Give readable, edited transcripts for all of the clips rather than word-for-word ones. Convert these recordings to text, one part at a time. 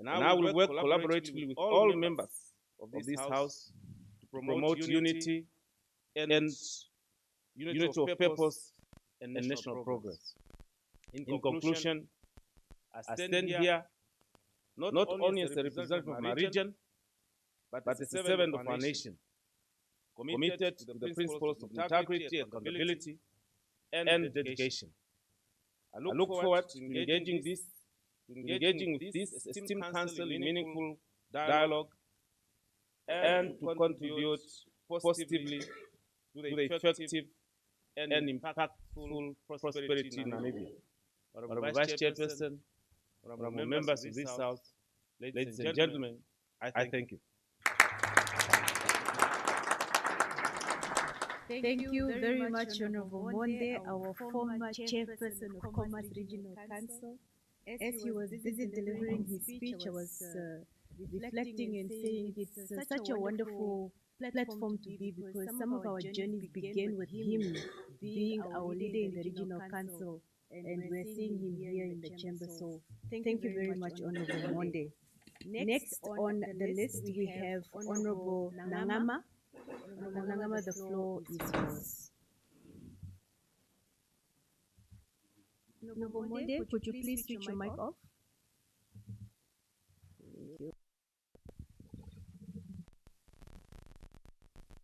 And I will work collaboratively with all members of this House to promote unity and unity of purpose and national progress. In conclusion, I stand here not only as a representative of my region, but as a servant of our nation, committed to the principles of integrity, accountability, and dedication. I look forward to engaging with this esteemed council in meaningful dialogue and to contribute positively to the effective and impactful prosperity in Namibia. Honorable Vice Chairperson, honorable members of this House, ladies and gentlemen, I thank you. Thank you very much, Honorable Monde, our former chairperson of Commerce Regional Council. As he was busy delivering his speech, I was reflecting and saying it's such a wonderful platform to be, because some of our journeys began with him being our leader in the Regional Council, and we're seeing him here in the chamber. So thank you very much, Honorable Monde. Next on the list, we have Honorable Nangama. Honorable Nangama, the floor is yours. Honorable Monde, could you please switch your mic off? Thank you.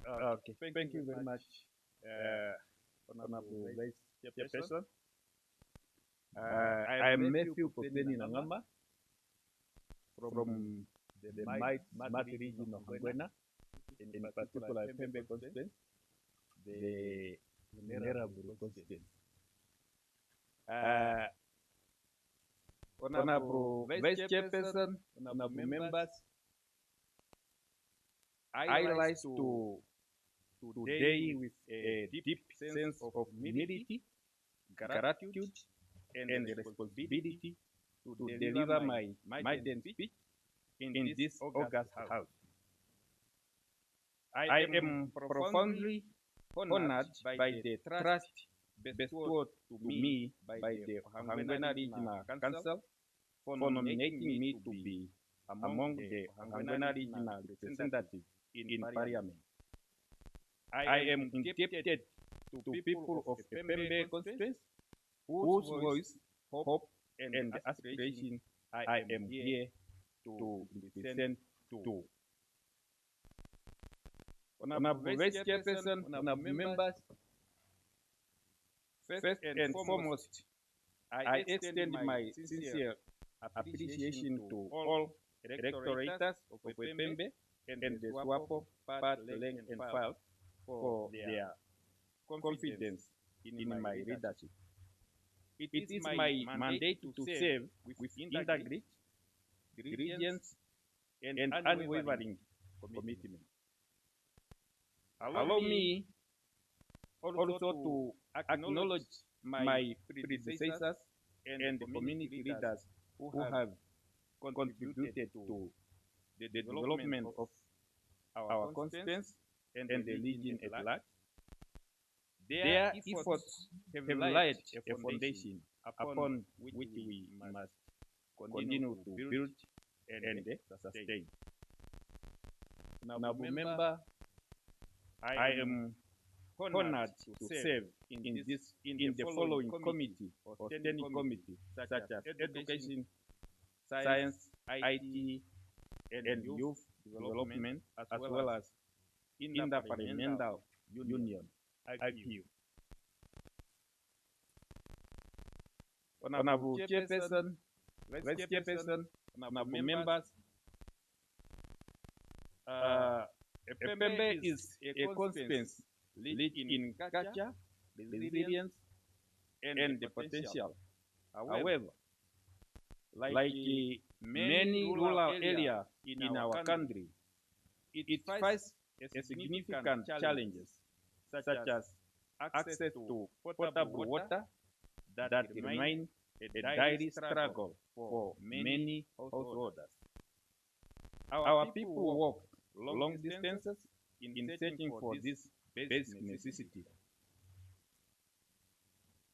Okay, thank you very much, Honorable Vice Chairperson. I am Matthew Kopeni Nangama from the Smart region of Ngwena, in particular Pembe constituency, the Venerable constituency. Honorable Vice Chairperson, honorable members, I rise to today with a deep sense of humility, gratitude, and responsibility to deliver my maiden speech in this august House. I am profoundly honored by the trust bestowed to me by the Ngwena Regional Council for nominating me to be among the Ngwena Regional representatives in Parliament. I am indebted to people of the Pembe constituency whose voice, hope, and aspiration I am here to represent to. Honorable Vice Chairperson, honorable members, first and foremost, I extend my sincere appreciation to all electorators of Pembe and the SWAPO, part, rank, and file for their confidence in my leadership. It is my mandate to serve with integrity, diligence, and unwavering commitment. Allow me also to acknowledge my predecessors and the community leaders who have contributed to the development of our constituency and the region at large. Their efforts have laid a foundation upon which we must continue to build and sustain. Now, remember, I am honored to serve in the following committee or standing committee, such as Education, Science, IT, and Youth Development, as well as Interparliamentary Union, IPU. Honorable Chairperson, Vice Chairperson, honorable members, Pembe is a constituency rich in culture, resilience, and the potential. However, like many rural areas in our country, it faces significant challenges, such as access to potable water that remain a daily struggle for many householders. Our people walk long distances in searching for this basic necessity.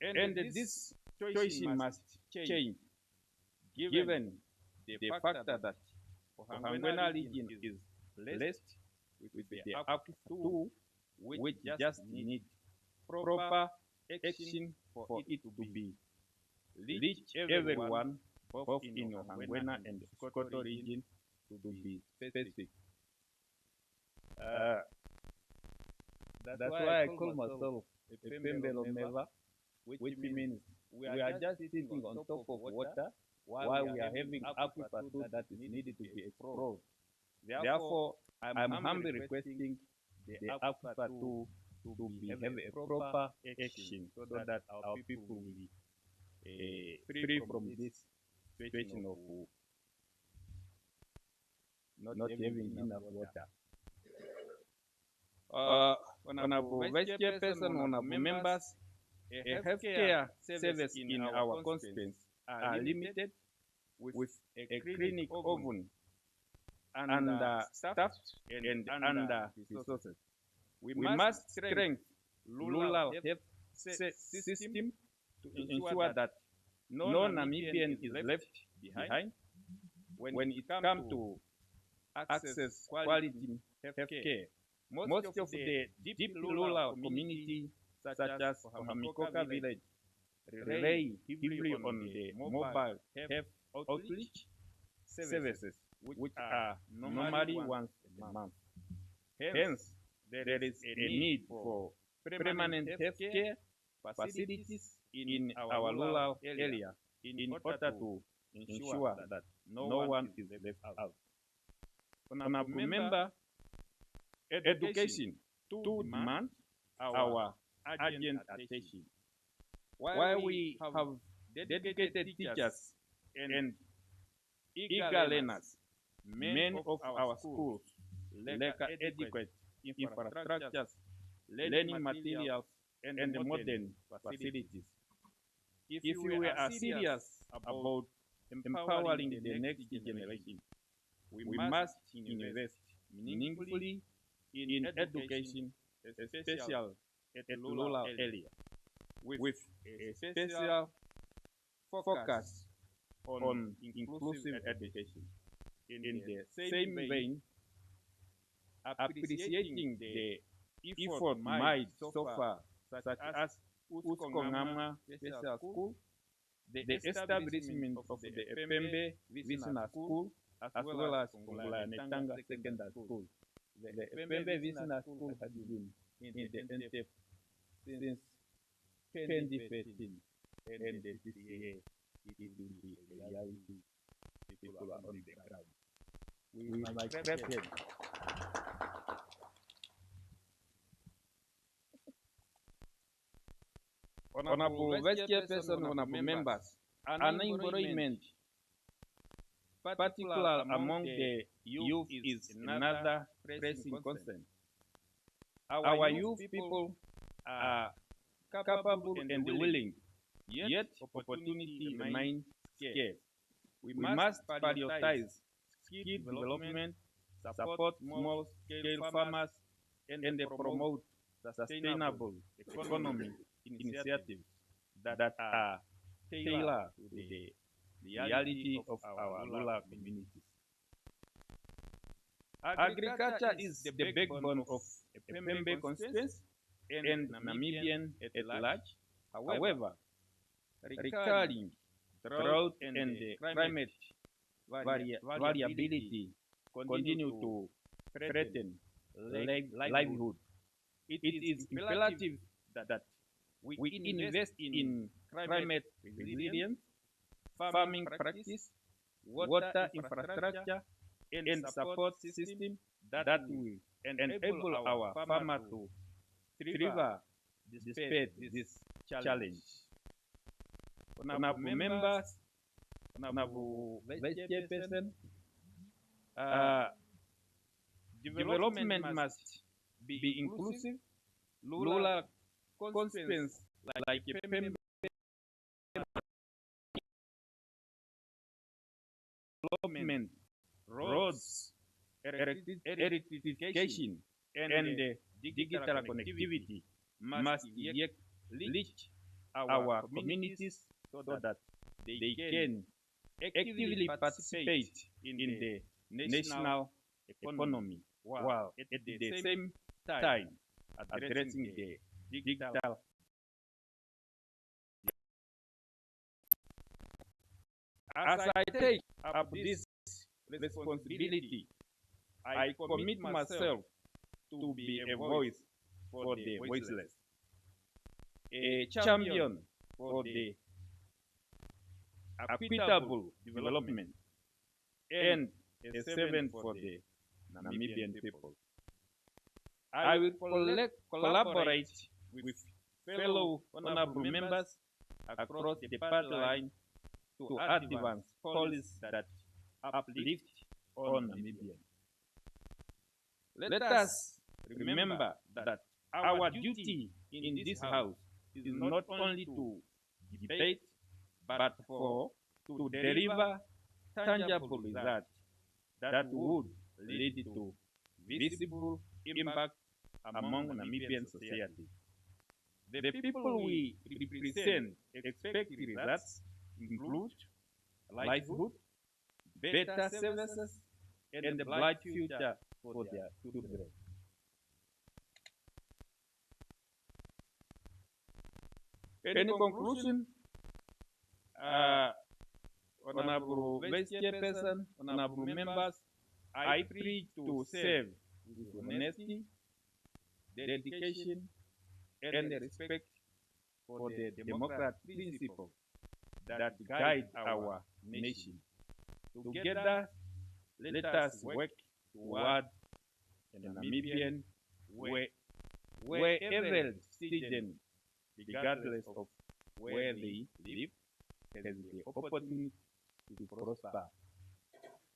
And this situation must change, given the factor that Ohangwena region is blessed with the Aquifer 2, which just need proper action for it to be reach everyone, both in Ohangwena and the Sokoto region, to be specific. That's why I call myself a Pembelo Meva, which means we are just sitting on top of water while we are having Aquifer 2 that is needed to be explored. Therefore, I'm humbly requesting the Aquifer 2 to have a proper action so that our people will be free from this situation of not having enough water. Honorable Vice Chairperson, honorable members, a healthcare service in our constituency are limited with a clinic often understaffed and under resources. We must strengthen rural health system to ensure that no Namibian is left behind when it comes to access quality healthcare. Most of the deep rural community, such as Ohamikoka village, rely heavily on the mobile health outreach services, which are normally once a month. Hence, there is a need for permanent healthcare facilities in our rural area in order to ensure that no one is left out. Honorable Member, education to demand our urgent attention. While we have dedicated teachers and eager learners, many of our schools lack adequate infrastructures, learning materials, and modern facilities. If we are serious about empowering the next generation, we must invest meaningfully in education, especially at rural areas, with a special focus on inclusive education. In the same vein, appreciating the effort made so far, such as Uskongama Special School, the establishment of the Epembe Visina School, as well as Netanga Secondary School. The Epembe Visina School has been in the NTF since 2013, and this year it will be a reality. People are on the ground. We might scrap it. Honorable Vice Chairperson, honorable members, unemployment, particularly among the youth, is another pressing concern. Our youth people are capable and willing, yet opportunity remains scarce. We must prioritize skill development, support small-scale farmers, and promote sustainable economy initiatives that are tailored to the reality of our rural communities. Agriculture is the backbone of Epembe constituency and Namibian at large. However, recurring drought and climate variability continue to threaten livelihood. It is imperative that we invest in climate resilience, farming practice, water infrastructure, and support system that will enable our farmers to thrive despite this challenge. Honorable members, honorable Vice Chairperson, development must be inclusive. Rural constituencies like Pembe development, roads, electrification, and digital connectivity must yet reach our communities so that they can actively participate in the national economy while at the same time addressing the digital. As I take up this responsibility, I commit myself to be a voice for the voiceless, a champion for the equitable development, and a servant for the Namibian people. I will collaborate with fellow honorable members across the party line to advance policies that uplift all Namibians. Let us remember that our duty in this House is not only to debate, but to deliver tangible results that would lead to visible impact among Namibian society. The people we represent expect results include livelihood, better services, and a bright future for their children. In conclusion, Honorable Vice Chairperson, Honorable Members, I pledge to serve with honesty, dedication, and respect for the democratic principles that guide our nation. Together, let us work toward a Namibian where every citizen, regardless of where they live, has the opportunity to prosper.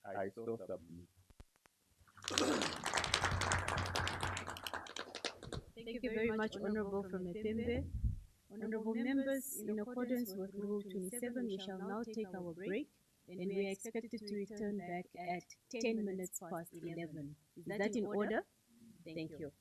I so submit. Thank you very much, Honorable from Epembe. Honorable members, in accordance with Rule 27, we shall now take our break, and we are expected to return back at 10 minutes past 11. Is that in order? Thank you.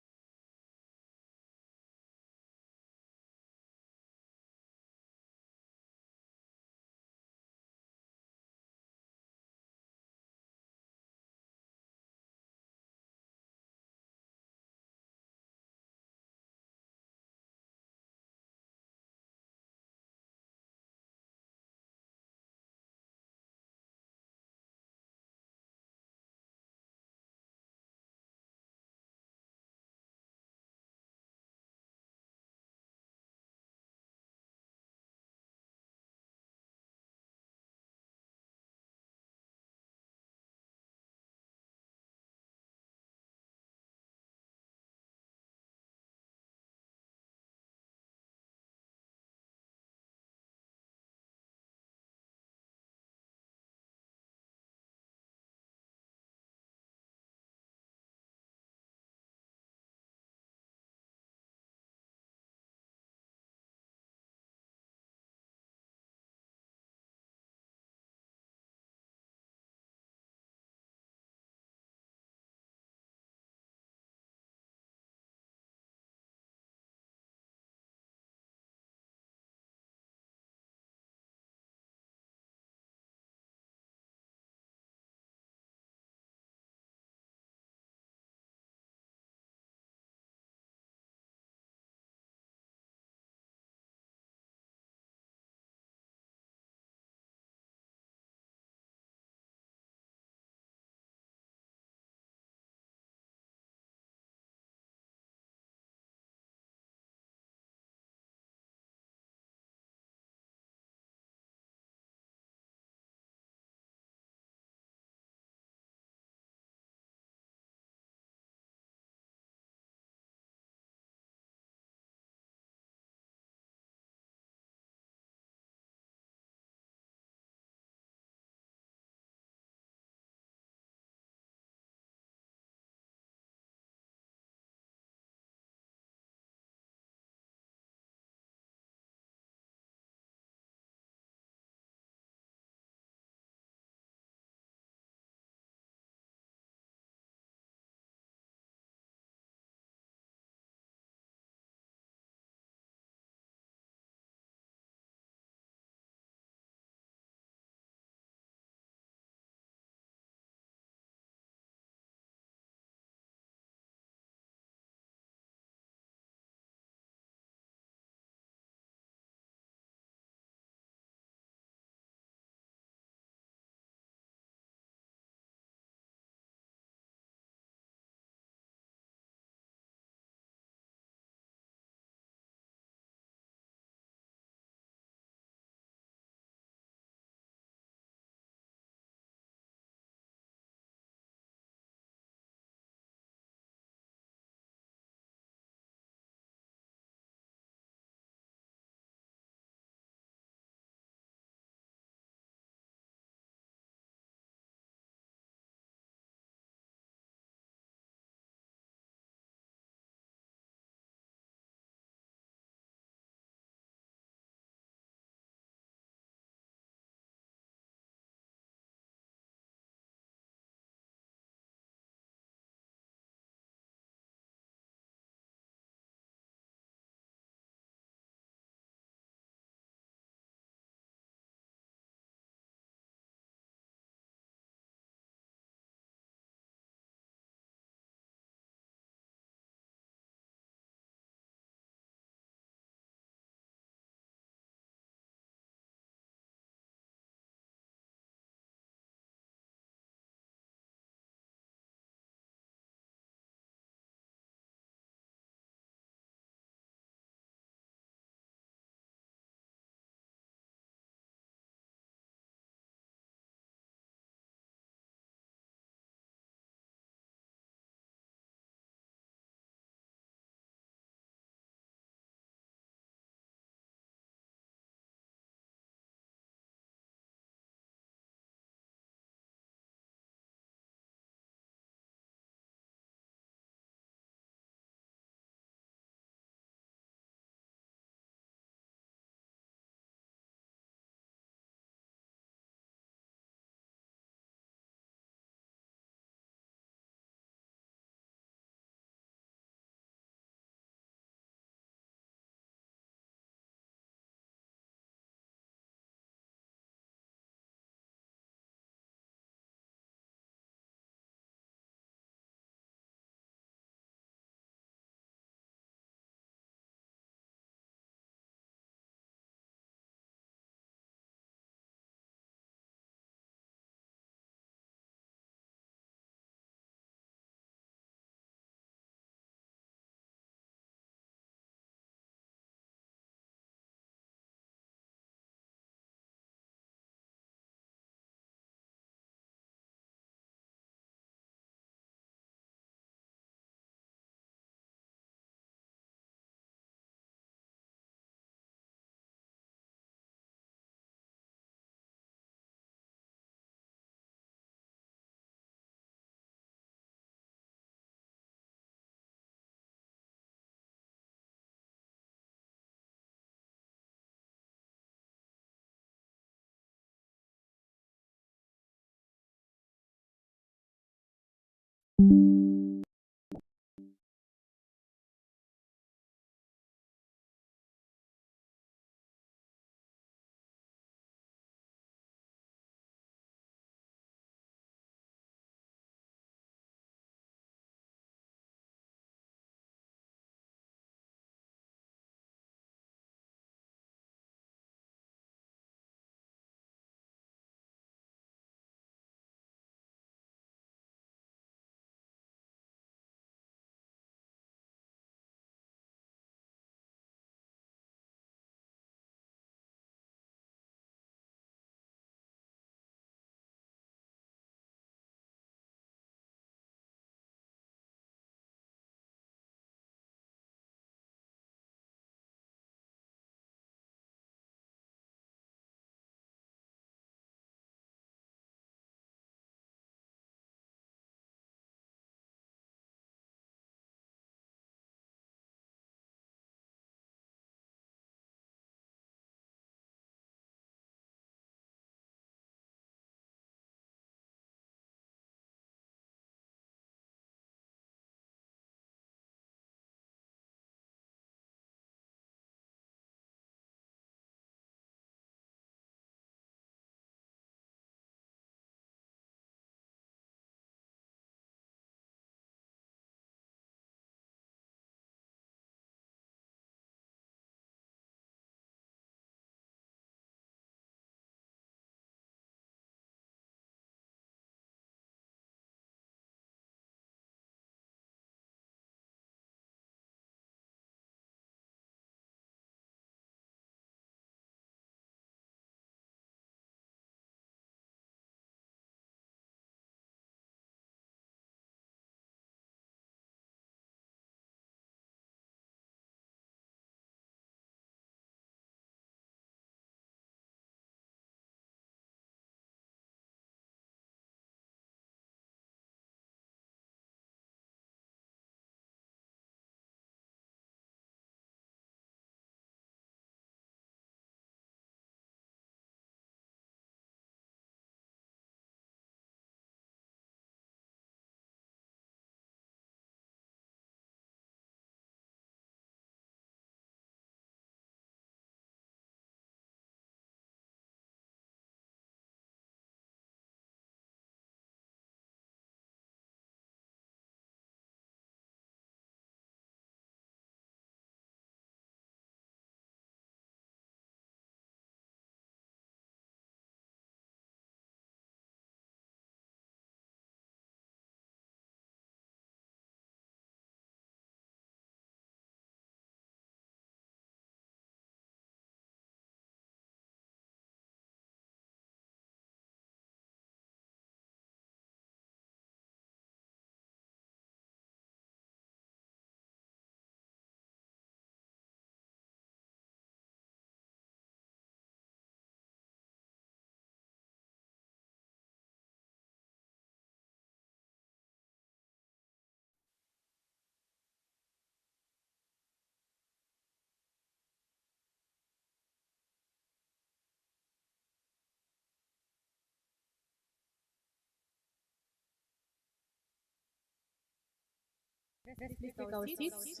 Let's please take our seats.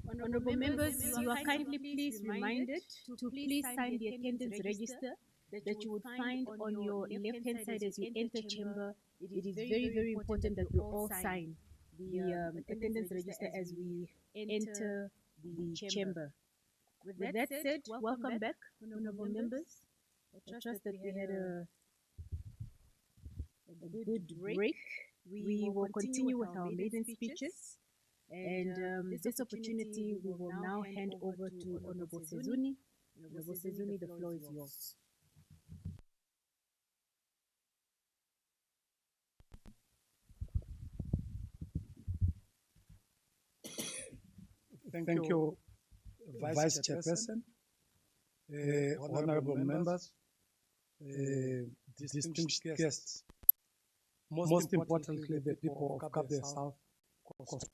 Honorable members, you are kindly please reminded to please sign the attendance register that you would find on your left-hand side as you enter chamber. It is very, very important that we all sign the attendance register as we enter the chamber. With that said, welcome back, honorable members. I trust that we had a good break. We will continue with our maiden speeches. And this opportunity, we will now hand over to Honorable Sezuni. Honorable Sezuni, the floor is yours. Thank you, Vice Chairperson, honorable members, distinguished guests, most importantly, the people of Cape South Coast.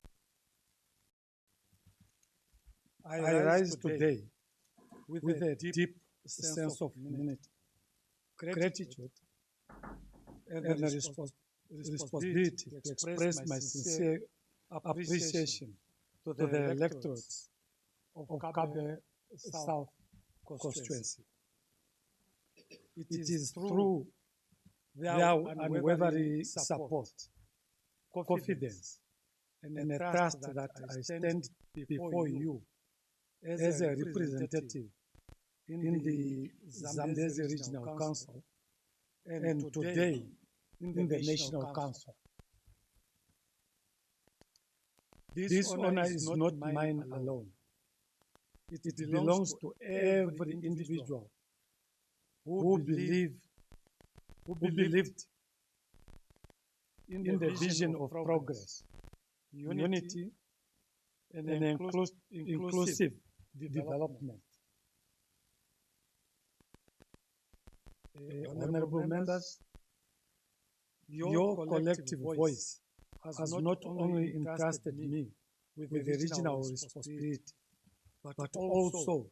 I rise today with a deep sense of humility, gratitude, and a responsibility to express my sincere appreciation to the electorates of Cape South constituency. It is through their unwavering support, confidence, and a trust that I stand before you as a representative in the Zambezi Regional Council and today in the National Council. This honor is not mine alone. It belongs to every individual who believed in the vision of progress, unity, and an inclusive development. Honorable members, your collective voice has not only entrusted me with the regional responsibility, but also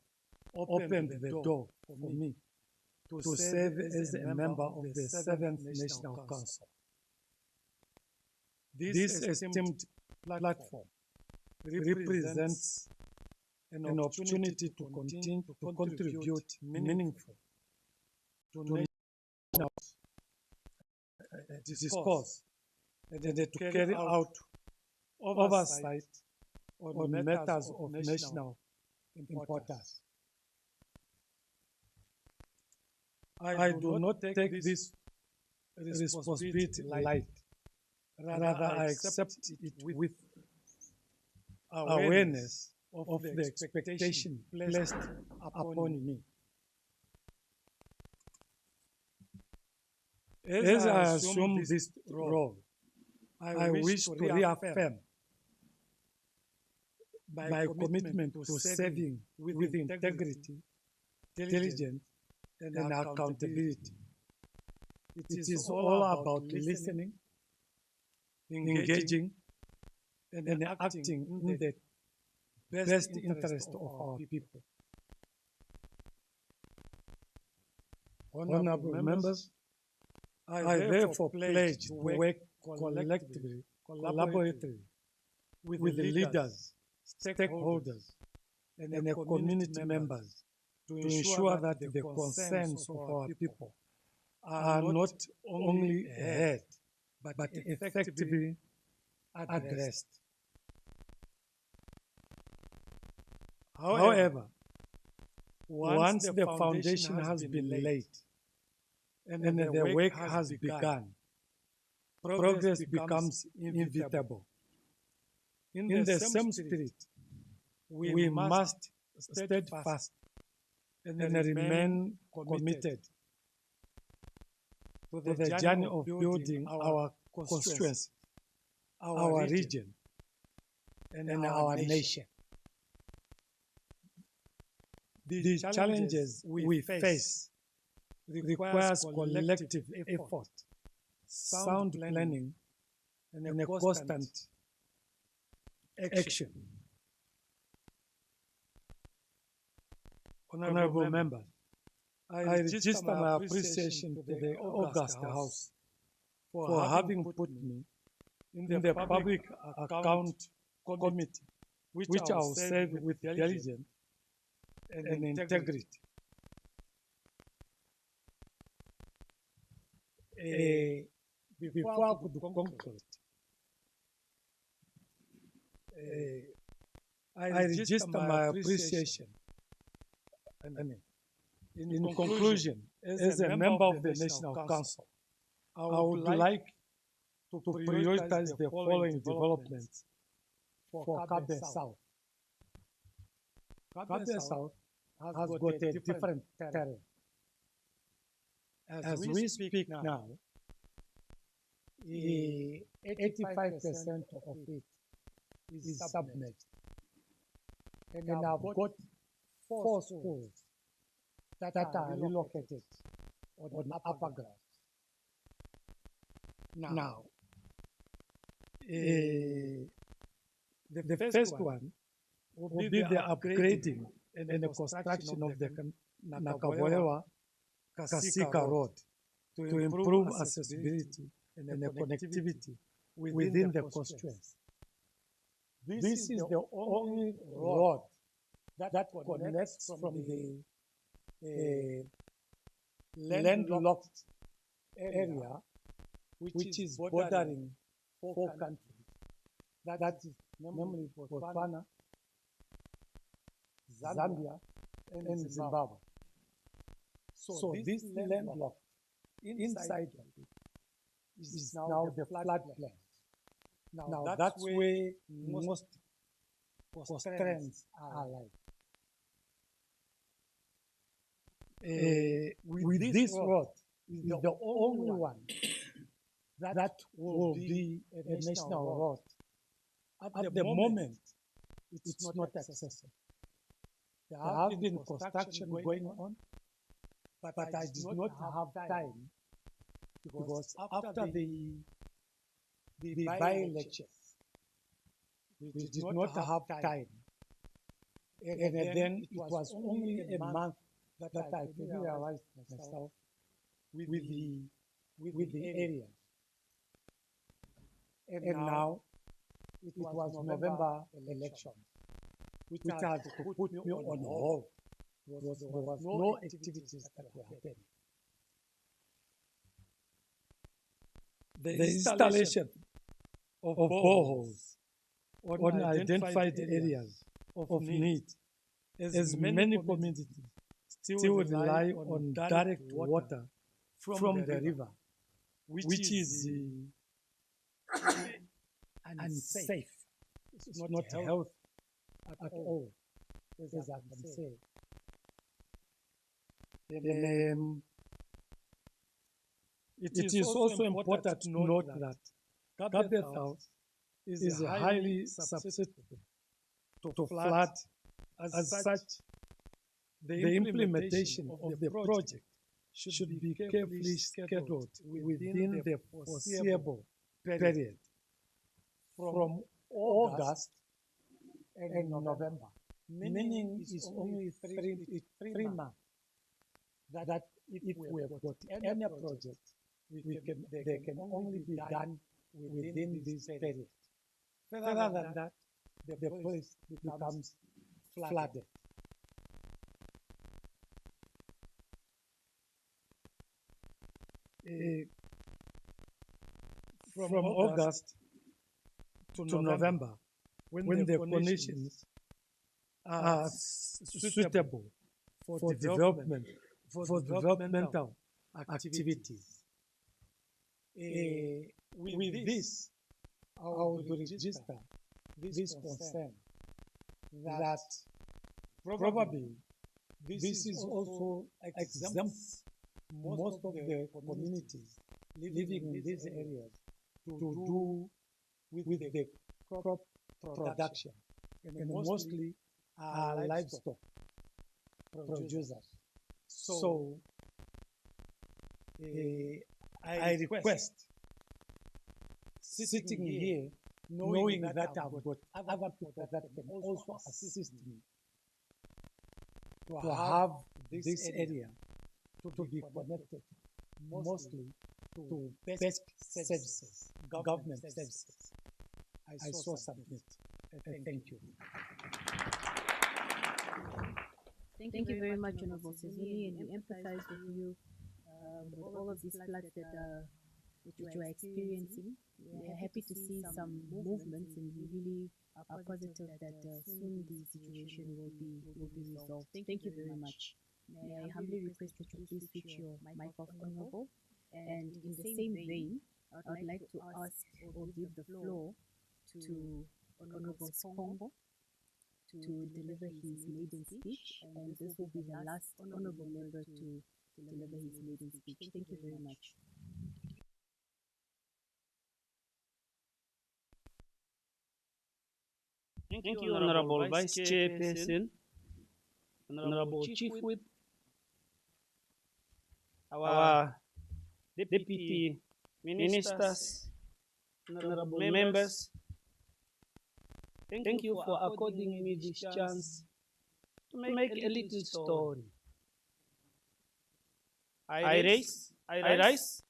opened the door for me to serve as a member of the 7th National Council. This esteemed platform represents an opportunity to continue to contribute meaningful to national discourse and to carry out oversight on matters of national importance. I do not take this responsibility lightly. Rather, I accept it with awareness of the expectation placed upon me. As I assume this role, I wish to reaffirm my commitment to serving with integrity, diligence, and accountability. It is all about listening, engaging, and acting in the best interest of our people. Honorable members, I therefore pledge to work collectively, collaboratively with the leaders, stakeholders, and the community members to ensure that the concerns of our people are not only heard, but effectively addressed. However, once the foundation has been laid and the work has begun, progress becomes inevitable. In the same spirit, we must steadfast and remain committed to the journey of building our constituency, our region, and our nation. The challenges we face requires collective effort, sound planning, and a constant action. Honorable members, I register my appreciation to the August House for having put me in the Public Account Committee, which I will serve with diligence and integrity. Before I could conclude, I register my appreciation. In conclusion, as a member of the National Council, I would like to prioritize the following developments for Kabe South. Kabe South has got a different terrain. As we speak now, 85% of it is submerged. And I've got 4 schools that are relocated on the upper ground. Now, the first one will be the upgrading and the construction of the Nakavolewa Kasika Road to improve accessibility and the connectivity within the constituency. This is the only road that connects from the landlocked area, which is bordering 4 countries. That is namely Botswana, Zambia, and Zimbabwe. So this landlocked inside of it is now the floodplain. Now that's where most constraints are like. With this road is the only one that will be a national road. At the moment, it's not accessible. There has been construction going on, but I did not have time because after the by-elections, we did not have time. And then it was only a month that I familiarized myself with the area. And now it was November election, which had put me on hold. There was no activities that were happening. The installation of boreholes on identified areas of need, as many communities still rely on direct water from the river, which is unsafe. It's not healthy at all, as I can say. It is also important to note that Kabe South is highly susceptible to flood. As such, the implementation of the project should be carefully scheduled within the foreseeable period from August and November, meaning it's only three months that if we have got any project, they can only be done within this period. Further than that, the place becomes flooded. From August to November, when the conditions are suitable for developmental activities. With this, I would register this concern that probably this is also exempts most of the communities living in these areas to do with the crop production, and mostly are livestock producers. So I request, sitting here, knowing that I've got other people that can also assist me to have this area to be connected mostly to best services, government services. I so submit. Thank you. Thank you very much, Honorable Sezuni, and we empathize with you with all of these floods that you are experiencing. We are happy to see some movements, and we really are positive that soon the situation will be resolved. Thank you very much. May I humbly request that you please switch your mic off, Honorable. And in the same vein, I'd like to ask or give the floor to Honorable Spongo to deliver his maiden speech, and this will be the last honorable member to deliver his maiden speech. Thank you very much. Thank you, Honorable Vice Chairperson, Honorable Chief Whip, our Deputy Ministers, Honorable Members. Thank you for according me this chance to make a little story. I rise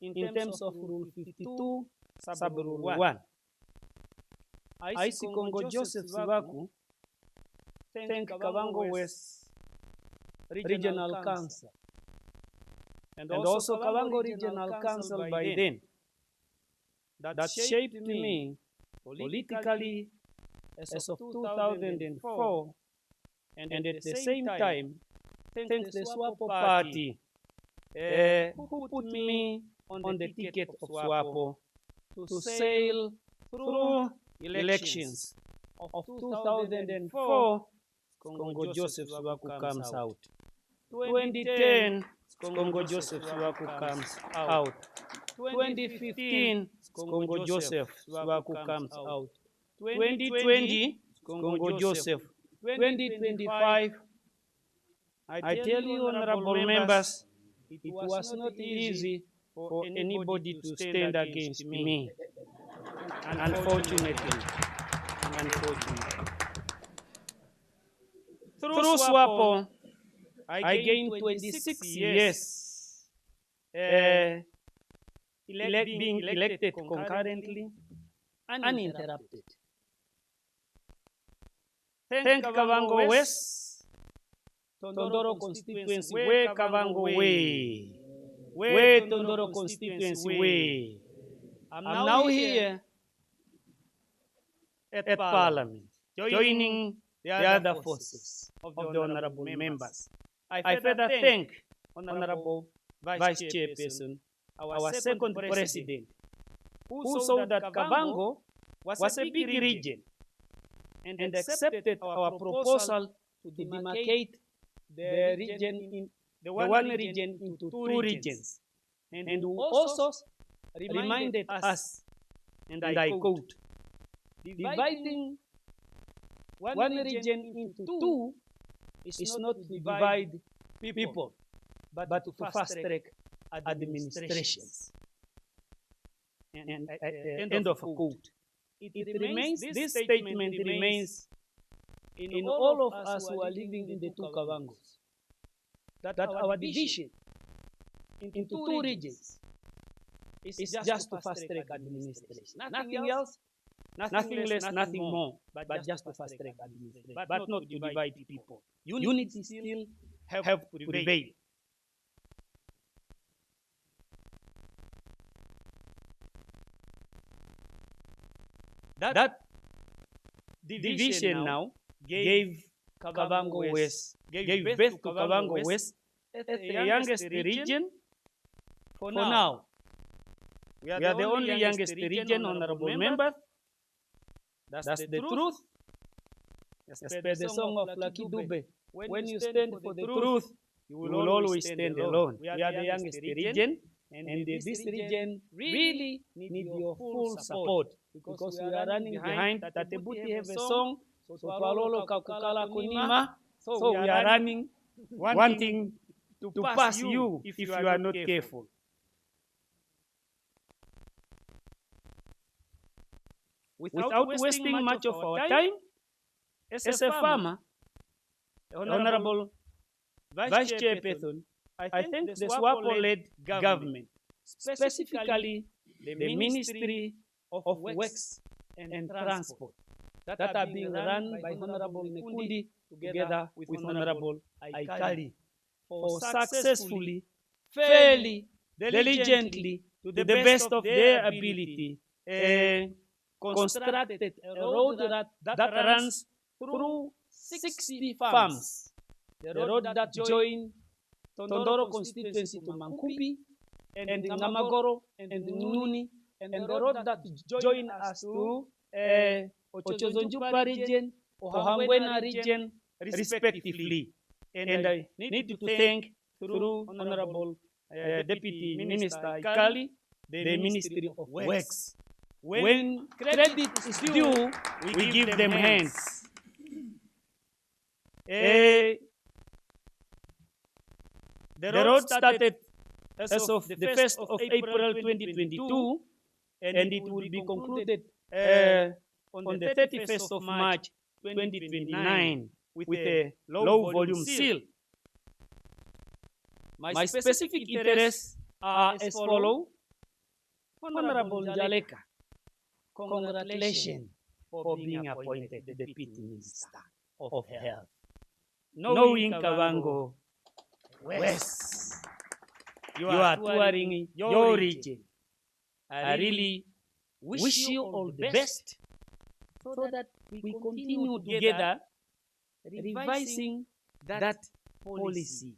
in terms of Rule 52, Sub-Rule 1. I, Congo Joseph Sivaku, thank Kavango West Regional Council and also Kavango Regional Council by then that shaped me politically as of 2004, and at the same time thank the SWAPO party who put me on the ticket of SWAPO to sail through elections of 2004. Congo Joseph Sivaku comes out. 2010, Congo Joseph Sivaku comes out. 2015, Congo Joseph Sivaku comes out. 2020, Congo Joseph. 2025, I tell you, honorable members, it was not easy for anybody to stand against me. Unfortunately. Through SWAPO, I gained 26 years being elected concurrently, uninterrupted. Thank Kavango West, Tondoro constituency, where Kavango way, where Tondoro constituency way. I'm now here at Parliament, joining the other forces of the honorable members. I further thank Honorable Vice Chairperson, our second president, who saw that Kavango was a big region and accepted our proposal to demarcate the region in the one region into two regions, and who also reminded us, and I quote, dividing one region into two is not to divide people, but to fast-track administrations. And end of quote. It remains, this statement remains in all of us who are living in the two Kavangos, that our division into two regions is just to fast-track administration. Nothing else, nothing less, nothing more, but just to fast-track administration, but not to divide people. Unity still have to prevail. That division now gave Kavango West, gave birth to Kavango West as the youngest region for now. We are the only youngest region, honorable members. That's the truth. As per the song of Lucky Dube, when you stand for the truth, you will always stand alone. We are the youngest region, and this region really needs your full support, because we are running behind. Tatebuti have a song, so Twalolo Kakukala Kunima, so we are running, wanting to pass you if you are not careful. Without wasting much of our time, as a farmer, Honorable Vice Chairperson, I think the SWAPO-led government specifically the Ministry of Works and Transport that are being run by Honorable Nekundi together with Honorable Aikali for successfully, fairly, diligently, to the best of their ability, constructed a road that runs through 60 farms. The road that joins Tondoro constituency to Mankupi, and Ngamagoro, and Nuni, and the road that joins us to Ochozonjupa region, Ohangwena region, respectively. And I need to thank, through Honorable Deputy Minister Ikali, the Ministry of Works. When credit is due, we give them hands. The road started as of the 1st of April 2022, and it will be concluded on the 31st of March 2029 with a low volume seal. My specific interests are as follows. Honorable Jaleka, congratulations for being appointed the Deputy Minister of Health. Knowing Kavango West, you are touring your region. I really wish you all the best so that we continue together revising that policy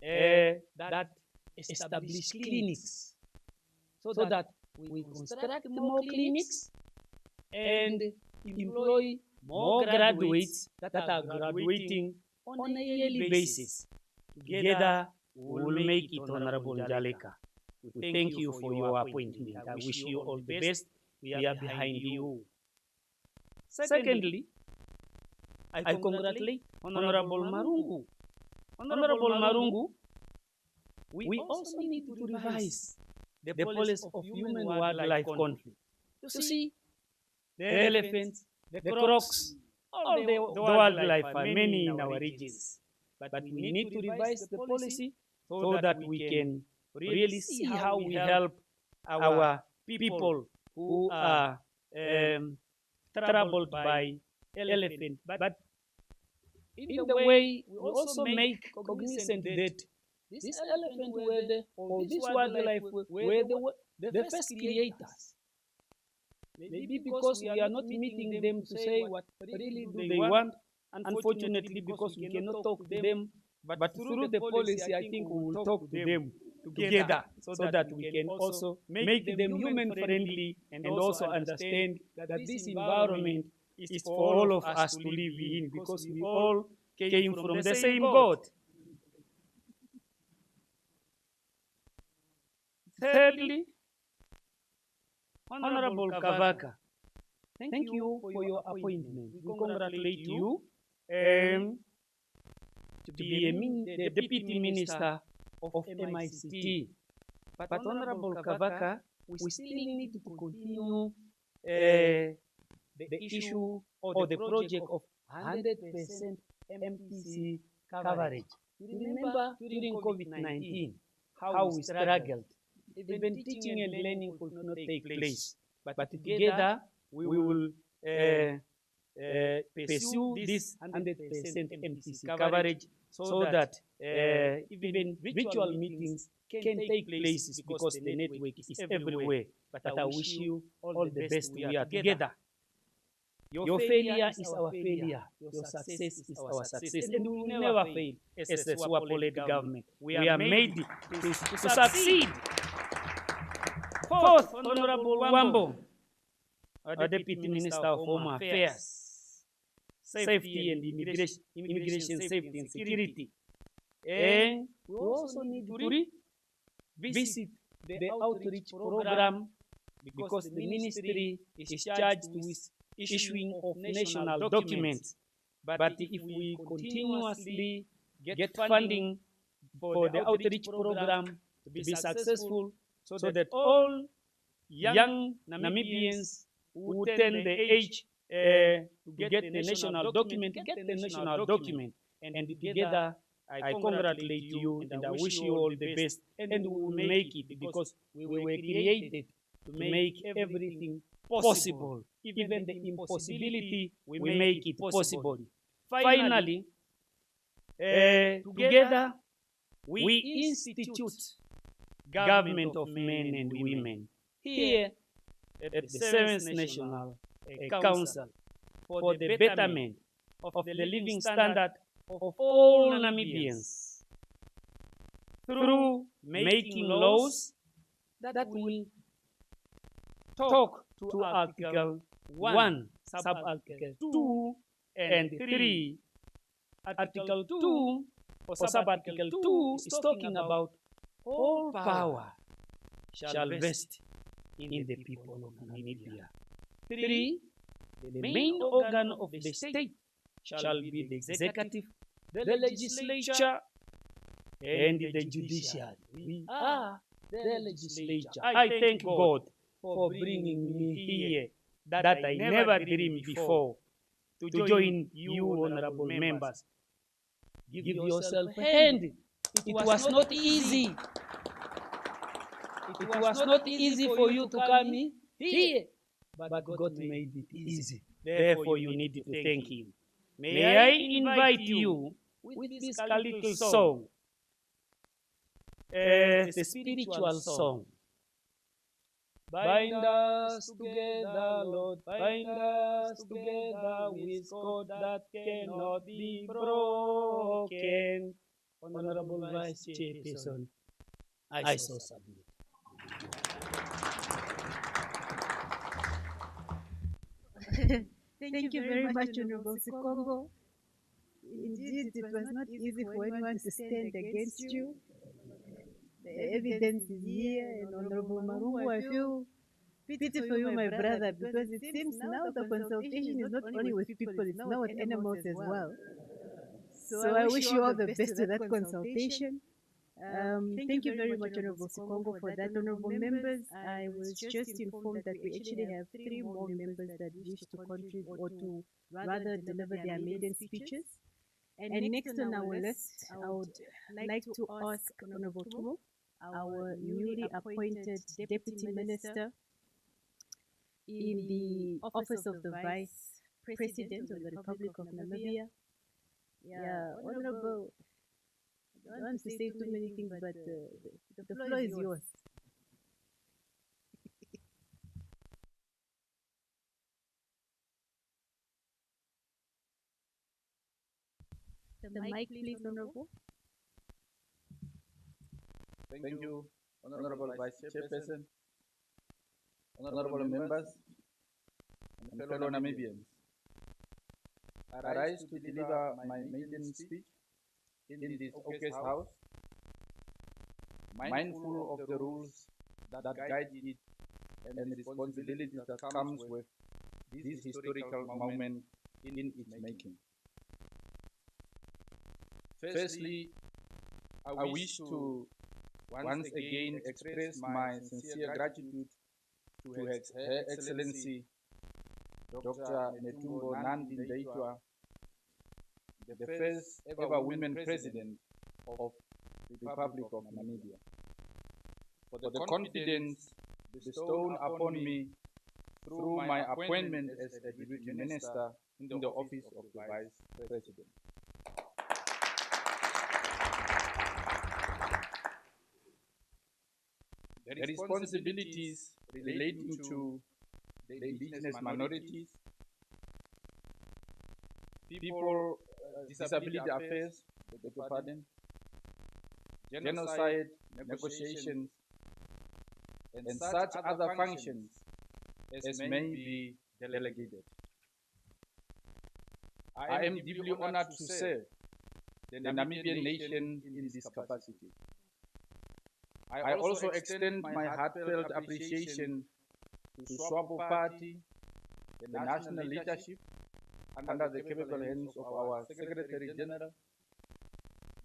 that establish clinics so that we construct more clinics and employ more graduates that are graduating on a yearly basis. Together, we will make it, Honorable Jaleka. We thank you for your appointment. I wish you all the best. We are behind you. Secondly, I congratulate Honorable Marungu. Honorable Marungu, we also need to revise the policy of human-wildlife conflict. You see, the elephants, the crocs, all the wildlife are many in our regions. But we need to revise the policy so that we can really see how we help our people who are troubled by elephant. But in the way, we also make cognizant that this elephant or this wildlife were the first creators. Maybe because we are not meeting them to say what really do they want, unfortunately, because we cannot talk to them. But through the policy, I think we will talk to them together so that we can also make them human-friendly and also understand that this environment is for all of us to live in, because we all came from the same God. Thirdly, Honorable Kavaka, thank you for your appointment. We congratulate you to be the Deputy Minister of MICT. But Honorable Kavaka, we still need to continue the issue or the project of 100% MTC coverage. You remember during COVID-19 how we struggled. Even teaching and learning could not take place. But together we will pursue this 100% MTC coverage so that even virtual meetings can take place because the network is everywhere. But I wish you all the best. We are together. Your failure is our failure. Your success is our success. And we will never fail as the Swapoled government. We are made to succeed. Fourth, Honorable Wambo, our Deputy Minister of Home Affairs, Safety and Immigration Safety and Security. And we also need to visit the outreach program because the ministry is charged with issuing of national documents. But if we continuously get funding for the outreach program to be successful, so that all young Namibians who turn the age to get the national document, and together I congratulate you and I wish you all the best, and we will make it because we were created to make everything possible. Even the impossibility, we make it possible. Finally, together we institute government of men and women here at the 7th National Council for the betterment of the living standard of all Namibians through making laws that will talk to Article 1, Sub-Article 2 and 3. Article 2 or Sub-Article 2 is talking about all power shall vest in the people of Namibia. 3, the main organ of the state shall be the executive, the legislature, and the judiciary. We are the legislature. I thank God for bringing me here that I never dreamed before to join you, honorable members. Give yourself a hand. It was not easy. It was not easy for you to come here, but God made it easy. Therefore, you need to thank Him. May I invite you with this little song, the spiritual song. Bind us together, Lord, bind us together with God that cannot be broken. Honorable Vice Chairperson, I so submit. Thank you very much, Honorable Sikongo. Indeed, it was not easy for anyone to stand against you. The evidence is here, and Honorable Marungu, I feel pity for you, my brother, because it seems now the consultation is not only with people, it's now with animals as well. So I wish you all the best with that consultation. Thank you very much, Honorable Sikongo, for that. Honorable members, I was just informed that we actually have 3 more members that wish to contribute or to rather deliver their maiden speeches. And next on our list, I would like to ask Honorable Tumo, our newly appointed Deputy Minister in the Office of the Vice President of the Republic of Namibia. Yeah, Honorable, I don't want to say too many things, but the floor is yours. The mic, please, Honorable. Thank you, Honorable Vice Chairperson, honorable members, and fellow Namibians. I rise to deliver my maiden speech in this august house, mindful of the rules that guide it and the responsibilities that comes with this historical moment in its making. Firstly, I wish to once again express my sincere gratitude to Her Excellency Dr. Netumbo Nandi-Ndaitwah, the first ever women president of the Republic of Namibia, for the confidence bestowed upon me through my appointment as a Deputy Minister in the office of the Vice President. The responsibilities relating to the indigenous minorities, people, disability affairs, genocide, negotiations, and such other functions as may be delegated. I am deeply honored to serve the Namibian nation in this capacity. I also extend my heartfelt appreciation to SWAPO Party, the national leadership, under the capable hands of our Secretary General,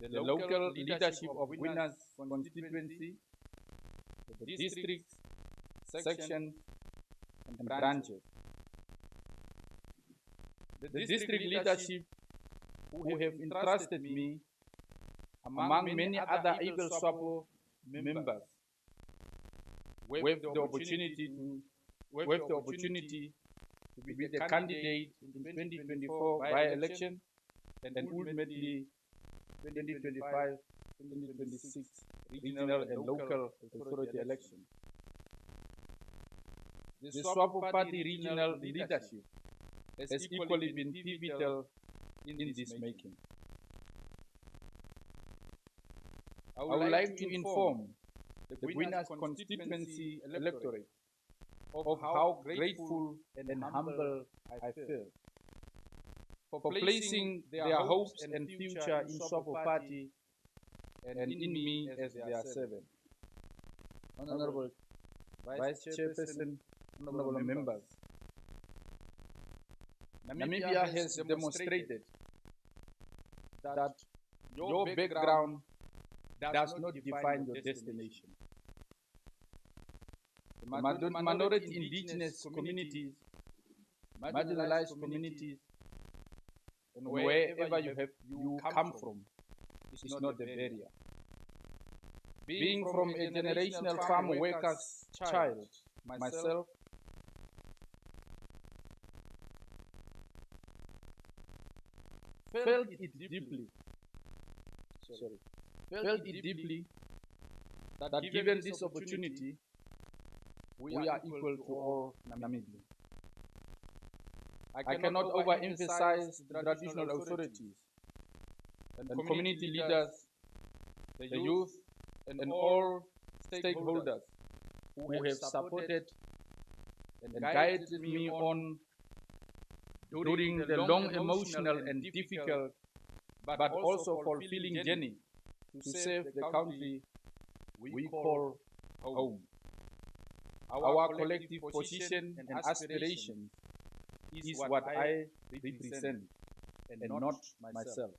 the local leadership of Winners Constituency, the districts, sections, and branches. The district leadership who have entrusted me among many other able SWAPO members, with the opportunity to be the candidate in 2024 by-election and ultimately 2025-2026 regional and local authority elections. The SWAPO Party regional leadership has equally been pivotal in this making. I would like to inform the Gwinas constituency electorate of how grateful and humble I feel for placing their hopes and future in SWAPO Party and in me as their servant. Honorable Vice Chairperson, honorable members, Namibia has demonstrated that your background does not define your destination. The minority indigenous communities, marginalized communities, and wherever you come from is not the barrier. Being from a generational farm worker's child, myself, felt it deeply that given this opportunity, we are equal to all Namibians. I cannot overemphasize the traditional authorities and community leaders, the youth, and all stakeholders who have supported and guided me on during the long, emotional, and difficult, but also fulfilling journey to save the country we call home. Our collective position and aspiration is what I represent and not myself.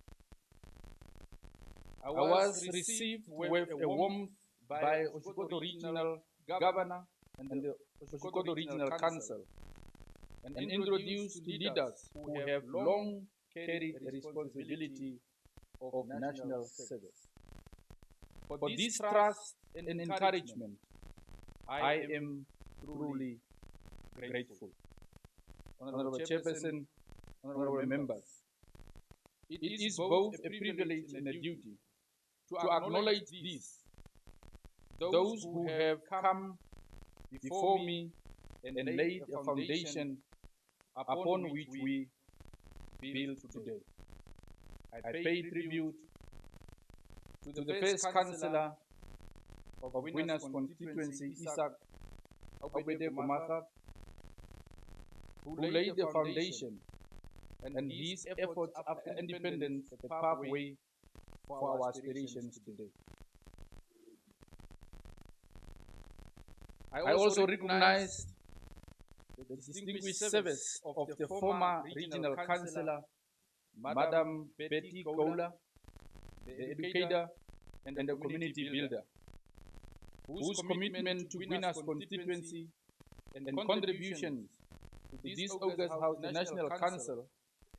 I was received with a warmth by Oshikoto Regional Governor and the Oshikoto Regional Council, and introduced to leaders who have long carried a responsibility of national service. For this trust and encouragement, I am truly grateful. Honorable Chairperson, honorable members, it is both a privilege and a duty to acknowledge these, those who have come before me and laid a foundation upon which we build today. I pay tribute to the first councillor of Gwinas constituency, Isaac Obede Kumaka, who laid the foundation, and his efforts after independence the pathway for our aspirations today. I also recognize the distinguished service of the former regional councillor, Madam Betty Koula, the educator and the community builder, whose commitment to Gwinas constituency and contributions to this August House National Council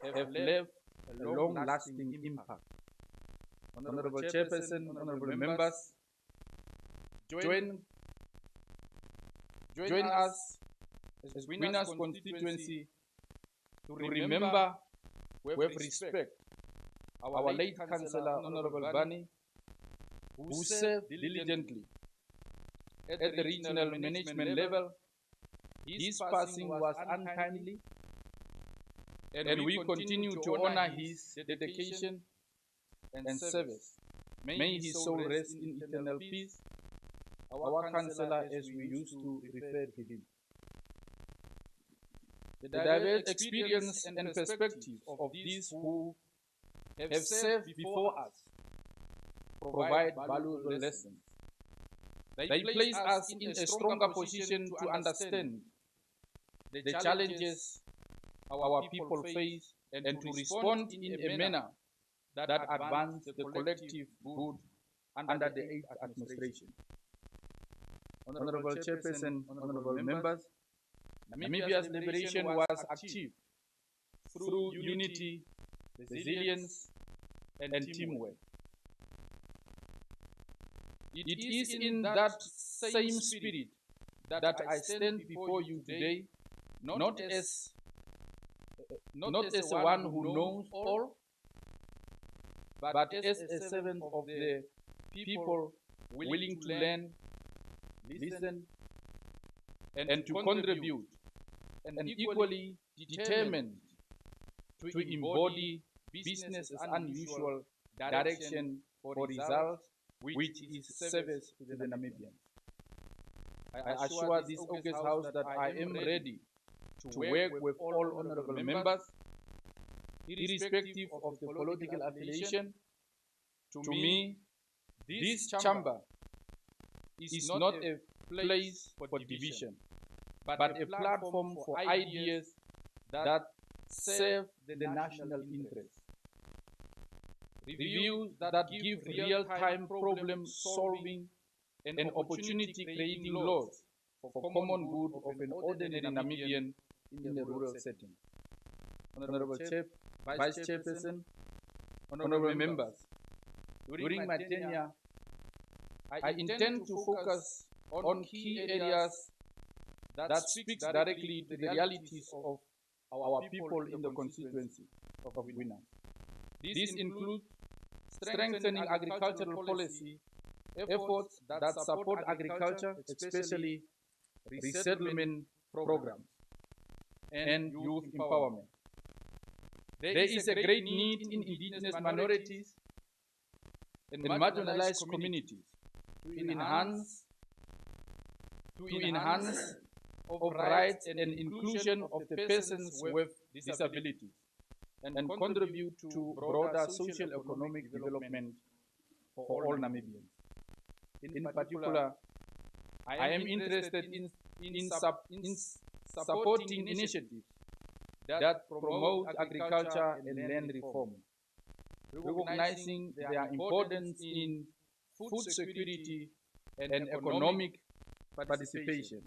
have left a long-lasting impact. Honorable Chairperson, honorable members, join us as Gwinas constituency to remember with respect our late Councillor, Honorable Bani, who served diligently at the regional management level. His passing was untimely, and we continue to honor his dedication and service. May his soul rest in eternal peace. Our Councillor, as we used to refer to him. The diverse experience and perspective of these who have served before us provide valuable lessons. They place us in a stronger position to understand the challenges our people face and to respond in a manner that advances the collective good under the 8th administration. Honorable Chairperson, honorable members, Namibia's liberation was achieved through unity, resilience, and teamwork. It is in that same spirit that I stand before you today, not as one who knows all, but as a servant of the people, willing to learn, listen, and to contribute, and equally determined to embody business as unusual direction for results, which is service to the Namibians. I assure this August House that I am ready to work with all honorable members, irrespective of the political affiliation. To me, this chamber is not a place for division, but a platform for ideas that serve the national interest. Reviews that give real-time problem-solving and opportunity-creating laws for common good of an ordinary Namibian in a rural setting. Honorable Vice Chairperson, honorable members, during my tenure, I intend to focus on key areas that speaks directly to the realities of our people in the constituency of Winners. These include strengthening agricultural policy, efforts that support agriculture, especially resettlement programs, and youth empowerment. There is a great need in indigenous minorities and marginalized communities to enhance of rights and inclusion of the persons with disabilities, and contribute to broader socio-economic development for all Namibians. In particular, I am interested in supporting initiatives that promote agriculture and land reform, recognizing their importance in food security and economic participation.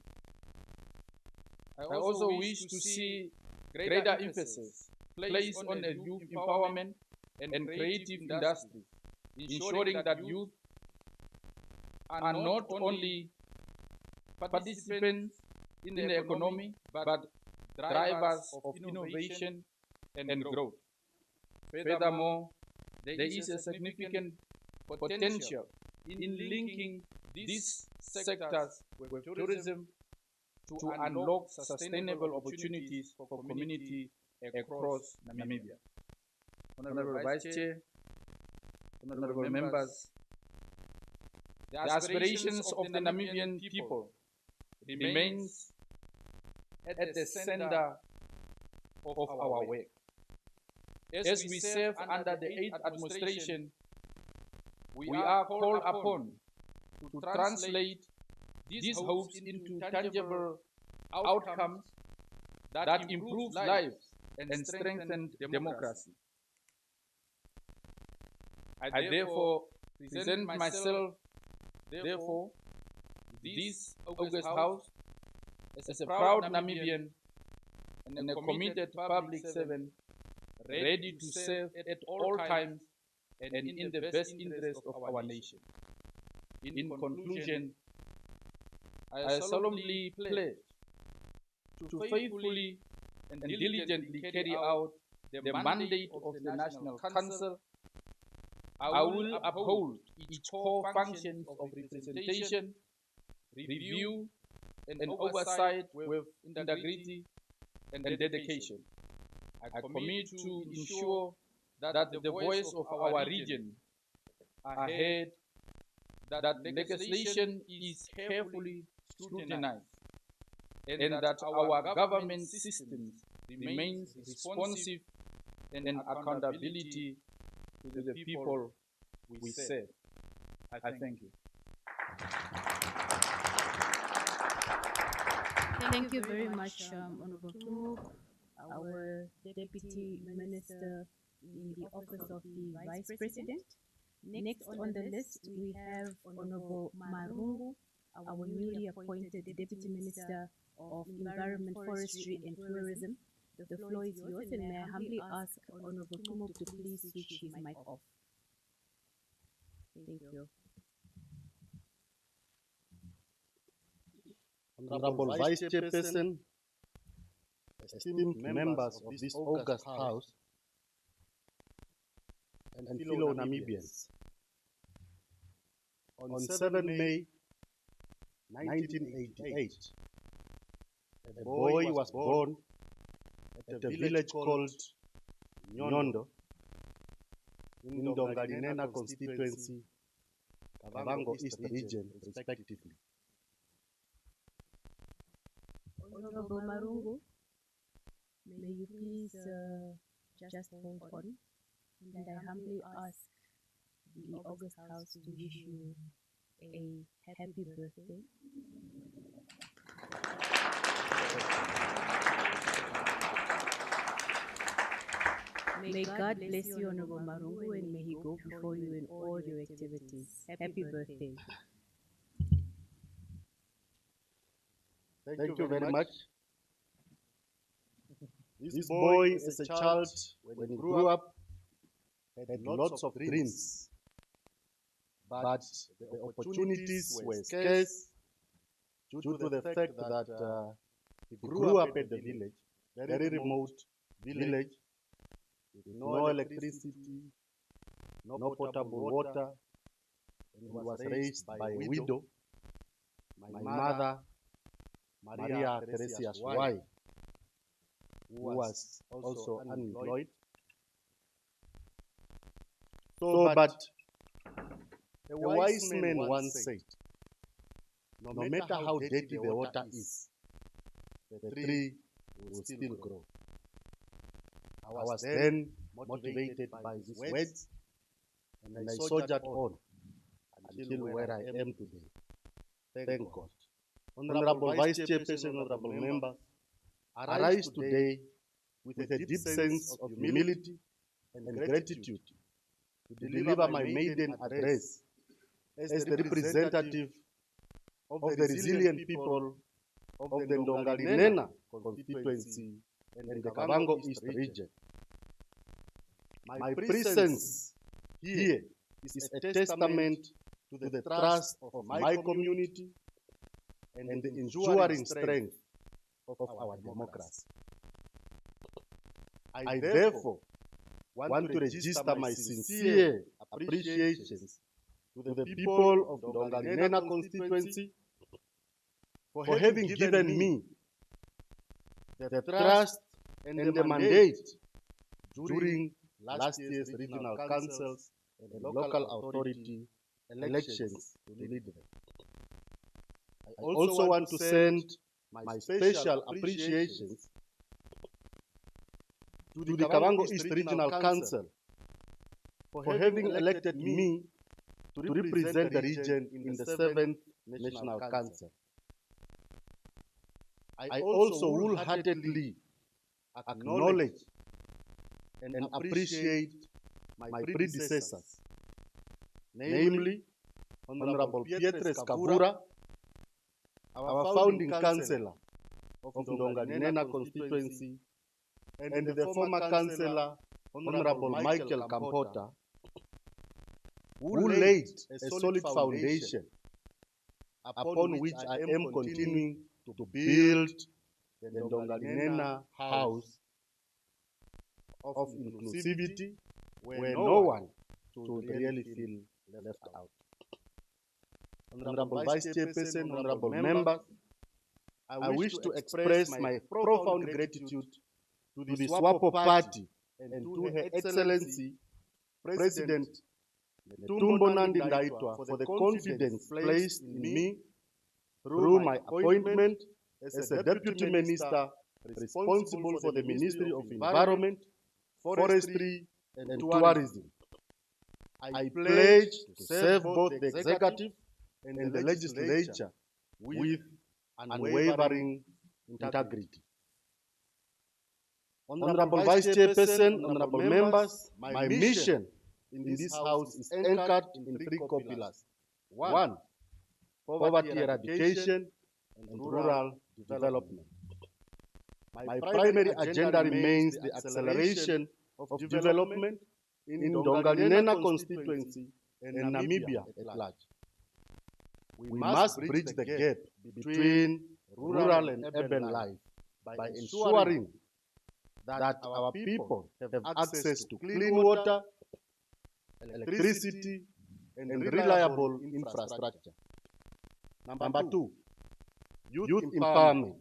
I also wish to see greater emphasis placed on youth empowerment and creative industries, ensuring that youth are not only participants in the economy, but drivers of innovation and growth. Furthermore, there is a significant potential in linking these sectors with tourism to unlock sustainable opportunities for community across Namibia. Honorable Vice Chair, honorable members, the aspirations of the Namibian people remains at the center of our work. As we serve under the 8th administration, we are called upon to translate these hopes into tangible outcomes that improve lives and strengthen democracy. I therefore present myself, this August House, as a proud Namibian and a committed public servant, ready to serve at all times and in the best interest of our nation. In conclusion, I solemnly pledge to faithfully and diligently carry out the mandate of the National Council. I will uphold its core functions of representation, review, and oversight with integrity and dedication. I commit to ensure that the voice of our region are heard, that legislation is carefully scrutinized, and that our government systems remains responsive and accountability to the people we serve. I thank you. Thank you very much, Honorable Tumu, our Deputy Minister in the Office of the Vice President. Next on the list, we have Honorable Marungu, our newly appointed Deputy Minister of Environment, Forestry and Tourism. The floor is yours, and may I humbly ask Honorable Tumu to please switch his mic off. Thank you. Honorable Vice Chairperson, esteemed members of this august House, and fellow Namibians. On 7 May 1988, a boy was born at a village called Nyondo in Ndongalinena constituency, Kavango East region, respectively. Honorable Marungu, may you please just hold on, and I humbly ask the August House to wish you a happy birthday. May God bless you, Honorable Marungu, and may He go before you in all your activities. Happy birthday. Thank you very much. This boy, as a child, when he grew up, had lots of dreams, but the opportunities were scarce due to the fact that he grew up at the village, very remote village, with no electricity, no potable water, and he was raised by a widow, my mother, Maria Theresia's wife, who was also unemployed. But a wise man once said, no matter how dirty the water is, the tree will still grow. I was then motivated by these words, and I soldiered on until where I am today. Thank God. Honorable Vice Chairperson, honorable members, I rise today with a deep sense of humility and gratitude to deliver my maiden address as the representative of the resilient people of the Ndongalinena constituency and the Kavango East region. My presence here is a testament to the trust of my community and the enduring strength of our democracy. I therefore want to register my sincere appreciations to the people of the Ndongalinena constituency for having given me the trust and the mandate during last year's regional councils and local authority elections to lead them. I also want to send my special appreciations to the Kavango East Regional Council for having elected me to represent the region in the 7th National Council. I also wholeheartedly acknowledge and appreciate my predecessors, namely Honorable Pietres Kavura, our founding councillor of Ndongalinena constituency, and the former councillor, Honorable Michael Kampota, who laid a solid foundation upon which I am continuing to build the Ndongalinena house of inclusivity, where no one should really feel left out. Honorable Vice Chairperson, honorable members, I wish to express my profound gratitude to the SWAPO Party and to Her Excellency President Netumbo Nandi Ndaitwah for the confidence placed in me through my appointment as a Deputy Minister responsible for the Ministry of Environment, Forestry and Tourism. I pledge to serve both the executive and the legislature with unwavering integrity. Honorable Vice Chairperson, honorable members, my mission in this House is anchored in 3 core pillars. 1, poverty eradication and rural development. My primary agenda remains the acceleration of development in Ndongalinena constituency and Namibia at large. We must bridge the gap between rural and urban life by ensuring that our people have access to clean water, electricity, and reliable infrastructure. Number two, youth empowerment.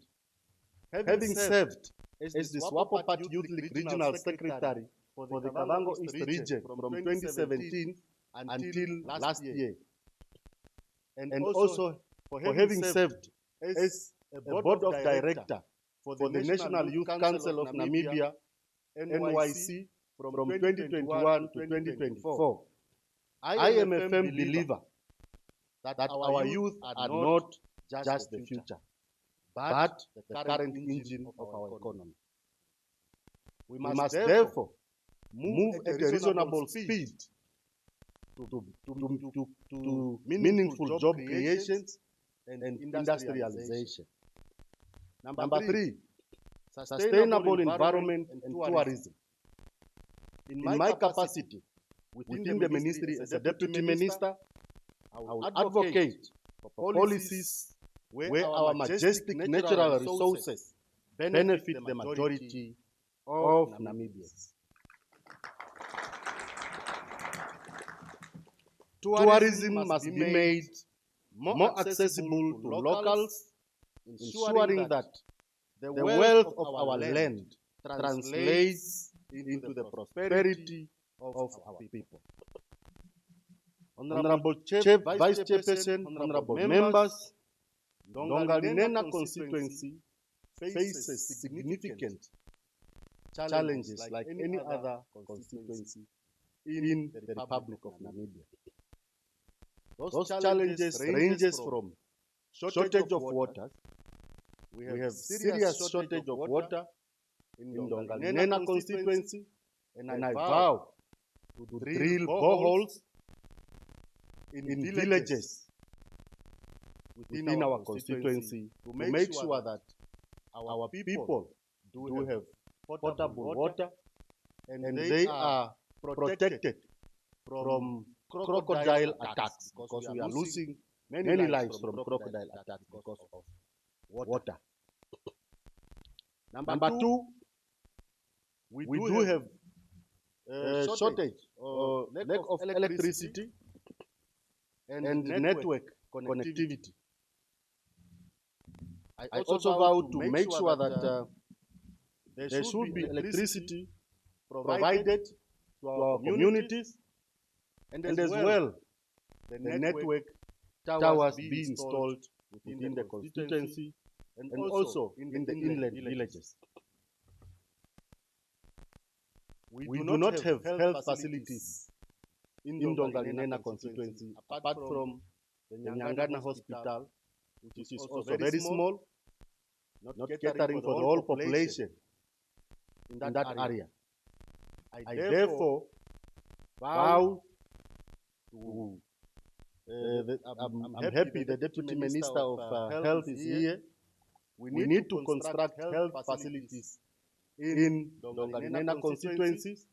Having served as the Swapopat Youth League Regional Secretary for the Kavango East region from 2017 until last year, and also for having served as a board of director for the National Youth Council of Namibia, NYC, from 2021 to 2024. I am a firm believer that our youth are not just the future, but the current engine of our economy. We must therefore move at a reasonable speed to meaningful job creations and industrialization. Number three, sustainable environment and tourism. In my capacity within the ministry as a deputy minister, I will advocate for policies where our majestic natural resources benefit the majority of Namibians. Tourism must be made more accessible to locals, ensuring that the wealth of our land translates into the prosperity of our people. Honorable Chair, Vice Chairperson, honorable members, Ndongalinena constituency faces significant challenges like any other constituency in the Republic of Namibia. Those challenges ranges from shortage of water. We have serious shortage of water in Ndongalinena constituency, and I vow to drill boreholes in villages within our constituency to make sure that our people do have potable water and they are protected from crocodile attacks, because we are losing many lives from crocodile attacks because of water. Number two, we do have shortage or lack of electricity and network connectivity. I also vow to make sure that there should be electricity provided to our communities, and as well the network towers be installed within the constituency and also in the inland villages. We do not have health facilities in Ndongalinena constituency apart from the Nyangana Hospital, which is also very small, not catering for the whole population in that area. I therefore vow to, I'm happy the Deputy Minister of Health is here. We need to construct health facilities in Ndongalinena constituencies,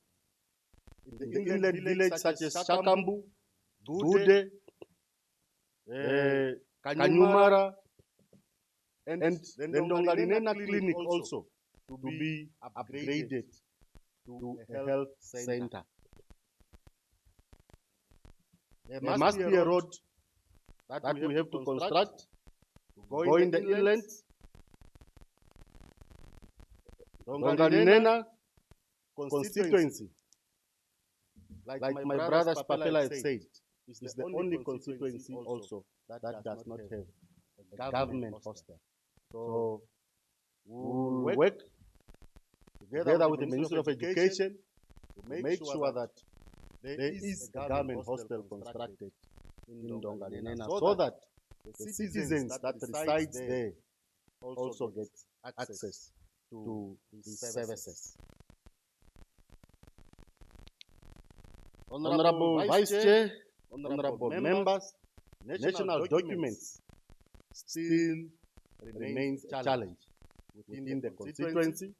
in the inland village such as Shakambu, Gude, Kanyumara, and the Ndongalinena clinic also to be upgraded to a health center. There must be a road that we have to construct to go in the inland. Ndongalinena constituency, like my brother Papela has said, is the only constituency also that does not have a government hostel. So we will work together with the Ministry of Education to make sure that there is a government hostel constructed in Ndongalinena so that the citizens that reside there also get access to these services. Honorable Vice Chair, honorable members, national documents still remains a challenge within the constituency.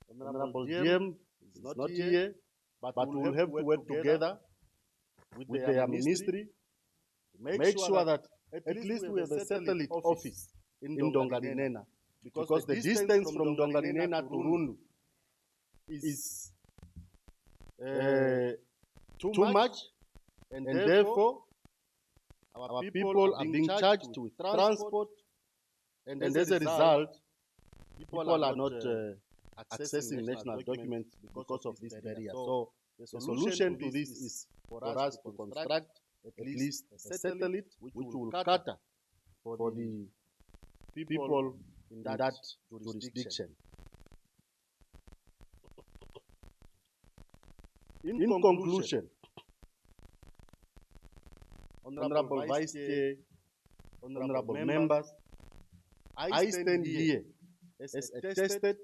Honorable GM is not here, but we will have to work together with their ministry to make sure that At least we have a satellite office in Dongarinena, because the distance from Dongarinena to Rundu is too much, and therefore our people are being charged with transport, and as a result, people are not accessing national documents because of this barrier. So the solution to this is for us to construct at least a satellite which will cater for the people in that jurisdiction. In conclusion, Honorable Vice Chair, honorable members, I stand here as a tested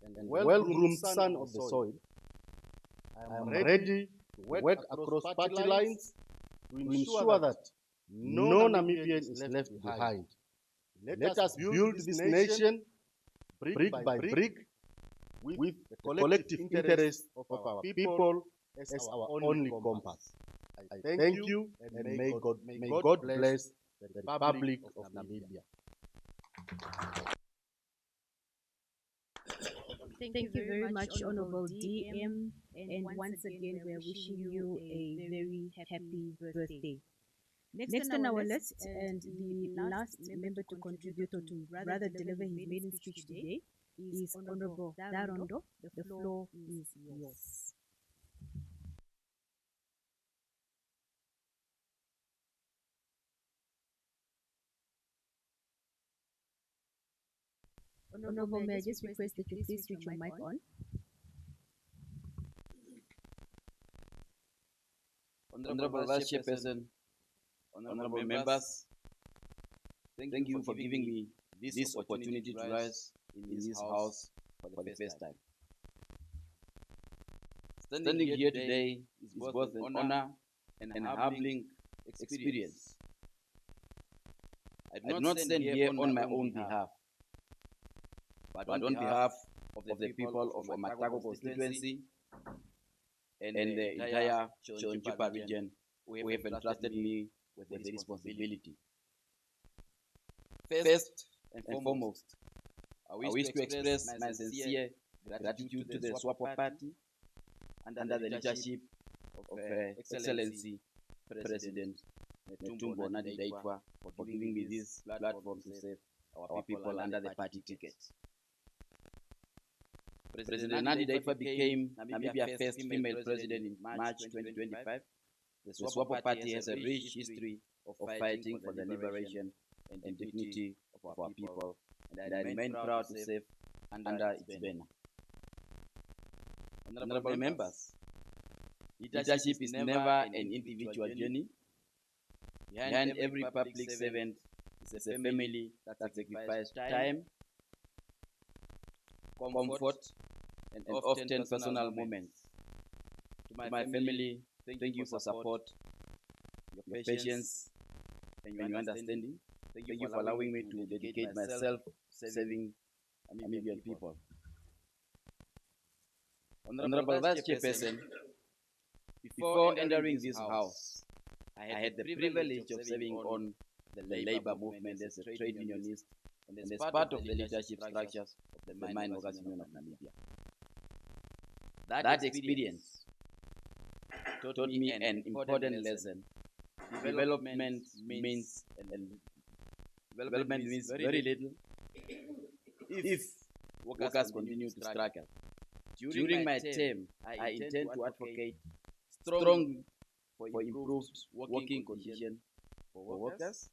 and well-groomed son of the soil. I am ready to work across party lines to ensure that no Namibian is left behind. Let us build this nation brick by brick with the collective interest of our people as our only compass. I thank you, and may God bless the Republic of Namibia. Thank you very much, Honorable DM, and once again, we are wishing you a very happy birthday. Next on our list, and the last member to contribute or to rather deliver his maiden speech today, is Honorable Darondo. The floor is yours. Honorable, may I just request that you please switch your mic on? Honorable Vice Chairperson, honorable members, thank you for giving me this opportunity to rise in this house for the first time. Standing here today is both an honor and an humbling experience. I do not stand here on my own behalf, but on behalf of the people of Matako constituency and the entire Chonchipa region who have entrusted me with the responsibility. First and foremost, I wish to express my sincere gratitude to the SWAPO party under the leadership of Excellency President Netumbo Nandi-Ndaitwah for giving me this platform to serve our people under the party ticket. President Nandi-Ndaitwah became Namibia's first female president in March 2025. The SWAPO party has a rich history of fighting for the liberation and dignity of our people, and I remain proud to serve under its banner. Honorable members, leadership is never an individual journey. Behind every public servant is a family that sacrifices time, comfort, and often personal moments. To my family, thank you for support, your patience, and your understanding. Thank you for allowing me to dedicate myself serving Namibian people. Honorable Vice Chairperson, before entering this house, I had the privilege of serving on the labor movement as a trade unionist and as part of the leadership structures of the Mine Workers Union of Namibia. That experience taught me an important lesson. Development means very little if workers continue to struggle. During my term, I intend to advocate strongly for improved working conditions for workers,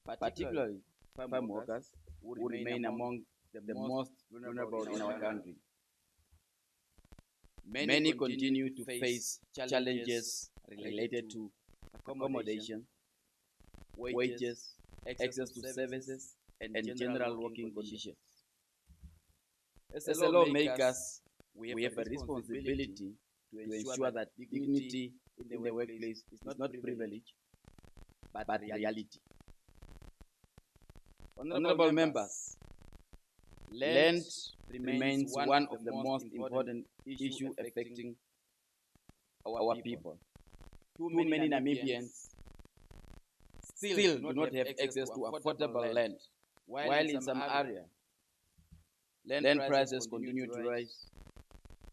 particularly farm workers who remain among the most vulnerable in our country. Many continue to face challenges related to accommodation, wages, access to services, and general working conditions. As lawmakers, we have a responsibility to ensure that dignity in the workplace is not privilege, but reality. Honorable members, land remains one of the most important issues affecting our people. Too many Namibians still do not have access to affordable land, while in some areas, land prices continue to rise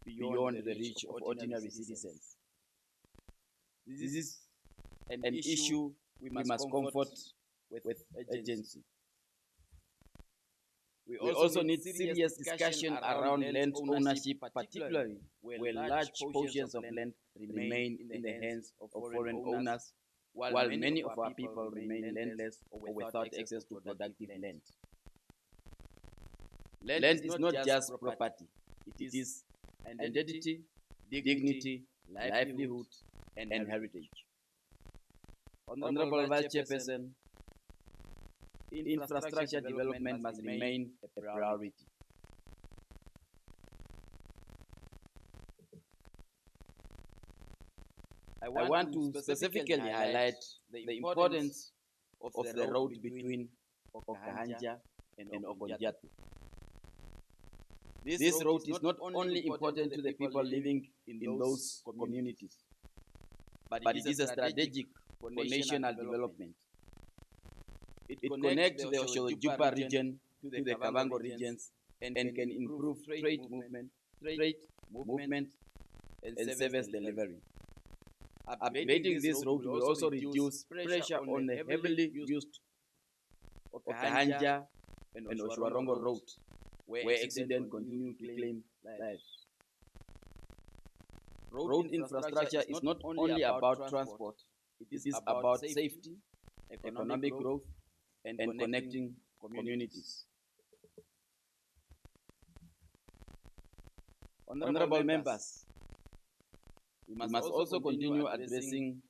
beyond the reach of ordinary citizens. This is an issue we must comfort with urgency. We also need serious discussion around land ownership, particularly where large portions of land remain in the hands of foreign owners, while many of our people remain landless or without access to productive land. Land is not just property, it is identity, dignity, livelihood, and heritage. Honorable Vice Chairperson, infrastructure development must remain a priority. I want to specifically highlight the importance of the road between Okahanja and Okonjatu. This road is not only important to the people living in those communities, but it is a strategic for national development. It connects the Oshojupa region to the Kavango regions and can improve trade movement, and service delivery. Upgrading this road will also reduce pressure on the heavily used Okahanja and Oshwarongo road, where accidents continue to claim lives. Road infrastructure is not only about transport, it is about safety, economic growth, and connecting communities. Honorable members, we must also continue addressing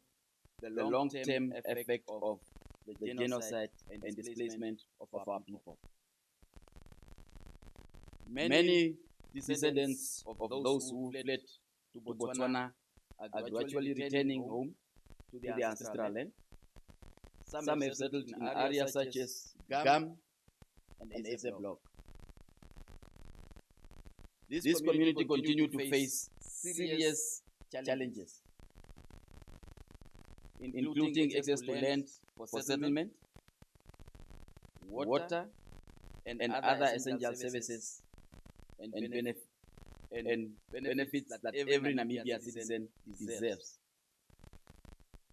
the long-term effect of the genocide and displacement of our people. Many descendants of those who fled to Botswana are gradually returning home to their ancestral land. Some have settled in areas such as Gam and Eze Block. This community continue to face serious challenges, including access to land for settlement, water, and other essential services and benefits that every Namibian citizen deserves.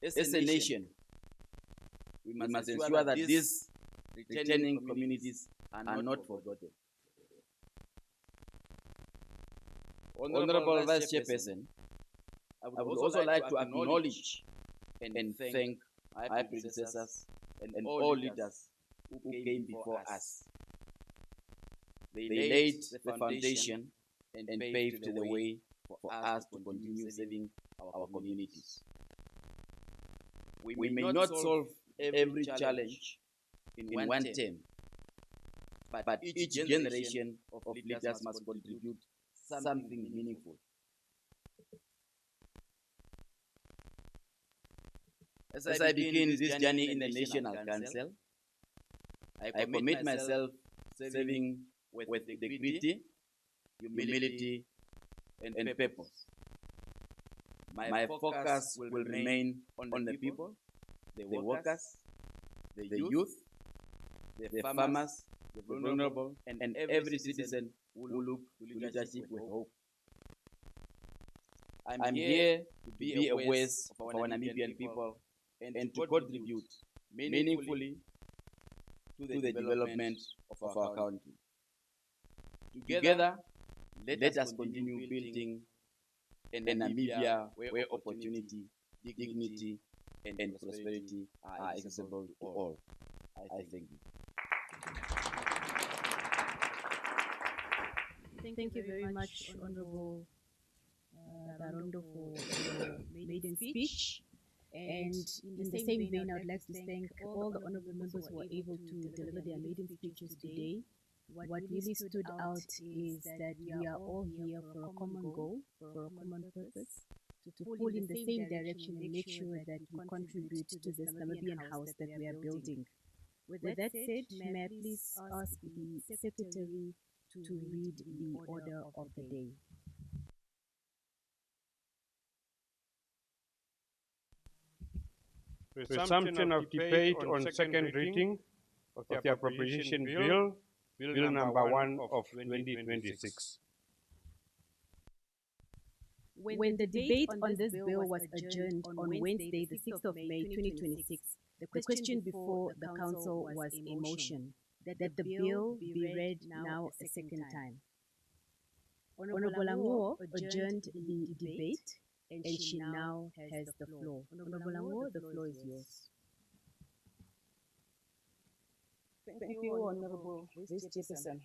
As a nation, we must ensure that these returning communities are not forgotten. Honorable Vice Chairperson, I would also like to acknowledge and thank my predecessors and all leaders who came before us. They laid the foundation and paved the way for us to continue serving our communities. We may not solve every challenge in one term, but each generation of leaders must contribute something meaningful. As I begin this journey in the National Council, I commit myself serving with dignity, humility, and purpose. My focus will remain on the people, the workers, the youth, the farmers, the vulnerable, and every citizen who look to leadership with hope. I'm here to be a voice of our Namibian people and to contribute meaningfully to the development of our country. Together, let us continue building a Namibia where opportunity, dignity, and prosperity are accessible to all. I thank you. Thank you very much, Honorable Darondo, for your maiden speech. And in the same vein, I would like to thank all the honorable members who were able to deliver their maiden speeches today. What really stood out is that we are all here for a common goal, for a common purpose, to pull in the same direction and make sure that we contribute to this Namibian house that we are building. With that said, may I please ask the Secretary to read the order of the day. Resumption of debate on second reading of the Appropriation Bill, Bill number 1 of 2026. When the debate on this bill was adjourned on Wednesday, the 6th of May 2026, the question before the Council was a motion that the bill be read now a second time. Honorable Anguo adjourned the debate and she now has the floor. Honorable Anguo, the floor is yours. Thank you, Honorable Vice Chairperson.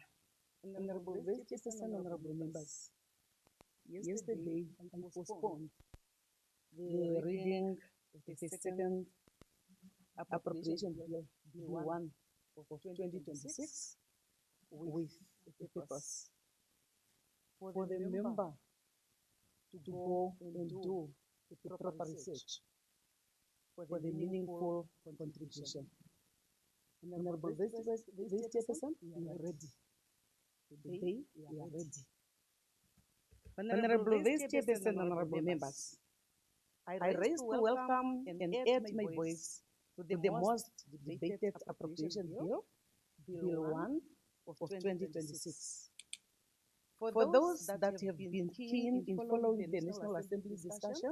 Honorable Vice Chairperson, honorable members. Yesterday, I postponed the reading of the second Appropriation Bill, Bill 1 of 2026, with the purpose for the member to go and do the proper research for the meaningful contribution. Honorable Vice Chairperson, we are ready. Today, we are ready. Honorable Vice Chairperson, honorable members, I raise to welcome and add my voice to the most debated Appropriation Bill, Bill 1 of 2026. For those that have been keen in following the National Assembly's discussion,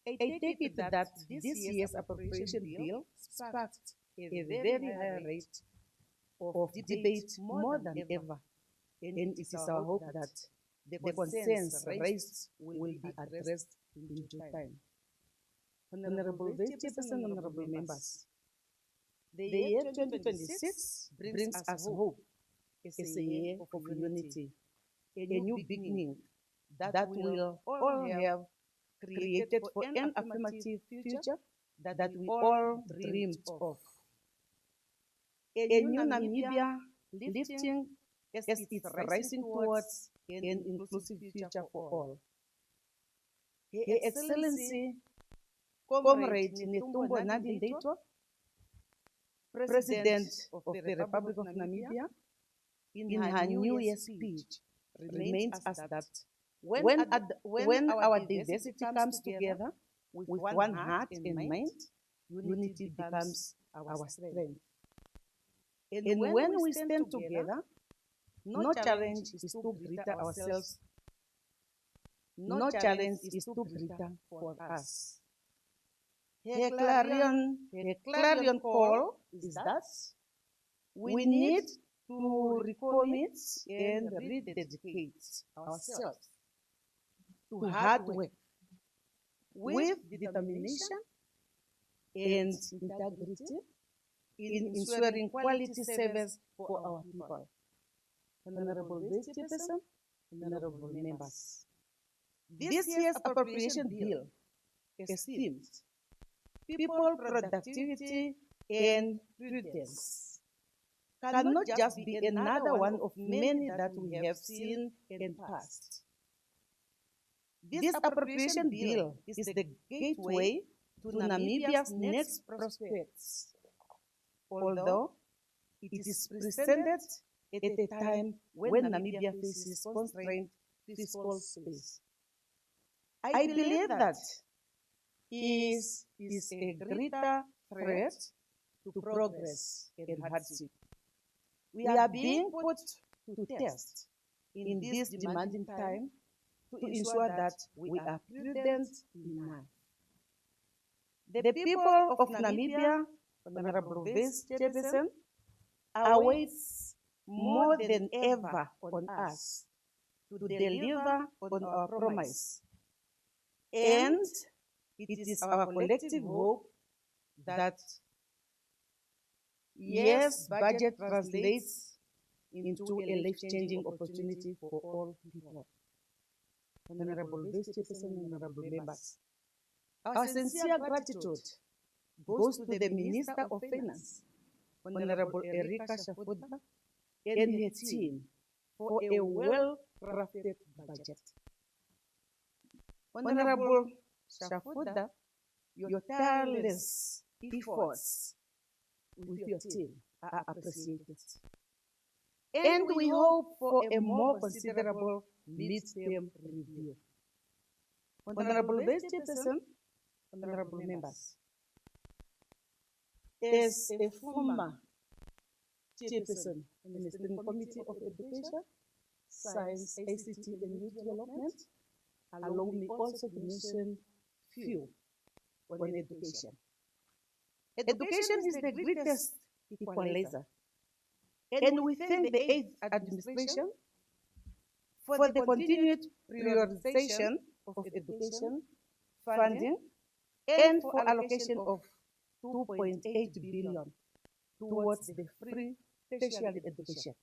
I take it that this year's Appropriation Bill sparked a very high rate of debate more than ever, and it is our hope that the concerns raised will be addressed in due time. Honorable Vice Chairperson, honorable members, the year 2026 brings us hope as a year of unity, a new beginning that will all have created for an affirmative future that we all dreamed of. A new Namibia lifting as it's rising towards an inclusive future for all. Her Excellency, Comrade Netumbo Nandi-Ndaitwah, President of the Republic of Namibia, in her New Year's speech, reminds us that when our diversity comes together with one heart and mind, unity becomes our strength. And when we stand together, no challenge is too greater ourselves. No challenge is too greater for us. Her clarion call is that we need to recommit and rededicate ourselves to hard work with determination and integrity in ensuring quality service for our people. Honorable Vice Chairperson, honorable members, this year's Appropriation Bill esteems people productivity and prudence cannot just be another one of many that we have seen and passed. This Appropriation Bill is the gateway to Namibia's next prospects, although it is presented at a time when Namibia faces constrained fiscal space. I believe that is a greater threat to progress and hardship. We are being put to test in this demanding time to ensure that we are prudent enough. The people of Namibia, Honorable Vice Chairperson, awaits more than ever on us to deliver on our promise. And it is our collective hope that yes, budget translates into a life-changing opportunity for all people. Honorable Vice Chairperson, honorable members, our sincere gratitude goes to the Minister of Finance, Honorable Erika Shafuda, and her team for a well-crafted budget. Honorable Shafuda, your tireless efforts with your team are appreciated. And we hope for a more considerable mid-term review. Honorable Vice Chairperson, honorable members, as a former chairperson in the Steering Committee of Education, Science, ICT and Youth Development, allow me also to mention few on education. Education is the greatest equalizer, and we thank the eighth administration for the continued prioritization of education funding and for allocation of 2.8 billion towards the free tertiary education.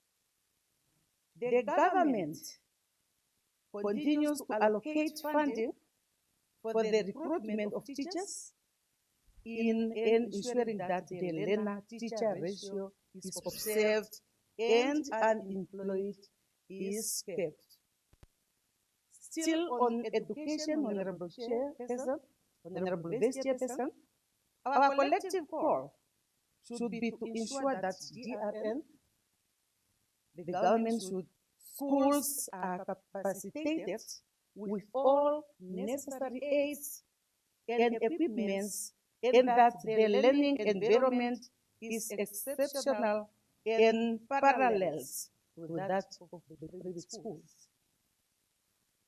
The government continues to allocate funding for the recruitment of teachers in ensuring that the learner-teacher ratio is observed and unemployed is kept. Still on education, Honorable Chairperson, Honorable Vice Chairperson, our collective call should be to ensure that GRN, the government should, schools are capacitated with all necessary aids and equipments, and that the learning environment is exceptional and parallels to that of the private schools.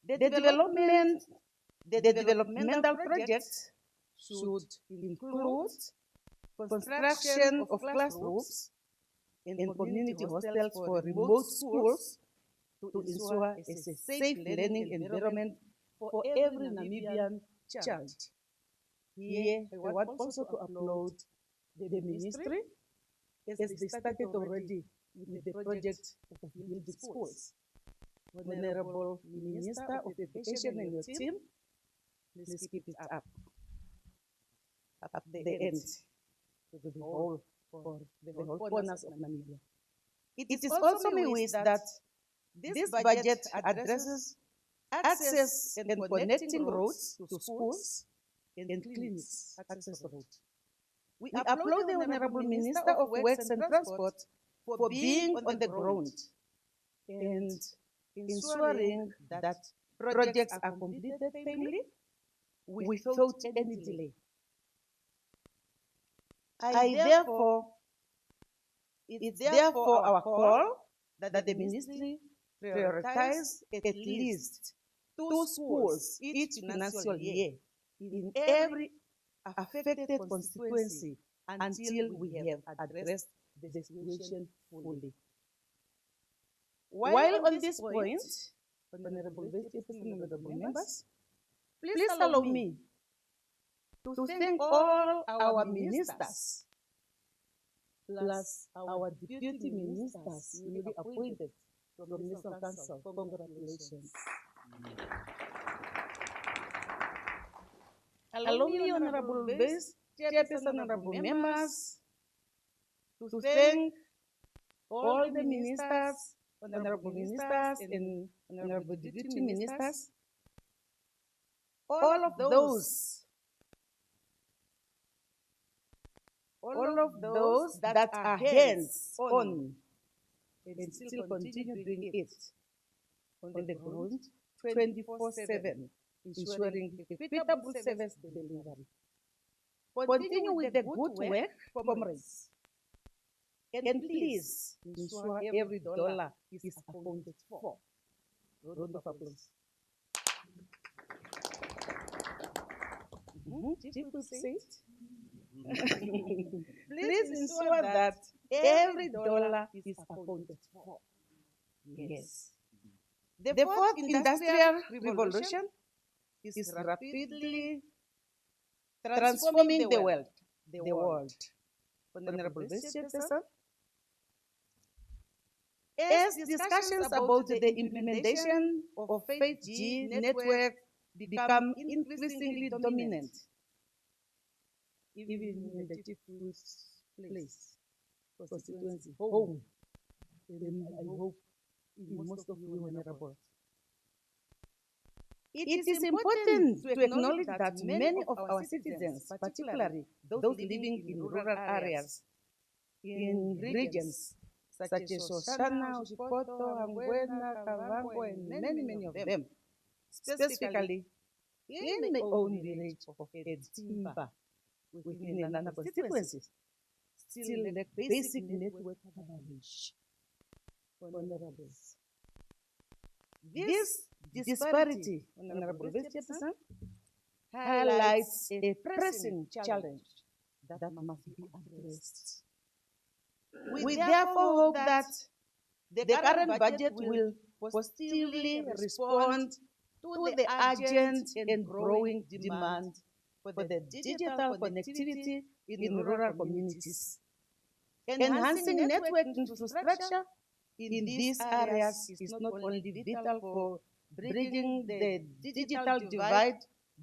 The developmental projects should include construction of classrooms and community hostels for remote schools to ensure a safe learning environment for every Namibian child. Here, I want also to applaud the ministry, as they started already with the project of building schools. Honorable Minister of Education and your team, please keep it up the end, to the whole, for the whole corners of Namibia. It is also my wish that this budget addresses access and connecting roads to schools and clinics, access roads. We applaud the Honorable Minister of Works and Transport for being on the ground and ensuring that projects are completed timely without any delay. It's therefore our call that the ministry prioritize at least 2 schools each financial year in every affected constituency until we have addressed the situation fully. While on this point, Honorable Vice Chairperson, honorable members, please allow me to thank all our ministers, plus our deputy ministers newly appointed from the National Council. Congratulations. Allow me, Honorable Vice Chairperson, honorable members, to thank all the ministers, honorable ministers and honorable deputy ministers, all of those that are hands-on and still continue doing it on the ground 24/7, ensuring equitable service delivery. Continue with the good work, comrades, and please ensure every dollar is accounted for. Round of applause. Chief will say it. Please ensure that every dollar is accounted for. Yes. The fourth industrial revolution is rapidly transforming the world. Honorable Vice Chairperson, as discussions about the implementation of 5G network become increasingly dominant, even in the chief place, constituency, home, then I hope in most of you honorable. It is important to acknowledge that many of our citizens, particularly those living in rural areas, in regions such as Soshana, Ushikoto, Angwena, Kavango, and many of them, specifically in my own village of Edimba, within the Nana constituencies, still lack basic network coverage. Honorables. This disparity, Honorable Vice Chairperson, highlights a pressing challenge that must be addressed. We therefore hope that the current budget will positively respond to the urgent and growing demand for the digital connectivity in rural communities. Enhancing network infrastructure in these areas is not only vital for bridging the digital divide,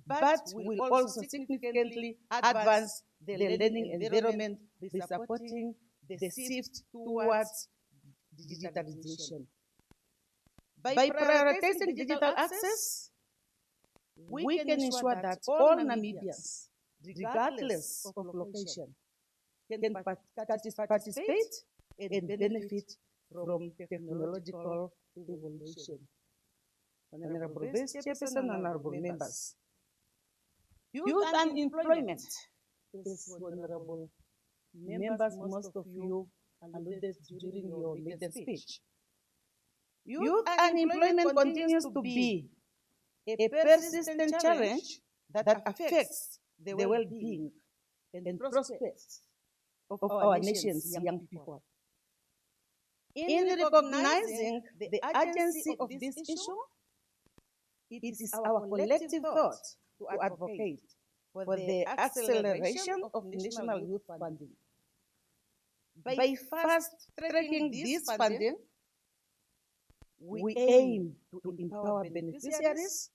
but will also significantly advance the learning environment by supporting the shift towards digitalization. By prioritizing digital access, we can ensure that all Namibians, regardless of location, can participate and benefit from technological evolution. Honorable Vice Chairperson, honorable members. Youth unemployment is, honorable members, most of you alluded during your latest speech. Youth unemployment continues to be a persistent challenge that affects the well-being and prospects of our nation's young people. In recognizing the urgency of this issue, it is our collective thought to advocate for the acceleration of national youth funding. By fast-tracking this funding, we aim to empower beneficiaries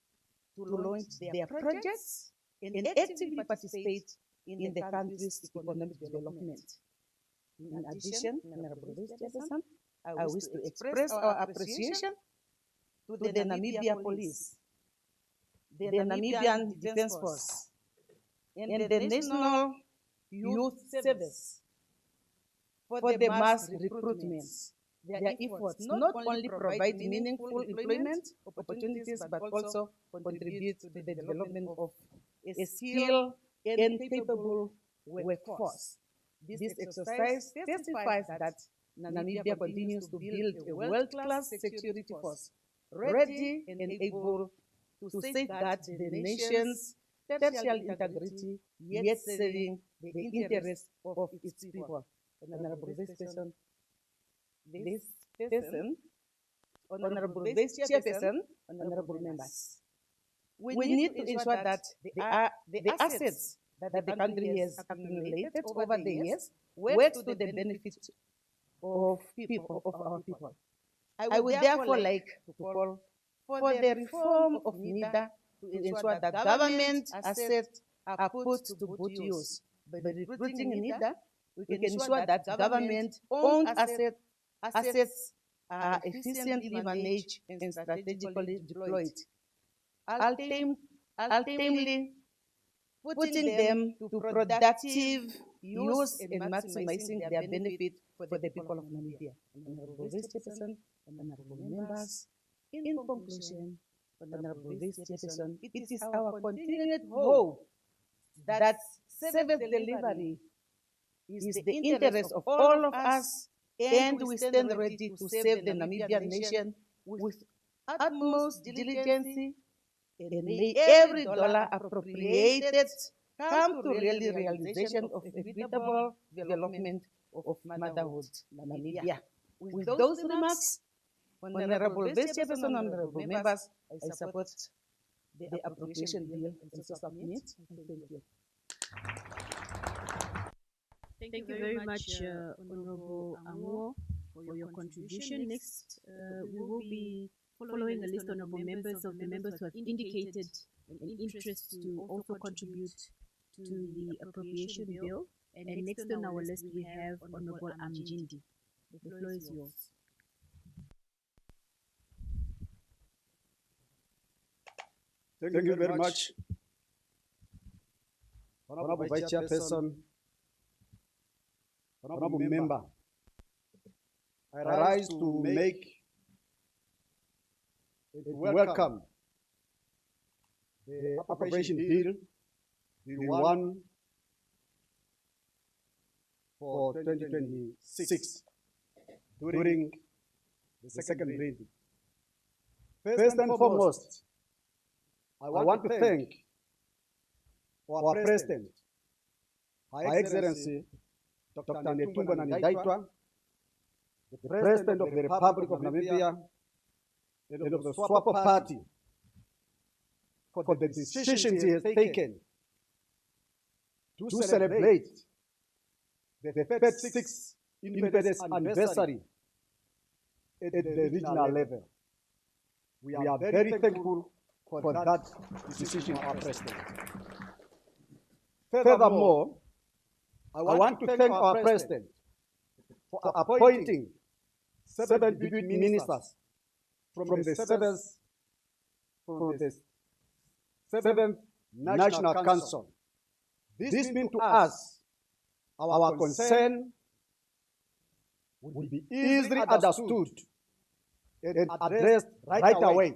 to launch their projects and actively participate in the country's economic development. In addition, Honorable Vice Chairperson, I wish to express our appreciation to the Namibia Police, the Namibian Defence Force, and the National Youth Service for the mass recruitment. Their efforts not only provide meaningful employment opportunities, but also contribute to the development of a skilled and capable workforce. This exercise testifies that Namibia continues to build a world-class security force, ready and able to safeguard the nation's territorial integrity, yet serving the interests of its people. Honorable Honorable Vice Chairperson, honorable members. We need to ensure that the assets that the country has accumulated over the years works to the benefit of our people. I would therefore like to call for the reform of NIDA to ensure that government assets are put to good use. By recruiting NIDA, we can ensure that government-owned assets are efficiently managed and strategically deployed, ultimately putting them to productive use and maximizing their benefit for the people of Namibia. Honorable Vice Chairperson, honorable members, in conclusion, Honorable Vice Chairperson, it is our continued hope that service delivery is the interest of all of us, and we stand ready to serve the Namibian nation with utmost diligence, and may every dollar appropriated come to really realization of equitable development of motherhood, Namibia. With those remarks, Honorable Vice Chairperson, honorable members, I support the appropriation bill and so submit. Thank you. Thank you very much, Honorable Ango, for your contribution. Next, we will be following a list of honorable members of the members who have indicated an interest to also contribute to the appropriation bill. And next on our list, we have Honorable Amjindi. The floor is yours. Thank you very much, Honorable Vice Chairperson, Honorable Member. I rise to make welcome the Appropriation Bill, Bill 1 for 2026 during the second reading. First and foremost, I want to thank our President, High Excellency Dr. Netumbo Nandi-Ndaitwah, the President of the Republic of Namibia, and of the SWAPO Party, for the decisions he has taken to celebrate the 36th independence anniversary at the regional level. We are very thankful for that decision of our President. Furthermore, I want to thank our President for appointing 7 deputy ministers from the 7th National Council. This means to us, our concern will be easily understood and addressed right away,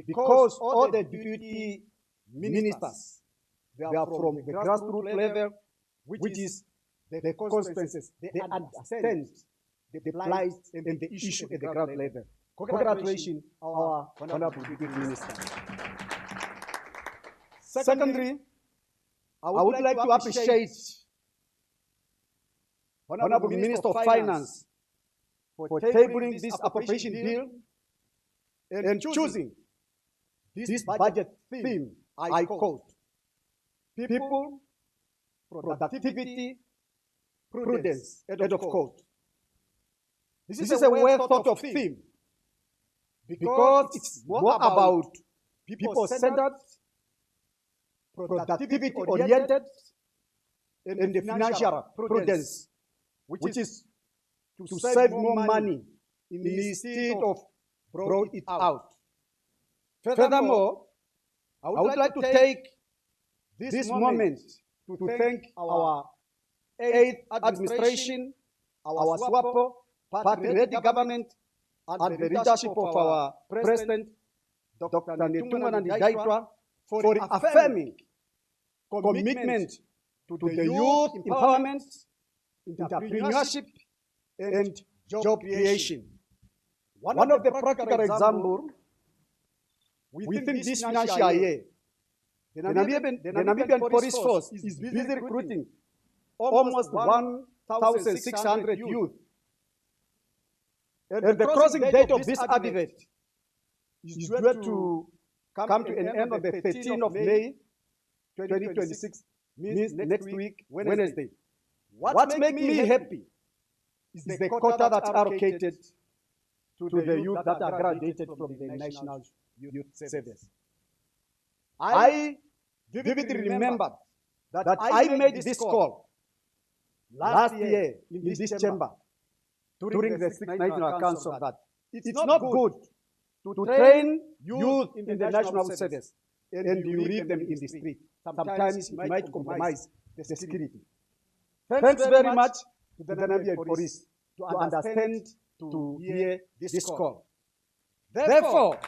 because all the deputy ministers, they are from the grassroots level, which is the consequences. They understand the plight and the issue at the ground level. Congratulations, our honorable deputy minister. Secondly, I would like to appreciate Honorable Minister of Finance for tabling this appropriation bill and choosing this budget theme I quote: people, productivity, prudence, end of quote. This is a well thought of theme because it's more about people-centered, productivity-oriented, and the financial prudence, which is to save more money instead of brought it out. Furthermore, I would like to take this moment to thank our 8th administration, our SWAPO party-ready government, and the leadership of our President, Dr. Netumbo Nandi-Ndaitwah, for affirming commitment to the youth empowerment, entrepreneurship, and job creation. One of the practical examples within this financial year, the Namibian Police Force is busy recruiting almost 1,600 youth. And the closing date of this advert is due to come to an end on the 13th of May, 2026, means next week, Wednesday. What makes me happy is the quota that's allocated to the youth that are graduated from the National Youth Service. I vividly remember that I made this call last year in this chamber during the 6th National Council that it's not good to train youth in the National Service and you leave them in the street. Sometimes it might compromise the security. Thanks very much to the Namibian Police to understand, to hear this call. Therefore,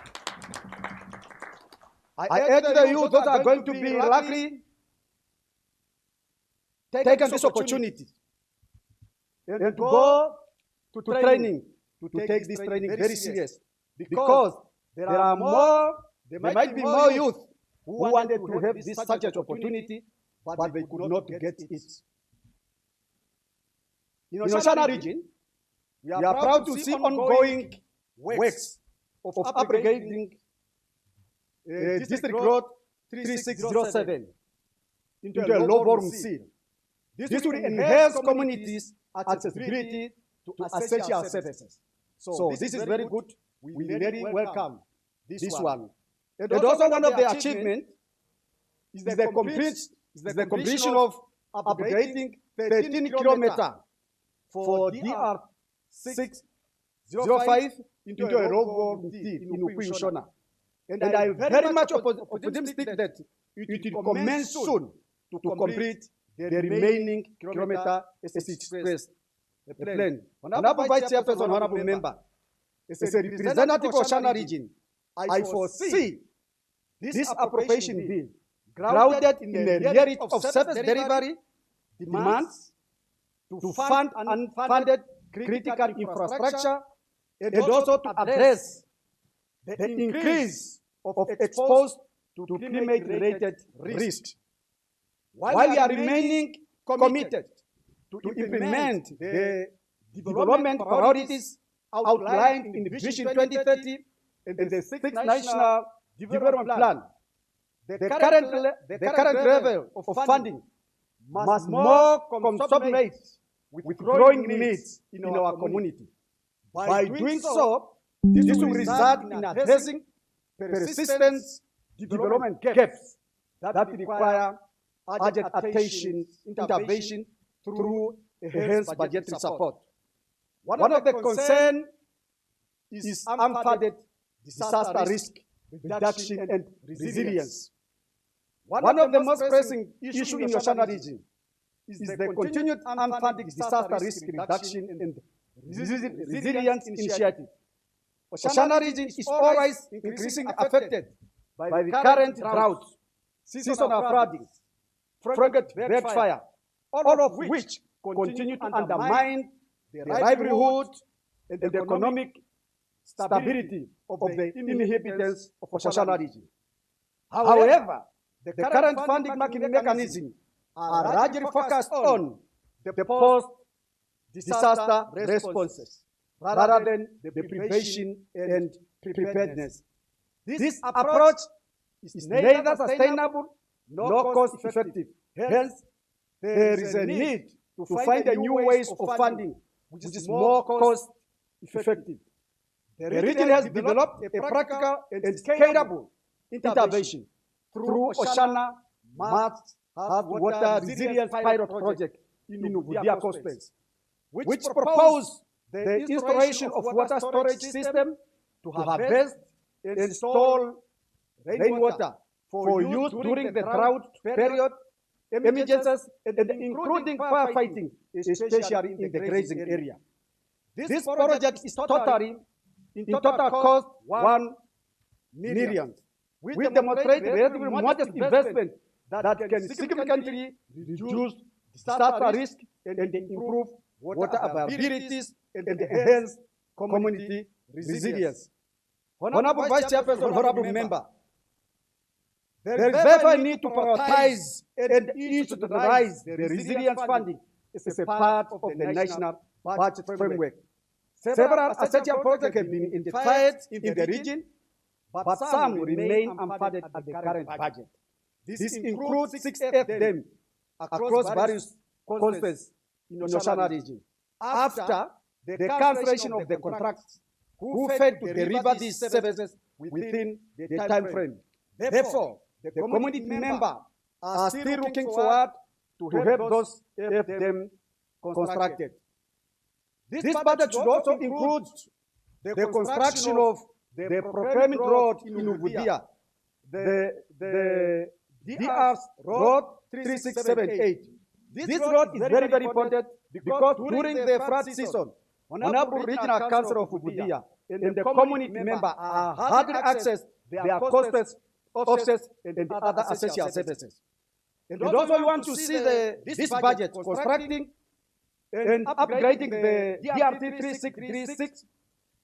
I urge the youth that are going to be lucky, taken this opportunity and to go to training, to take this training very serious, because there might be more youth who wanted to have this such an opportunity, but they could not get it. In Oshana region, we are proud to see ongoing works of upgrading District Road 3607 into a low-volume seal. This will enhance communities' accessibility to essential services. So this is very good. We really welcome this one. And also one of the achievements is the completion of upgrading 13 kilometers for DR 605 into a road in Ukwinshona. And I am very much optimistic that it will commence soon to complete the remaining kilometer as it expressed the plan. Honorable Vice Chairperson, Honorable Member, as a representative of Shana region, I foresee this appropriation bill grounded in the reality of service delivery demands to fund unfunded critical infrastructure and also to address the increase of exposed to climate-related risks. While we are remaining committed to implement the development priorities outlined in Vision 2030 and the Sixth National Development Plan, the current level of funding must more consummate with growing needs in our community. By doing so, this will result in addressing persistent development gaps that require urgent attention, intervention through enhanced budgetary support. One of the concerns is unfunded disaster risk reduction and resilience. One of the most pressing issues in the Oshana region is the continued unfunded disaster risk reduction and resilience initiative. Oshana region is always increasingly affected by the current droughts, seasonal flooding, frequent red fire, all of which continue to undermine the livelihood and the economic stability of the inhabitants of Oshana region. However, the current funding mechanisms are largely focused on the post-disaster responses rather than the prevention and preparedness. This approach is neither sustainable nor cost-effective. Hence, there is a need to find new ways of funding which is more cost-effective. The region has developed a practical and scalable intervention through Oshana Mass Water Resilience Pilot Project in Budia Coastal, which proposed the installation of water storage system to harvest and store rainwater for use during the drought period, emergencies, and including firefighting, especially in the grazing area. This project is in total cost 1 million. We demonstrate relatively modest investment that can significantly reduce disaster risk and improve water availabilities and enhance community resilience. Honorable Vice Chairperson, Honorable Member, there is therefore a need to prioritize and institutionalize the resilience funding as a part of the national budget framework. Several essential projects have been identified in the region, but some remain unfunded at the current budget. This includes 6 of them across various constituencies in the Oshana region. After the cancellation of the contracts, who failed to deliver these services within the time frame. Therefore, the community members are still looking forward to help those of them constructed. This budget should also include the construction of the procurement road in Ubudia, the DR's Road 3678. This road is very, very important because during the flood season, Honorable Regional Council of Ubudia and the community members are hardly access their costs, offsets, and other essential services. And also we want to see this budget constructing and upgrading the DRT 3636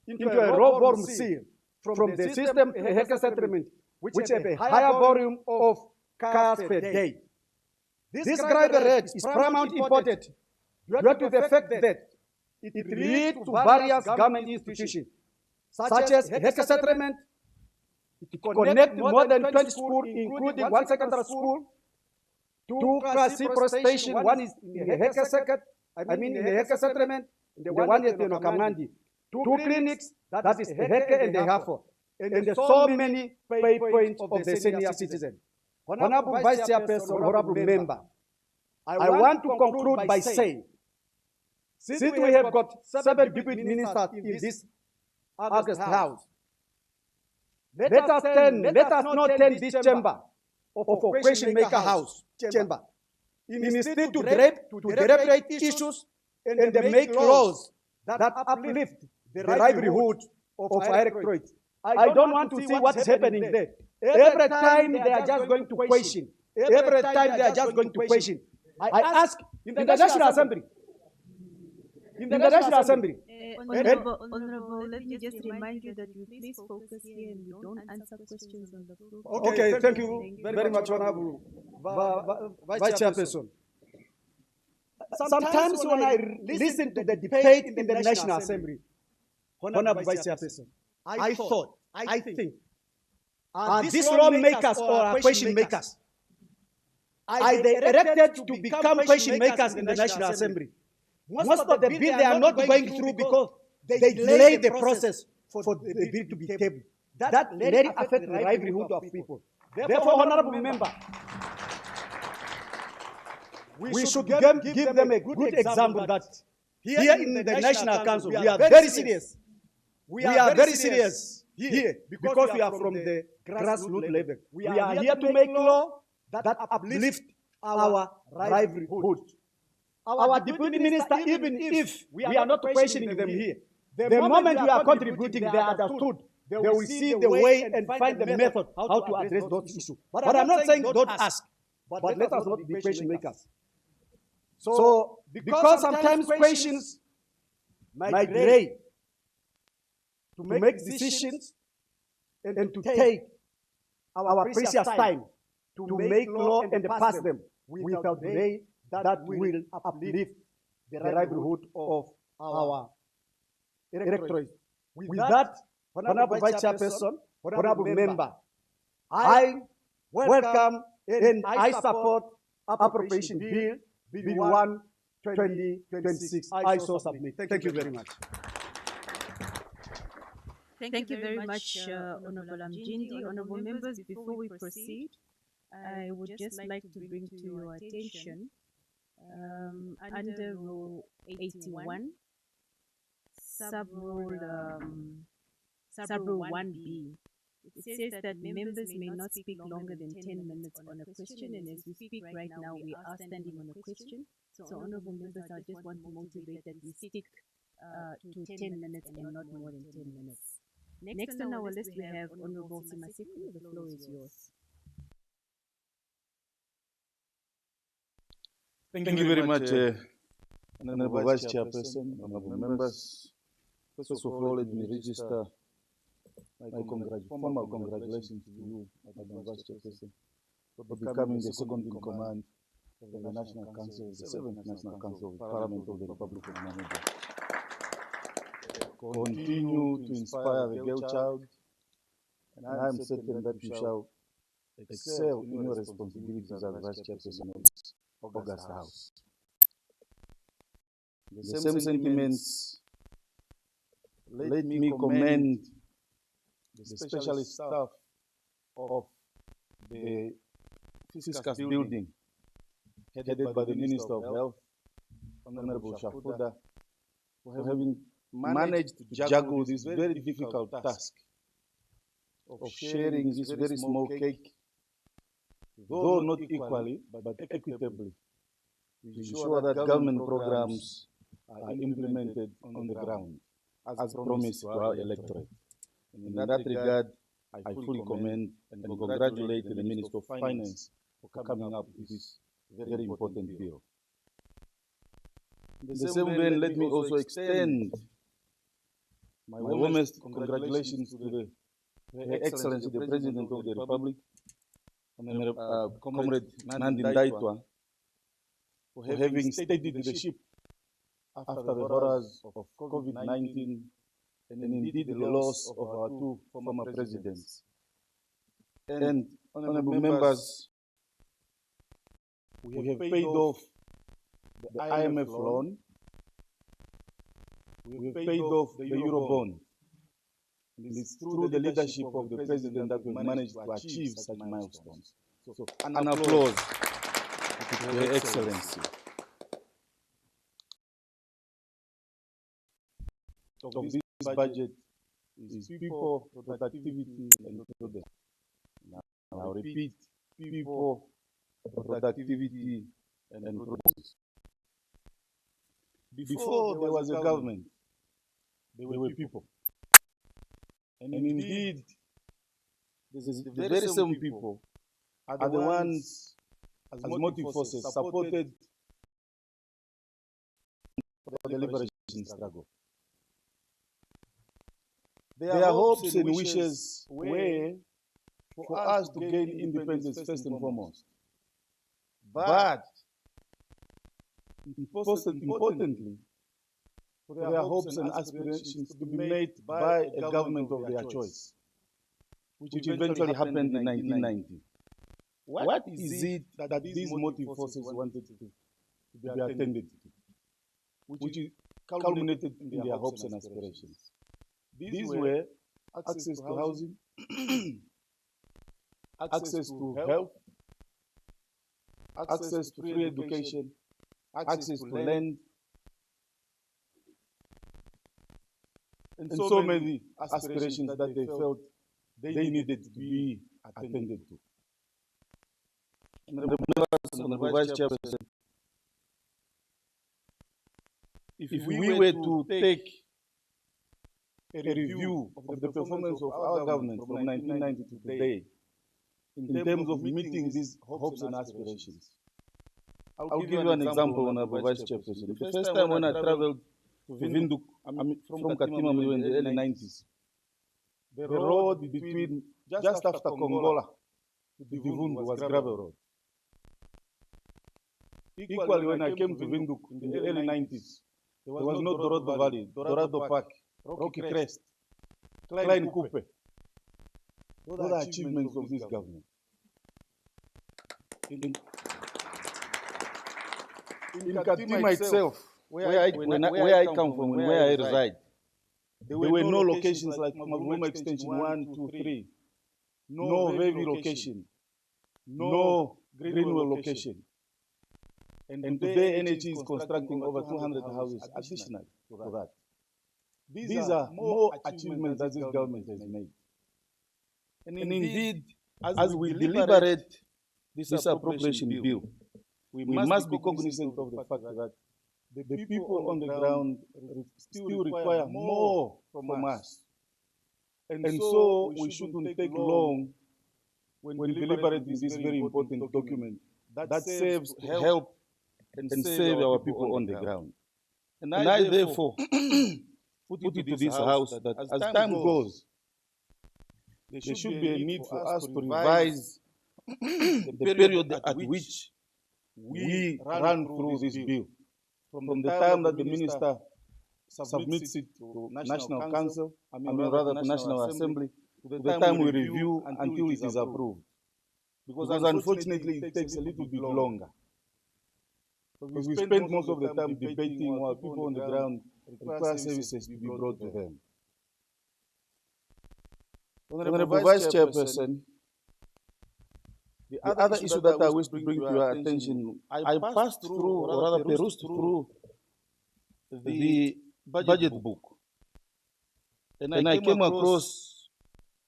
into a low-volume seal from the system Heka settlement, which have a higher volume of cars per day. This driver rate is paramount important due to the fact that it leads to various government institutions, such as Heka settlement. It connects more than 20 schools, including 1 secondary school, 2 class C pro station, 1 is in the Heka settlement, and the one is in Kamandi. 2 clinics, that is Heka and the Hafo, and so many pay points of the senior citizen. Honorable Vice Chairperson, Honorable Member, I want to conclude by saying, since we have got 7 deputy ministers in this August House, let us not turn this chamber of Operation Maker House chamber instead to deliberate issues and make laws that uplift the livelihood of our electorate. I don't want to see what is happening there. Every time they are just going to question. I ask in the National Assembly, in the National Assembly. Honorable, let me just remind you that you please focus here and we don't answer questions on the floor. Okay, thank you very much, Honorable Vice Chairperson. Sometimes when I listen to the debate in the National Assembly, Honorable Vice Chairperson, I think, these lawmakers or question makers, are they elected to become question makers in the National Assembly? Most of the bill they are not going through because they delay the process for the bill to be tabled. That really affects the livelihood of people. Therefore, Honorable Member, we should give them a good example that here in the National Council, we are very serious. We are very serious here because we are from the grassroots level. We are here to make law that uplift our livelihood. Our deputy minister, even if we are not questioning them here, the moment we are contributing, they understood. They will see the way and find the method how to address those issues. But I'm not saying don't ask, but let us not be question makers. So, because sometimes questions might delay to make decisions and to take our precious time to make law and pass them without delay that will uplift the livelihood of our electorate. With that, Honorable Vice Chairperson, Honorable Member, I welcome and I support Appropriation Bill, Bill 1, 2026. I so submit. Thank you very much. Thank you very much, Honorable Amjindi. Honorable members, before we proceed, I would just like to bring to your attention under Rule 81, Sub-Rule 1B, it says that members may not speak longer than 10 minutes on a question, and as we speak right now, we are standing on a question. So, honorable members, I just want to motivate that we stick to 10 minutes and not more than 10 minutes. Next on our list, we have Honorable Simasiku. The floor is yours. Thank you very much, Honorable Vice Chairperson, honorable members. First of all, let me register my formal congratulations to you, Madam Vice Chairperson, for becoming the second in command of the National Council, the 7th National Council of Parliament of the Republic of Namibia. Continue to inspire the girl child, and I am certain that you shall excel in your responsibilities as Vice Chairperson of this August House. The same sentiments, let me commend the specialist staff of the Fiscus building, headed by the Minister of Health, Honorable Shafuda, for having managed to juggle this very difficult task of sharing this very small cake, though not equally, but equitably, to ensure that government programs are implemented on the ground, as promised to our electorate. And in that regard, I fully commend and congratulate the Minister of Finance for coming up with this very important bill. In the same vein, let me also extend my warmest congratulations to Her Excellency the President of the Republic, Comrade Nandi Ndaitwah, for having steadied the ship after the horrors of COVID-19 and indeed the loss of our two former presidents. And, honorable members, we have paid off the IMF loan, we have paid off the Eurobond. And it's through the leadership of the President that we managed to achieve such milestones. So an applause to Your Excellency. Of this budget is people, productivity, and progress. Now, I'll repeat, people, productivity, and progress. Before there was a government, there were people. And indeed, the very same people are the ones, as motive forces, supported for the liberation struggle. Their hopes and wishes were for us to gain independence first and foremost. But importantly, for their hopes and aspirations to be made by a government of their choice, which eventually happened in 1990. What is it that these motive forces wanted to be attended to, which culminated in their hopes and aspirations? These were access to housing, access to health, access to free education, access to land, and so many aspirations that they felt they needed to be attended to. Honorable Vice Chairperson, if we were to take a review of the performance of our government from 1990 to today, in terms of meeting these hopes and aspirations, I'll give you an example, Honorable Vice Chairperson. The first time when I traveled to Windhoek, from Katima in the early 90s, the road between just after Kongola to Divundu was gravel road. Equally, when I came to Windhoek in the early 90s, there was no Dorado Valley, Dorado Park, Rocky Crest, Klein Coupe. Those are achievements of this government. In Katima itself, where I come from and where I reside, there were no locations like Mavuma Extension 1, 2, 3, no Vevi location, no Greenwell location. And today NHE is constructing over 200 houses additional to that. These are more achievements that this government has made. And indeed, as we deliberate this appropriation bill, we must be cognizant of the fact that the people on the ground still require more from us. And so we shouldn't take long when deliberating this very important document that serves to help and save our people on the ground. And I therefore put it to this House that as time goes, there should be a need for us to revise the period at which we run through this bill. From the time that the minister submits it to National Council, rather to National Assembly, to the time we review until it is approved. Because unfortunately it takes a little bit longer. Because we spend most of the time debating while people on the ground require services to be brought to them. Honorable Vice Chairperson, the other issue that I wish to bring to your attention, I passed through, or rather perused through, the budget book. And I came across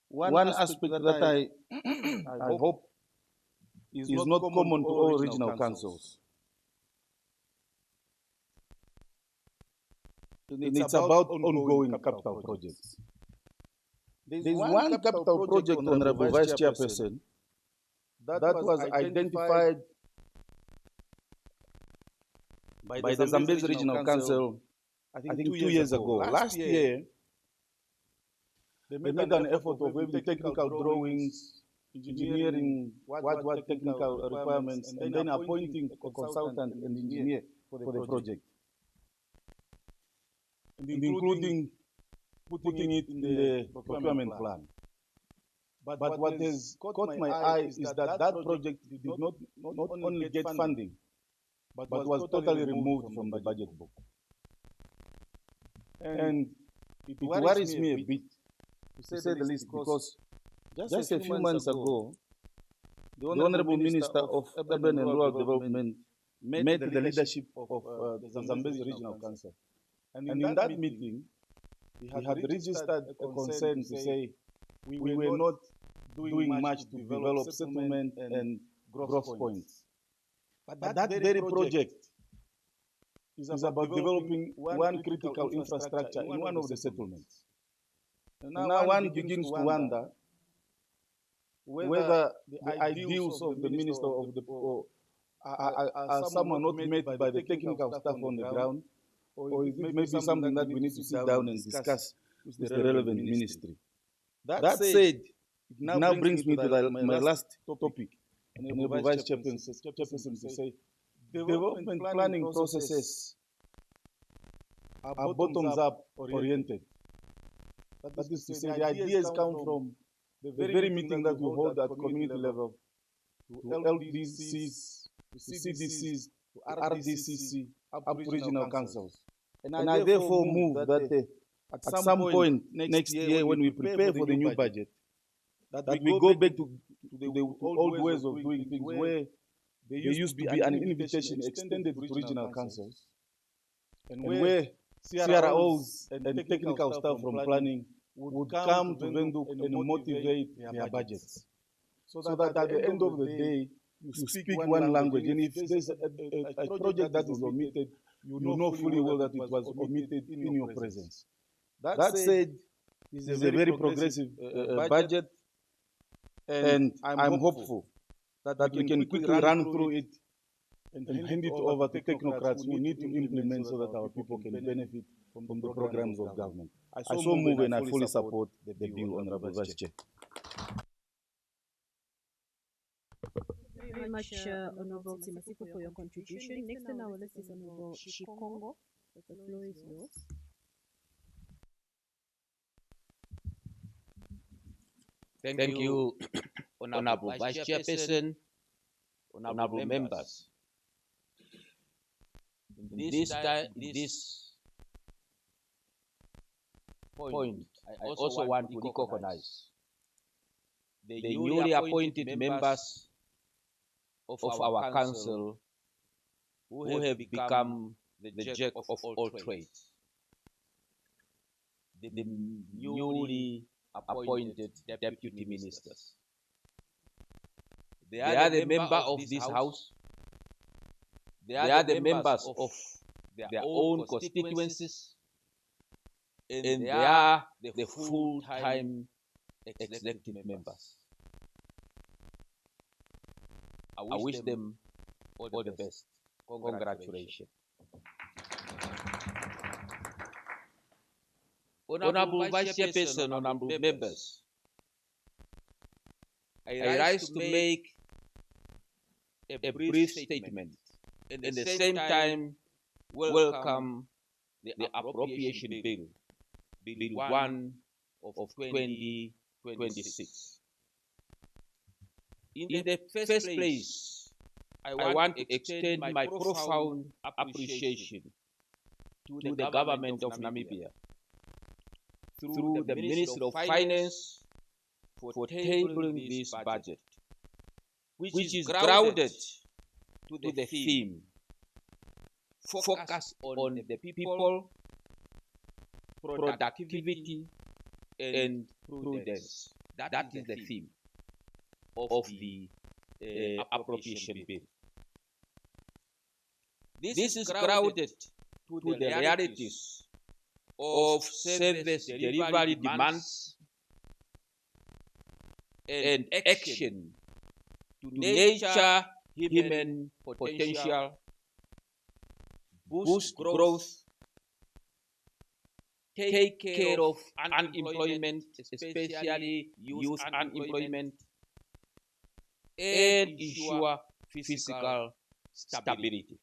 one aspect that I hope is not common to all regional councils. And it's about ongoing capital projects. There is one capital project, Honorable Vice Chairperson, that was identified by the Zambezi Regional Council, I think 2 years ago. Last year, they made an effort of maybe technical drawings, engineering, what technical requirements, and then appointing a consultant and engineer for the project. Including putting it in the procurement plan. But what has caught my eye is that that project did not only get funding, but was totally removed from the budget book. And it worries me a bit, to say the least, because just a few months ago, the Honorable Minister of Urban and Rural Development met the leadership of the Zambezi Regional Council. And in that meeting, he had registered a concern to say we were not doing much to develop settlement and growth points. But that very project is about developing one critical infrastructure in one of the settlements. And now one begins to wonder whether the ideals of the Minister of the are somehow not met by the technical staff on the ground, or it may be something that we need to sit down and discuss with the relevant ministry. That said, it now brings me to my last topic, Honorable Vice Chairperson, to say development planning processes are bottoms-up oriented. That is to say, the ideas come from the very meeting that we hold at community level, to LDCs, to CDCs, to RDCC, up to regional councils. And I therefore move that at some point next year, when we prepare for the new budget, that we go back to the old ways of doing things, where there used to be an invitation extended to regional councils, and where CROs and technical staff from planning would come to Windhoek and motivate their budgets. So that at the end of the day, you speak one language, and if there's a project that is omitted, you know fully well that it was omitted in your presence. That said, this is a very progressive budget, and I'm hopeful that we can quickly run through it and hand it over to technocrats who need to implement so that our people can benefit from the programs of government. I so move, and I fully support the bill, Honorable Vice Chair. Very much, Honorable Timasiku, for your contribution. Next on our list is Honorable Shikongo. The floor is yours. Thank you, Honorable Vice Chairperson, honorable members. This point, I also want to recognize the newly appointed members of our council who have become the jack of all trades. The newly appointed deputy ministers. They are the members of this house. They are the members of their own constituencies, and they are the full-time executive members. I wish them all the best. Congratulations. Honorable Vice Chairperson, honorable members, I rise to make a brief statement and at the same time welcome the Appropriation Bill, Bill 1 of 2026. In the first place, I want to extend my profound appreciation to the government of Namibia through the Ministry of Finance for tabling this budget, which is grounded to the theme, focus on the people, productivity, and prudence. That is the theme of the Appropriation Bill. This is grounded to the realities of service delivery demands and action to nurture human potential, boost growth, take care of unemployment, especially youth unemployment, and ensure physical stability.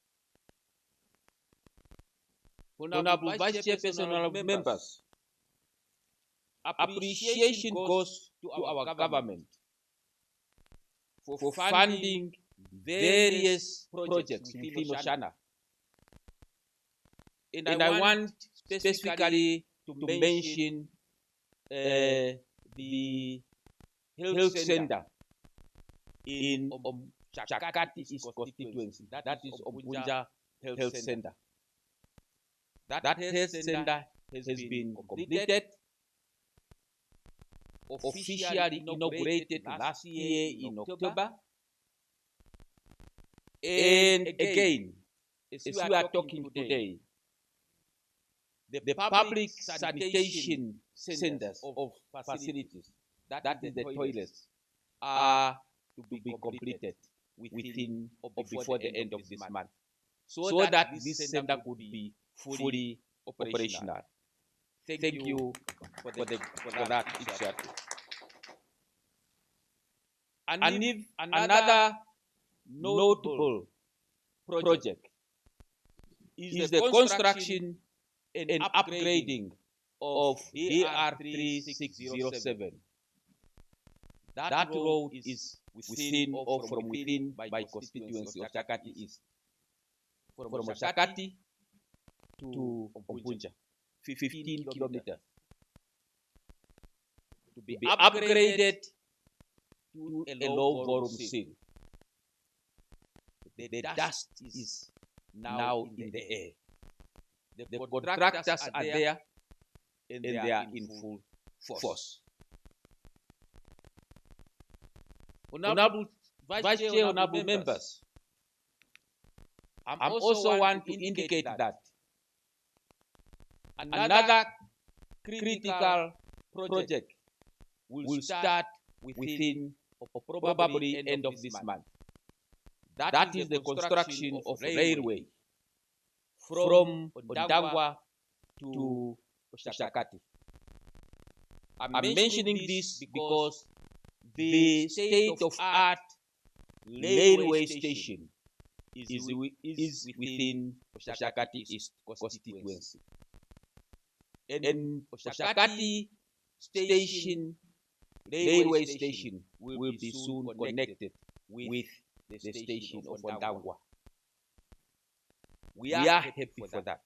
Honorable Vice Chairperson, honorable members, appreciation goes to our government for funding various projects in Oshana. And I want specifically to mention the health center in Chakati constituency. That is Obunja Health Center. That health center has been completed, officially inaugurated last year in October. And again, as we are talking today, the public sanitation centers of facilities, that is the toilets, are to be completed within or before the end of this month, so that this center could be fully operational. Thank you for that initiative. And if another notable project is the construction and upgrading of AR 3607. That road is within or from within my constituency of Shakati East. From Shakati to Opunja, 15 kilometers. To be upgraded to a low volume seal. The dust is now in the air. The contractors are there and they are in full force. Honorable Vice Chair, honorable members, I also want to indicate that another critical project will start within probably end of this month. That is the construction of railway from Ondangwa to Shakati. I'm mentioning this because the state-of-art railway station is within Shakati East constituency. And Shakati station, railway station, will be soon connected with the station of Ondangwa. We are happy for that.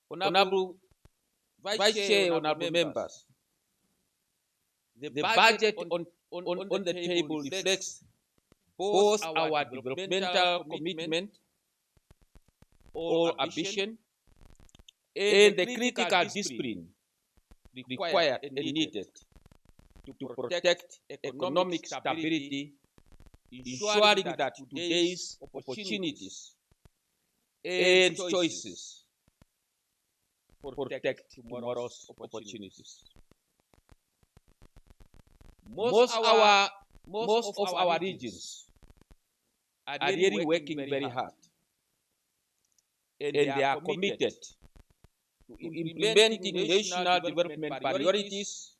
Honorable Vice Chair, honorable members, the budget on the table reflects both our developmental commitment or ambition and the critical discipline required and needed to protect economic stability, ensuring that today's opportunities and choices protect tomorrow's opportunities. Most of our regions are really working very hard, and they are committed to implementing national development priorities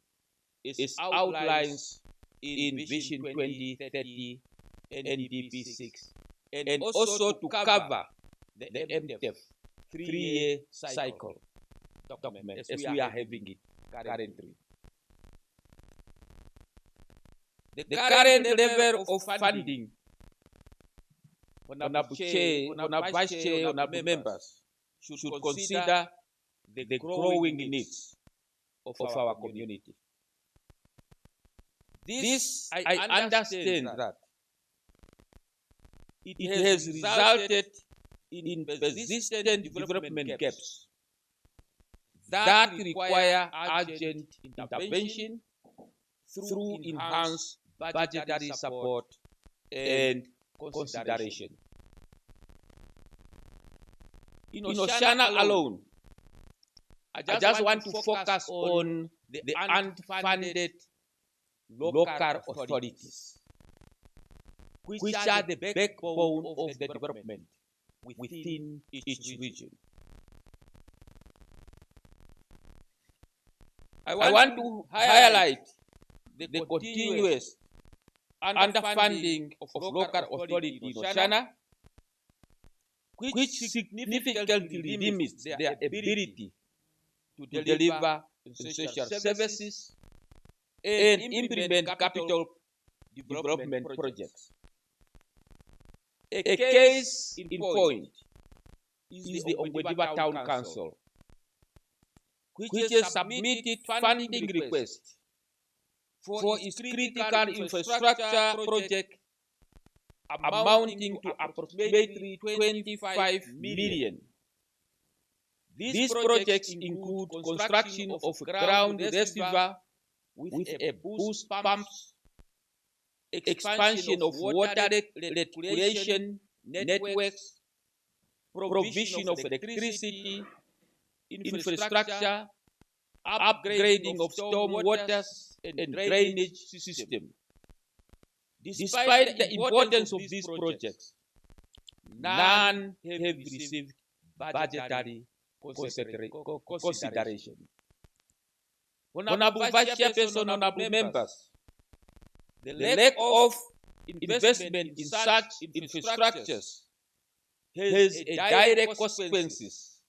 as outlines in Vision 2030 and NDP 6, and also to cover the MTEF 3-year cycle document as we are having it currently. The current level of funding, honorable Vice Chair, honorable members, should consider the growing needs of our community. This, I understand that it has resulted in persistent development gaps that require urgent intervention through enhanced budgetary support and consideration. In Oshana alone, I just want to focus on the unfunded local authorities, which are the backbone of the development within each region. I want to highlight the continuous underfunding of local authority in Oshana, which significantly limits their ability to deliver essential services and implement capital development projects. A case in point is the Ongwediva Town Council, which has submitted funding request for its critical infrastructure project amounting to approximately 25 million. These projects include construction of a ground reservoir with a boost pumps, expansion of water recirculation networks, provision of electricity, infrastructure, upgrading of storm waters and drainage system. Despite the importance of these projects, none have received budgetary consideration. Honorable Vice Chairperson, honorable members, the lack of investment in such infrastructures has a direct consequences,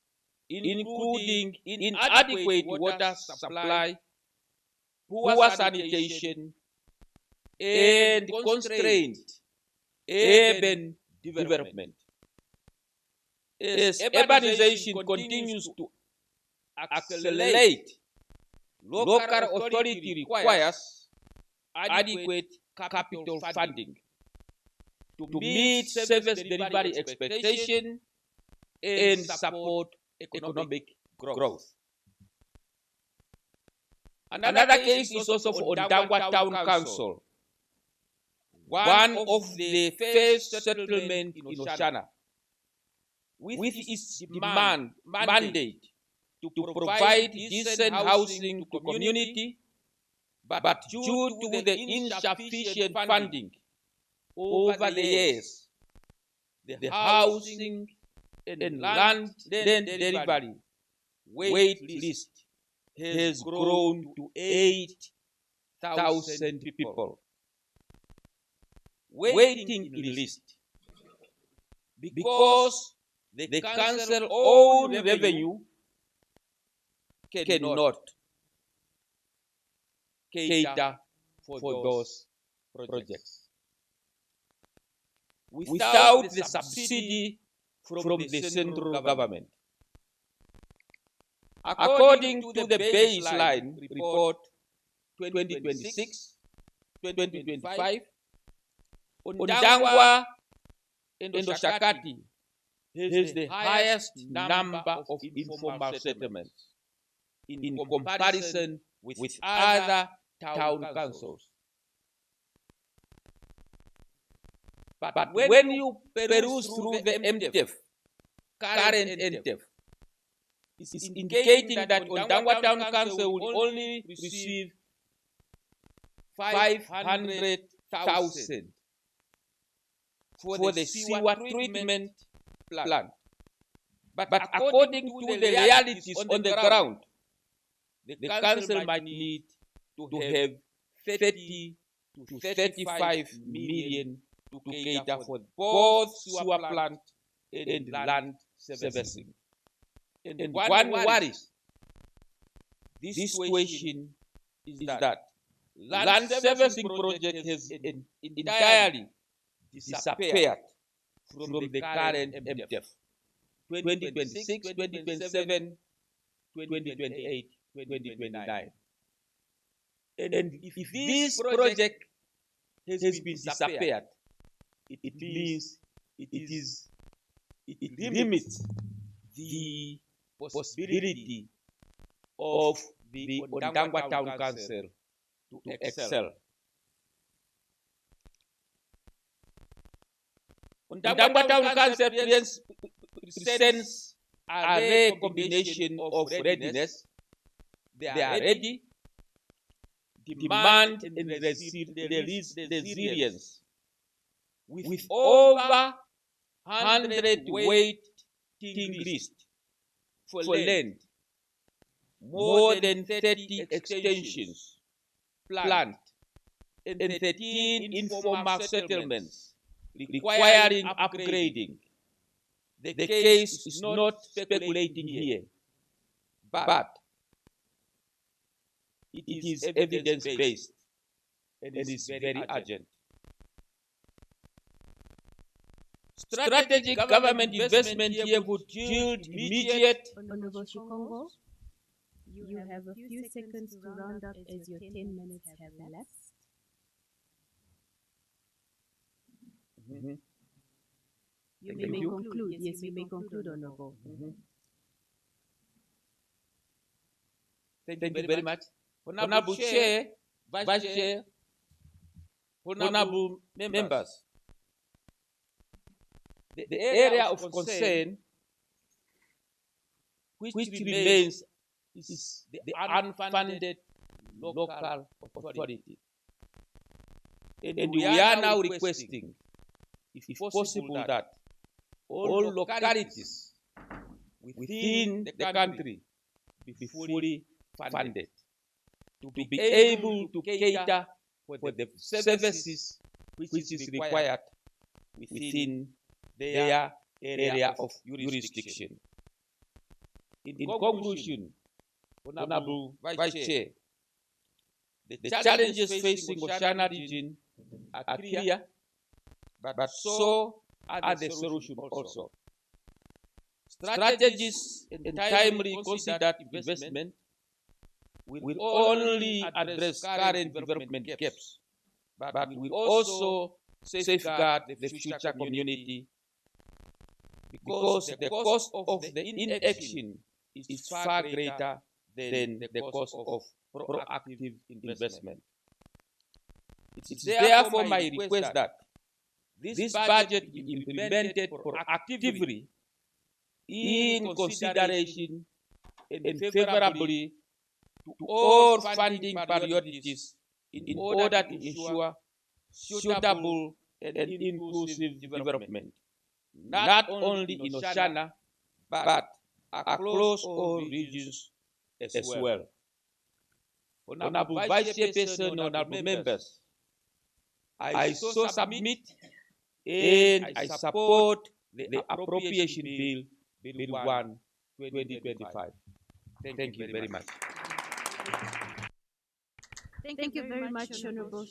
including inadequate water supply, poor sanitation, and constrained urban development. As urbanization continues to accelerate, local authority requires adequate capital funding to meet service delivery expectations and support economic growth. Another case is also for Ondangwa Town Council, one of the first settlements in Oshana, with its mandate to provide decent housing to community, but due to the insufficient funding over the years, the housing and land delivery wait list has grown to 8,000 people waiting in list, because the council own revenue cannot cater for those projects. Without the subsidy from the central government. According to the baseline report 2026-2025, Ondangwa and Oshakati has the highest number of informal settlements in comparison with other town councils. But when you peruse through the MTF, current MTF, it's indicating that Ondangwa Town Council will only receive 500,000 for the sewer treatment plant. But according to the realities on the ground, the council might need to have 30 to 35 million to cater for both sewer plant and land servicing. And one worries this situation is that land servicing project has entirely disappeared from the current MTF 2026, 2027, 2028, 2029. And if this project has been disappeared, it means it limits the possibility of the Ondangwa Town Council to excel. Ondangwa Town Council presents a rare combination of readiness. They are ready, demand, and resilience. With over 100 waiting lists for land, more than 30 extensions planned, and 13 informal settlements requiring upgrading. The case is not speculating here, but it is evidence-based and is very urgent. Strategic government investment here would yield immediate. Honorable Shikongo, you have a few seconds to round up as your 10 minutes have elapsed. You may conclude. Yes, you may conclude, Honorable. Thank you very much. Honorable Chair, Vice Chair, honorable members, the area of concern which remains is the unfunded local authority. And we are now requesting, if possible, that all localities within the country be fully funded to be able to cater for the services which is required within their area of jurisdiction. In conclusion, Honorable Vice Chair, the challenges facing Oceania region are clear, but so are the solutions also. Strategies and timely considered investment will only address current development gaps, but will also safeguard the future community, because the cost of the inaction is far greater than the cost of proactive investment. It is therefore my request that this budget be implemented proactively in consideration and favorably to all funding priorities in order to ensure suitable and inclusive development, not only in Oceania, but across all regions as well. Honorable Vice Chairperson, honorable members, I so submit and I support the Appropriation Bill, Bill 1, 2025. Thank you very much. Thank you very much, Honorable.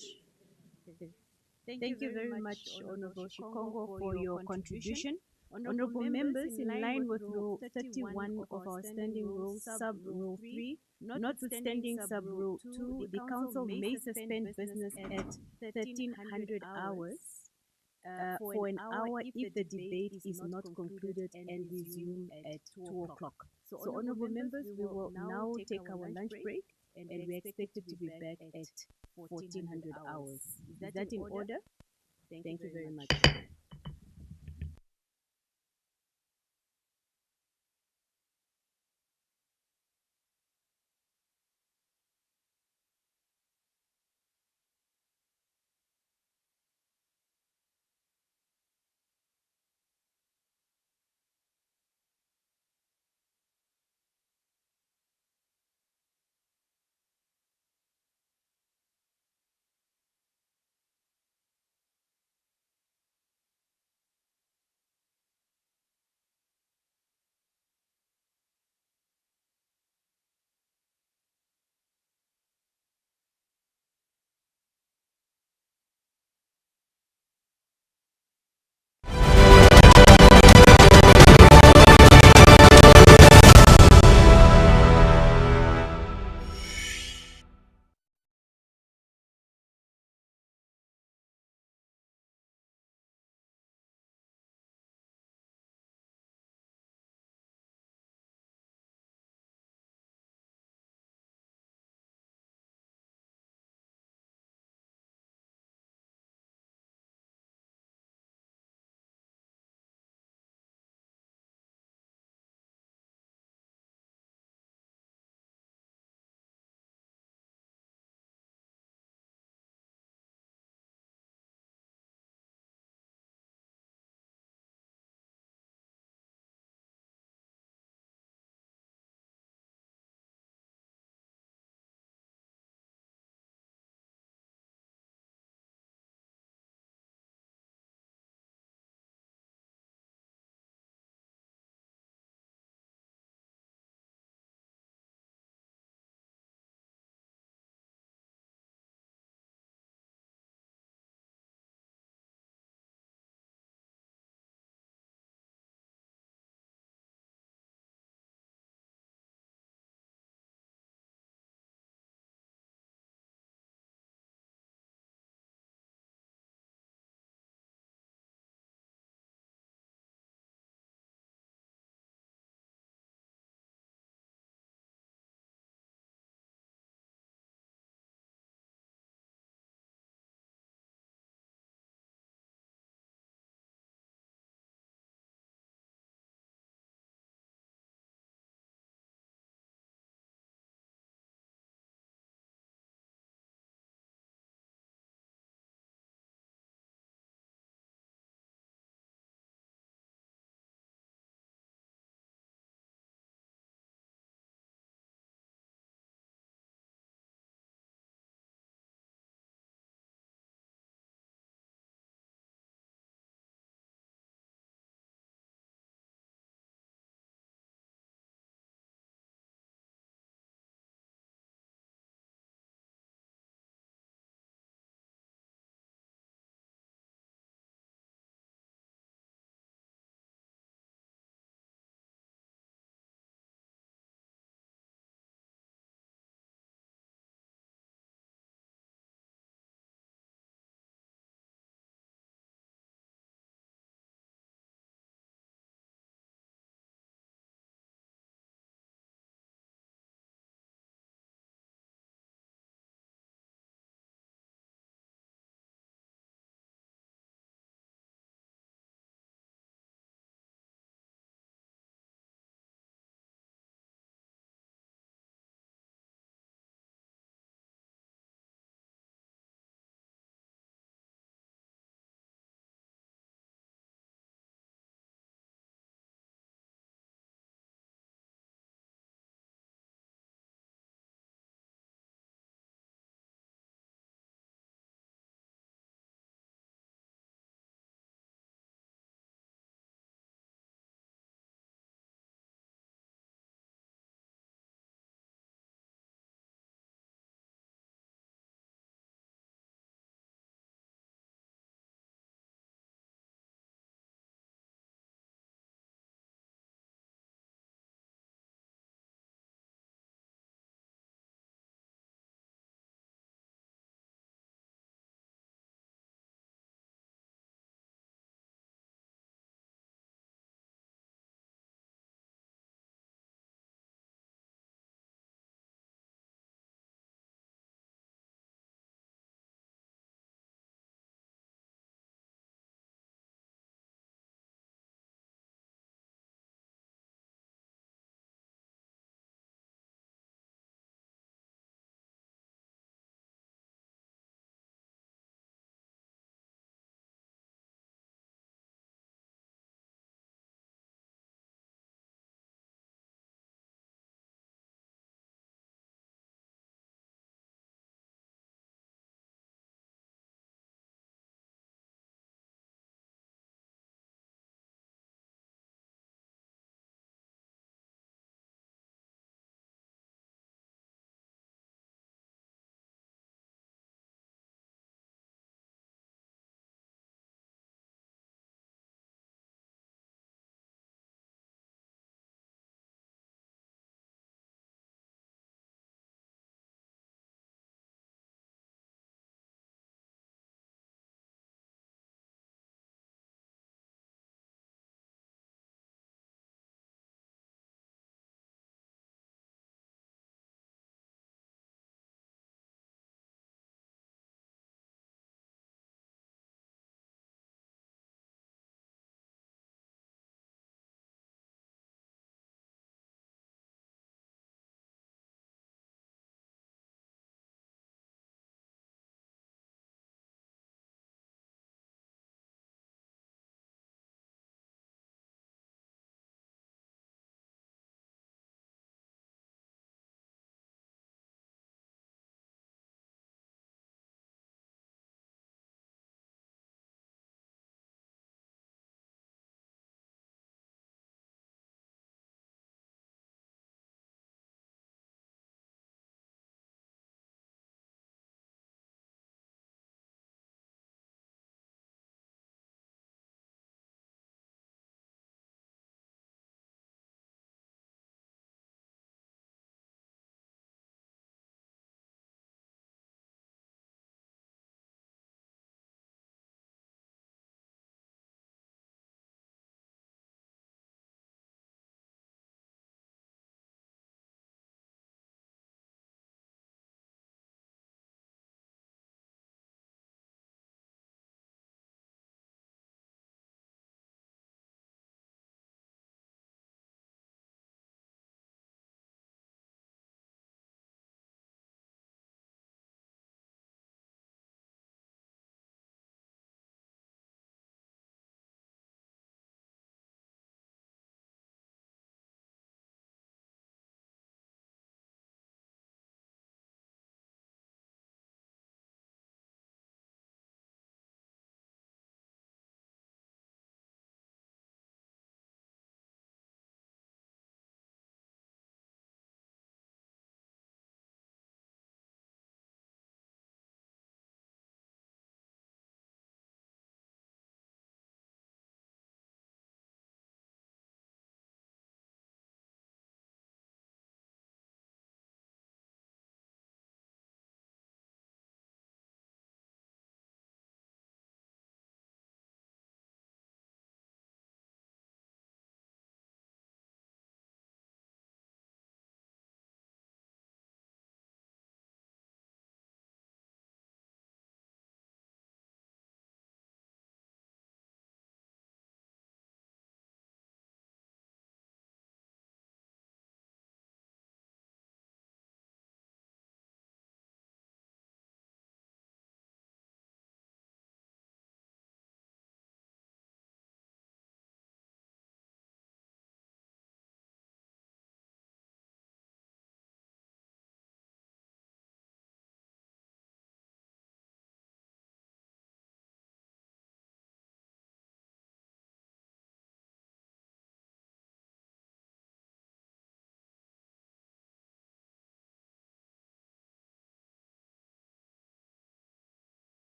Thank you very much, Honorable Shikongo, for your contribution. Honorable members, in line with Rule 31 of our standing rules, sub-rule 3, notwithstanding sub-rule 2, the Council may suspend business at 1300 hours for an hour if the debate is not concluded and resume at 2 o'clock. So, honorable members, we will now take our lunch break and we are expected to be back at 1400 hours. Is that in order? Thank you very much.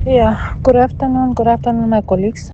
Yeah, good afternoon, my colleagues.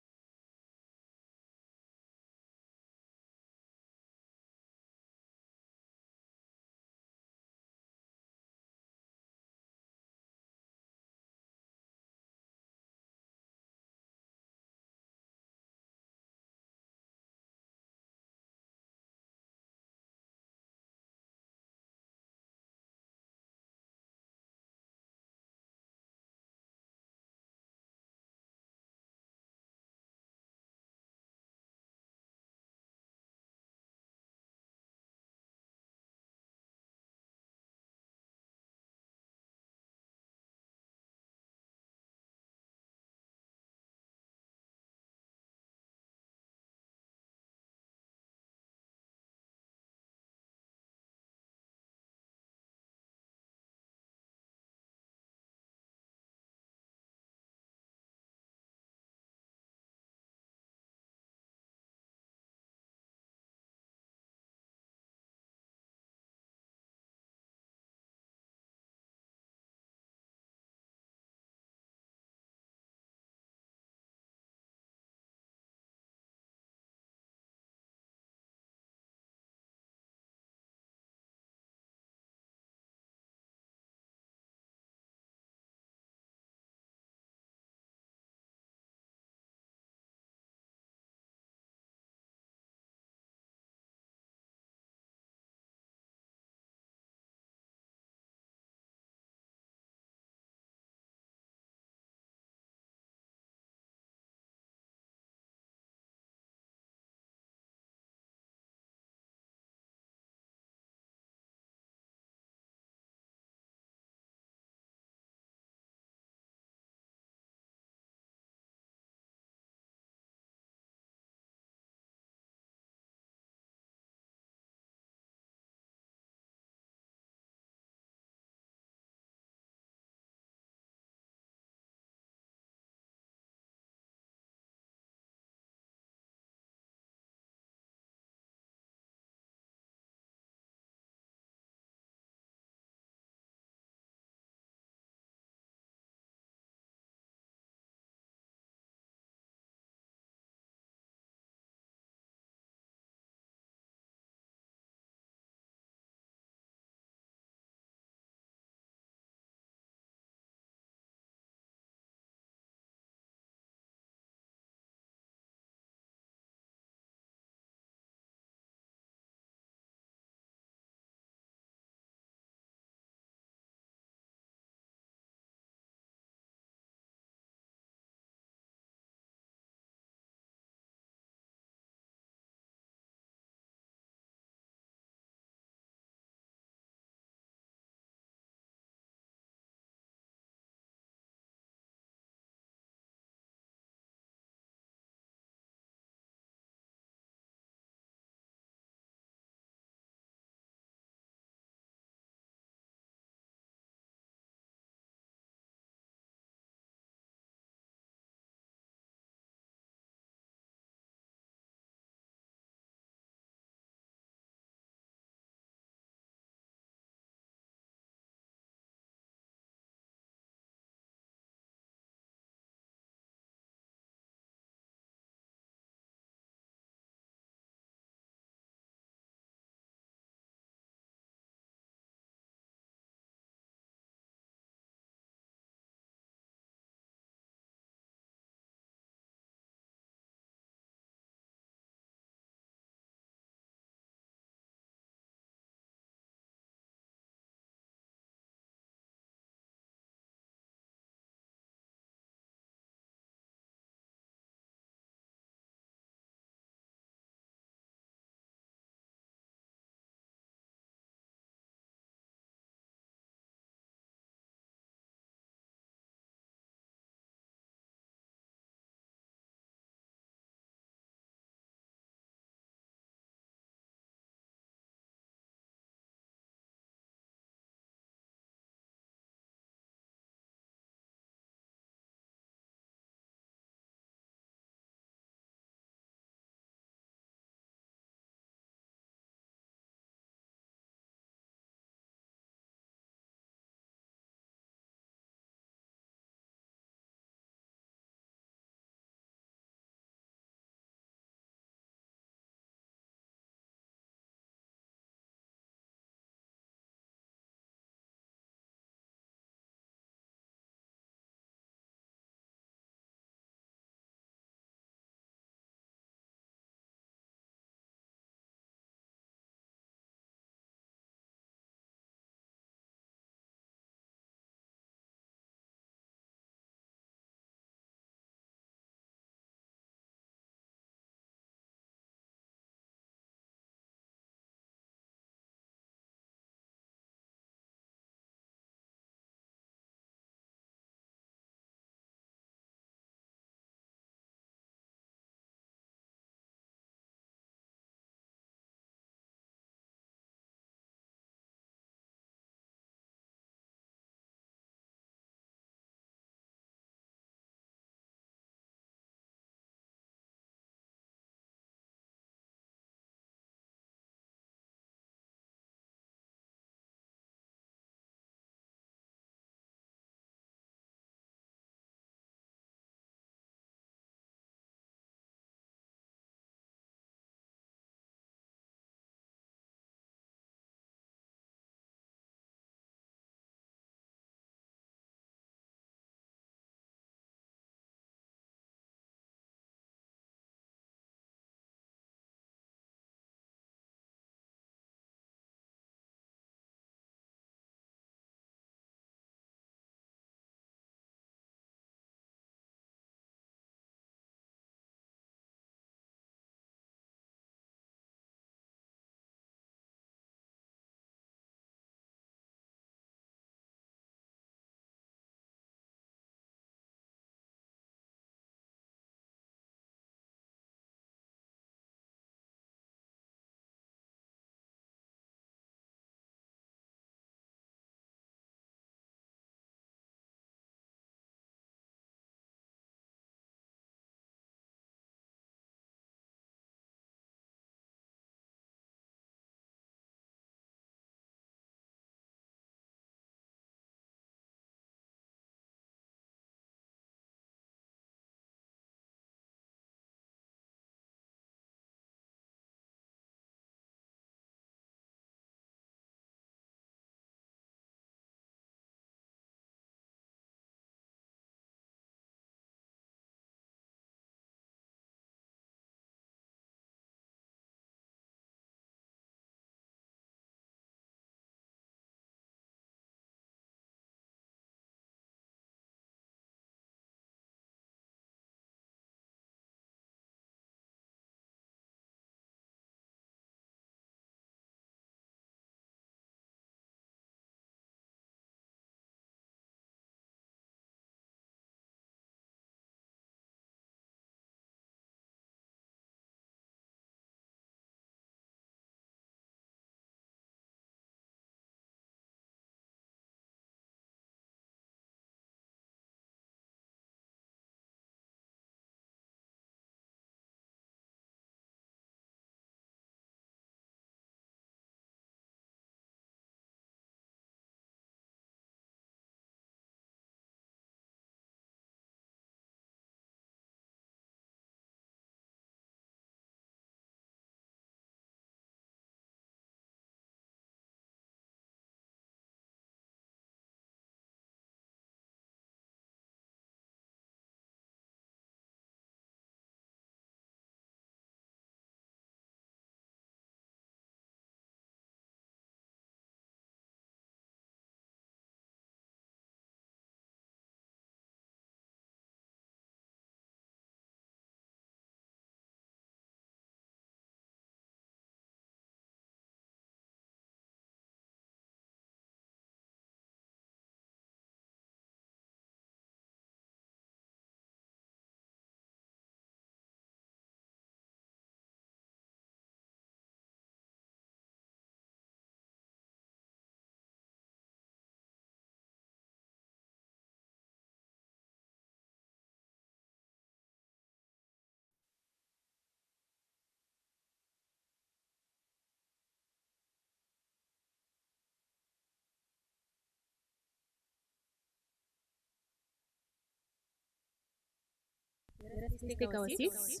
Let's take our seats.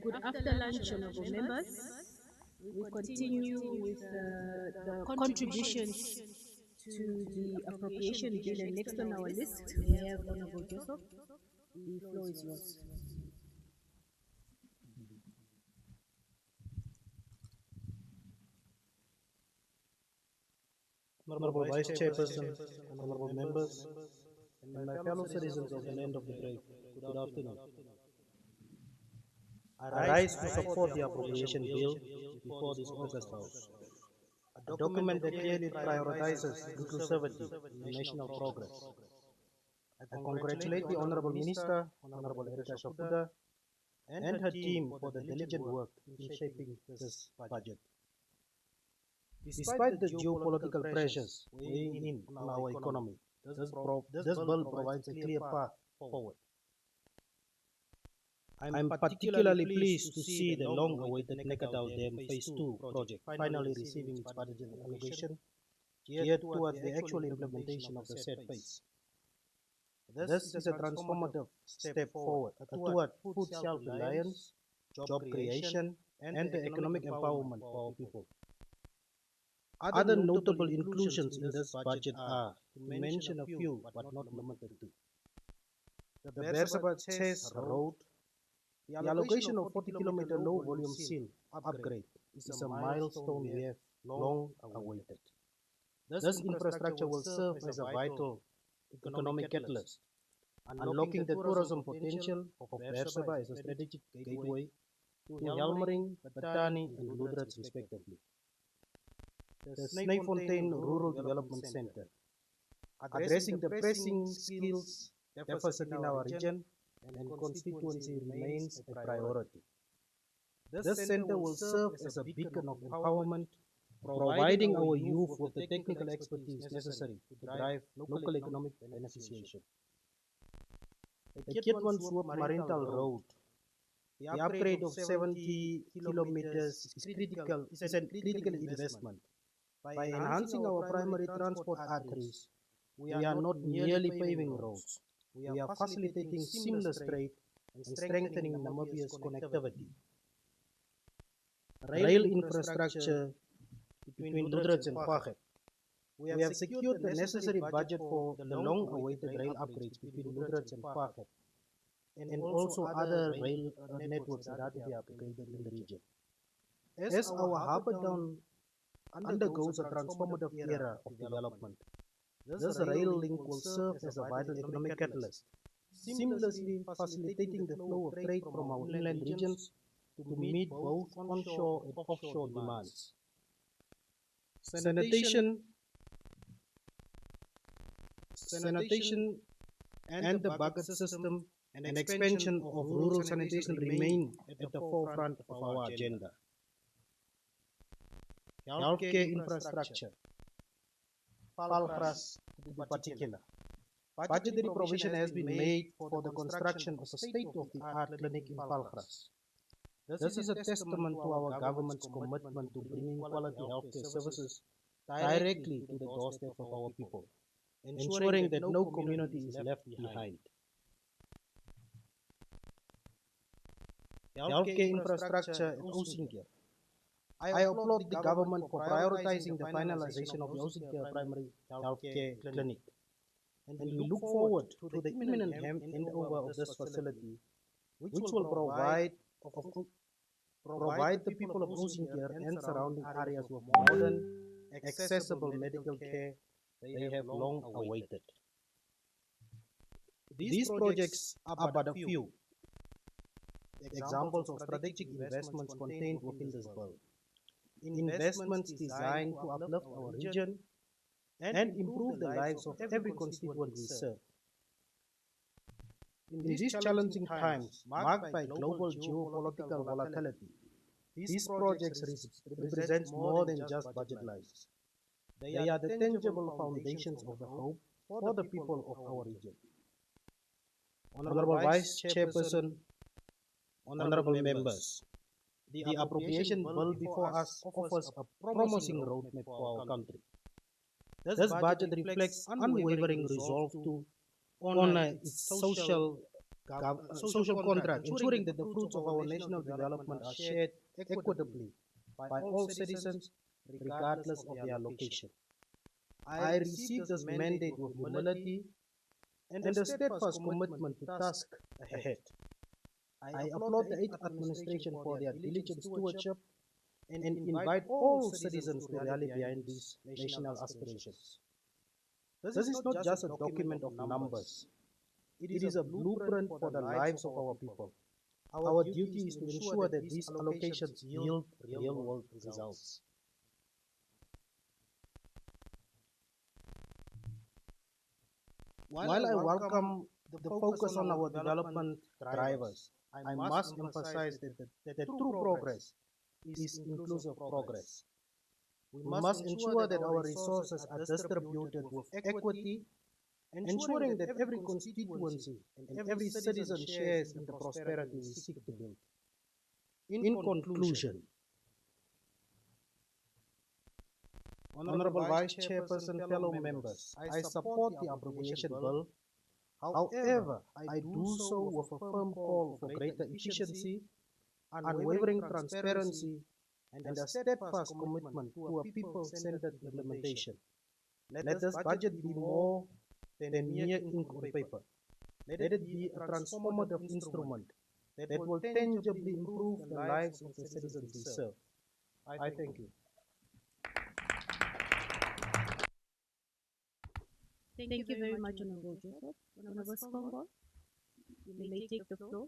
Good after lunch, honorable members. We continue with the contributions to the appropriation bill, and next on our list we have Honorable Joseph. The floor is yours. Honorable Vice Chairperson, honorable members, and my fellow citizens of the land of the brave, good afternoon. I rise to support the Appropriation Bill before this August House, a document that clearly prioritizes inclusivity and national progress. I congratulate the Honorable Minister, Honorable Erika Shafuda, and her team for the diligent work in shaping this budget. Despite the geopolitical pressures weighing in on our economy, this bill provides a clear path forward. I am particularly pleased to see the long-awaited Nekadao Dam Phase 2 project finally receiving its budget allocation geared towards the actual implementation of the said phase. This is a transformative step forward toward food self-reliance, job creation, and the economic empowerment for our people. Other notable inclusions in this budget are, to mention a few, but not limited to, the Bersabad-Ses Road. The allocation of 40-kilometer low-volume seal upgrade is a milestone we have long awaited. This infrastructure will serve as a vital economic catalyst, unlocking the tourism potential of Bersabad as a strategic gateway to Helmering, Batani, and Ludrats respectively. The Snijfontein Rural Development Center, addressing the pressing skills deficit in our region and constituency, remains a priority. This center will serve as a beacon of empowerment, providing our youth with the technical expertise necessary to drive local economic beneficiation. The Kitwanswoop Marintal Road, the upgrade of 70 kilometers is a critical investment. By enhancing our primary transport arteries, we are not merely paving roads, we are facilitating seamless trade and strengthening Namibia's connectivity. Rail infrastructure between Ludrats and Paghet. We have secured the necessary budget for the long-awaited rail upgrades between Ludrats and Paghet, and also other rail networks that are to be upgraded in the region. As our Harbour Town undergoes a transformative era of development, this rail link will serve as a vital economic catalyst, seamlessly facilitating the flow of trade from our inland regions to meet both onshore and offshore demands. Sanitation and the bucket system and expansion of rural sanitation remain at the forefront of our agenda. Healthcare infrastructure, Palgras to be particular. Budgetary provision has been made for the construction of a state-of-the-art clinic in Palgras. This is a testament to our government's commitment to bringing quality healthcare services directly to the doorstep of our people, ensuring that no community is left behind. Healthcare infrastructure at Osinkia. I applaud the government for prioritizing the finalization of the Osinkia Primary Healthcare Clinic, and we look forward to the imminent handover of this facility, which will provide the people of Osinkia and surrounding areas with modern, accessible medical care they have long awaited. These projects are but a few examples of strategic investments contained within this bill. Investments designed to uplift our region and improve the lives of every constituent we serve. In these challenging times, marked by global geopolitical volatility, these projects represent more than just budget lines. They are the tangible foundations of the hope for the people of our region. Honorable Vice Chairperson, honorable members, the appropriation bill before us offers a promising roadmap for our country. This budget reflects unwavering resolve to on its social contract, ensuring that the fruits of our national development are shared equitably by all citizens, regardless of their location. I received this mandate with humility and a steadfast commitment to task ahead. I applaud the 8th administration for their diligent stewardship and invite all citizens to rally behind these national aspirations. This is not just a document of numbers. It is a blueprint for the lives of our people. Our duty is to ensure that these allocations yield real-world results. While I welcome the focus on our development drivers, I must emphasize that true progress is inclusive progress. We must ensure that our resources are distributed with equity, ensuring that every constituency and every citizen shares in the prosperity we seek to build. In conclusion, Honorable Vice Chairperson, fellow members, I support the Appropriation Bill. However, I do so with a firm call for greater efficiency, unwavering transparency, and a steadfast commitment to a people-centered implementation. Let this budget be more than mere ink on paper. Let it be a transformative instrument that will tangibly improve the lives of the citizens we serve. I thank you. Thank you very much, Honorable Joseph. Honorable Skongo, you may take the floor.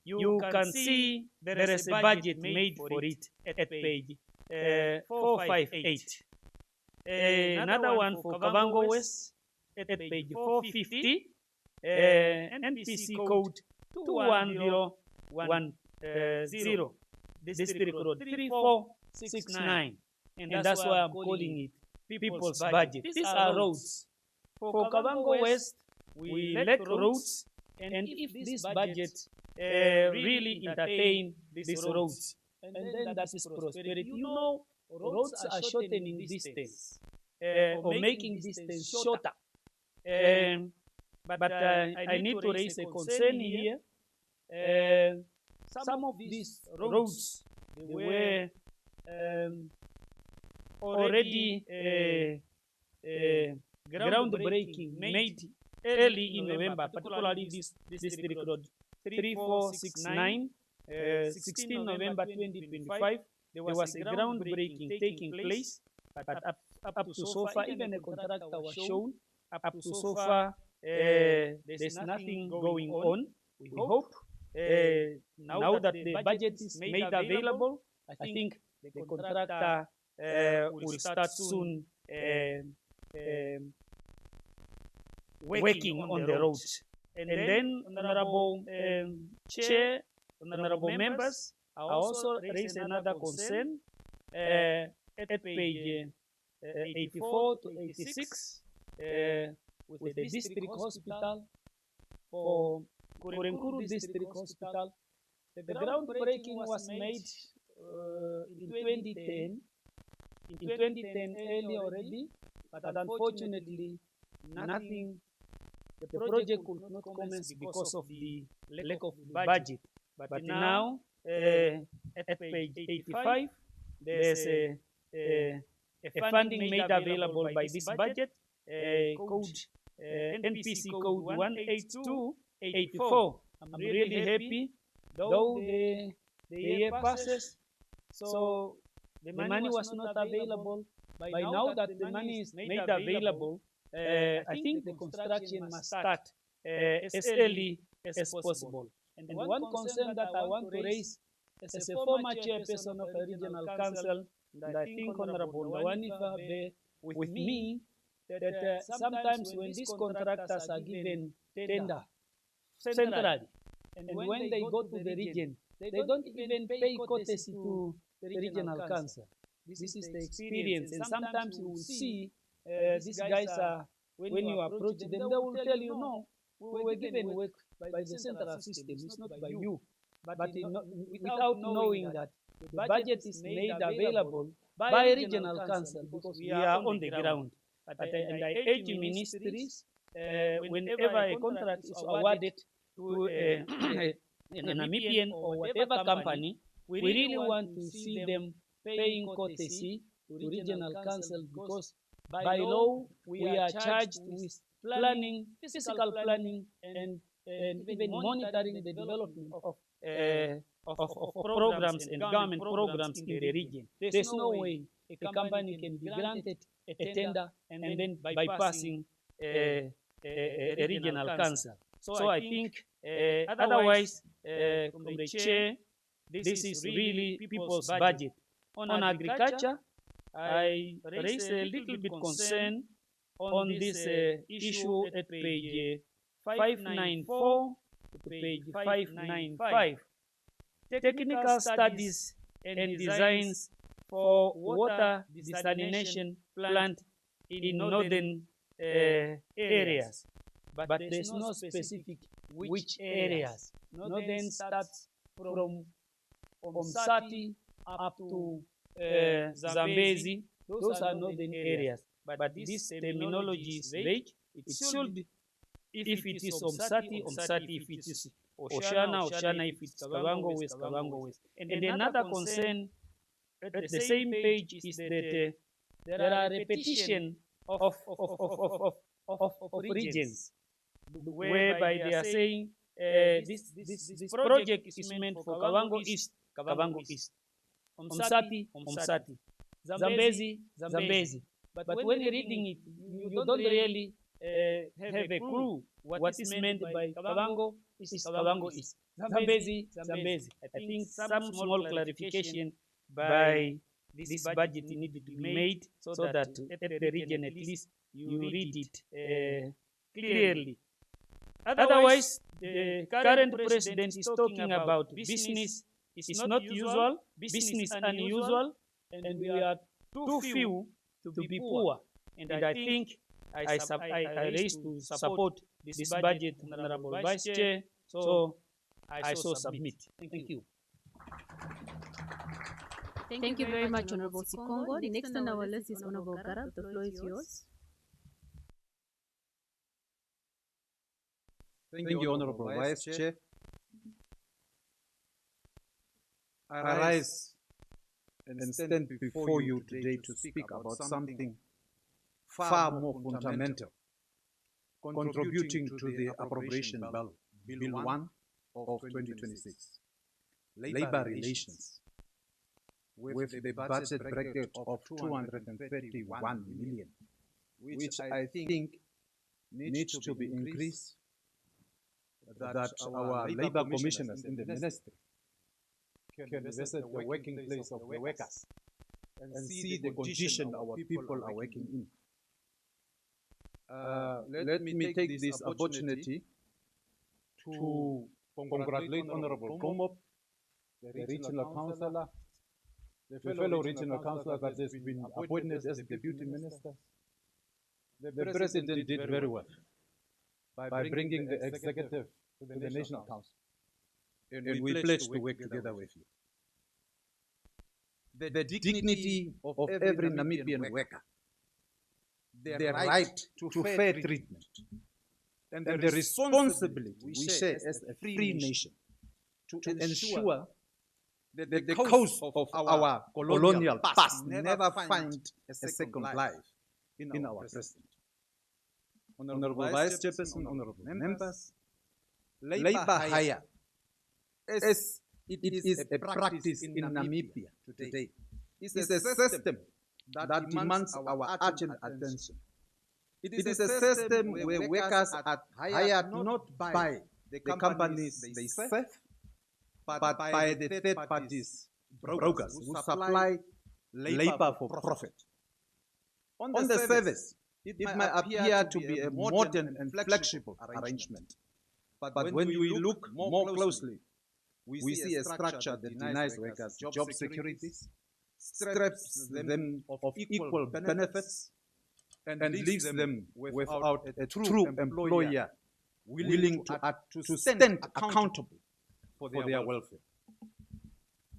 You can see there is a budget made for it at page 458. Another one for Kavango West at page 450, NPC code 21010, District Road 3469. And that's why I'm calling it People's Budget. These are roads. For Kavango West, we lack roads, and if this budget really entertain these roads, and then that is prosperity. You know, roads are shortening distance, or making distance shorter. But I need to raise a concern here. Some of these roads, they were already groundbreaking made early in November, particularly this District Road 3469, 16 November 2025. There was a groundbreaking taking place, but up to so far, even a contractor was shown. Up to so far, there's nothing going on. We hope now that the budget is made available, I think the contractor will start soon working on the roads. And then, Honorable Chair, honorable members, I also raise another concern at page 84 to 86 with the district hospital. For Kurenkuru District Hospital, the groundbreaking was made in 2010. In 2010 early already, but unfortunately, nothing. The project could not commence because of the lack of budget. But now, at page 85, there's a funding made available by this budget, code NPC code 18284. I'm really happy, though the year passes, so the money was not available. By now that the money is made available, I think the construction must start as early as possible. And one concern that I want to raise as a former chairperson of a regional council, and I think Honorable Lawanifa bear with me, that sometimes when these contractors are given tender centrally, and when they go to the region, they don't even pay courtesy to the regional council. This is the experience, and sometimes you will see these guys are, when you approach them, they will tell you, no, we were given work by the central system, it's not by you. But without knowing that the budget is made available by regional council, because we are on the ground. And I urge ministries, whenever a contract is awarded to a Namibian or whatever company, we really want to see them paying courtesy to regional council, because by law we are charged with planning, physical planning, and even monitoring the development of programs and government programs in the region. There's no way a company can be granted a tender and then bypassing a regional council. So I think otherwise, from the chair, this is really people's budget. On agriculture, I raise a little bit concern on this issue at page 594 to page 595. Technical studies and designs for water desalination plant in northern areas. But there's no specific which areas. Northern starts from Omsati up to Zambezi. Those are northern areas. But this terminology is vague. It should, if it is Omsati, Omsati, if it is Oshana, Oshana, if it's Kavango West, Kavango West. And another concern at the same page is that there are repetition of regions, whereby they are saying this project is meant for Kavango East, Kavango East, Omsati, Omsati, Zambezi, Zambezi. But when you're reading it, you don't really have a clue what is meant by Kavango is Kavango East, Zambezi, Zambezi. I think some small clarification by this budget needed to be made, so that at the region at least you read it clearly. Otherwise, the current president is talking about business is not usual, business unusual, and we are too few to be poor. And I think I raise to support this budget, Honorable Vice Chair, so I so submit. Thank you. Thank you very much, Honorable Sikongo. Next on our list is Honorable Garab. The floor is yours. Thank you, Honorable Vice Chair. I rise and stand before you today to speak about something far more fundamental, contributing to the Appropriation Bill, Bill 1 of 2026, labor relations, with the budget bracket of 231 million, which I think needs to be increased that our labor commissioners in the ministry can visit the working place of the workers and see the condition our people are working in. Let me take this opportunity to congratulate Honorable Komop, the regional councillor, the fellow regional councillor that has been appointed as deputy minister. The president did very well by bringing the executive to the National Council. And we pledge to work together with you. The dignity of every Namibian worker, the right to fair treatment, and the responsibility we share as a free nation to ensure that the cause of our colonial past never find a second life in our present. Honorable Vice Chairperson, honorable members, labor hire, as it is a practice in Namibia today, is a system that demands our urgent attention. It is a system where workers are hired not by the companies they serve, but by the third parties, brokers, who supply labor for profit. On the surface, it might appear to be a modern and flexible arrangement, but when we look more closely, we see a structure that denies workers job security, strips them of equal benefits, and leaves them without a true employer willing to stand accountable for their welfare.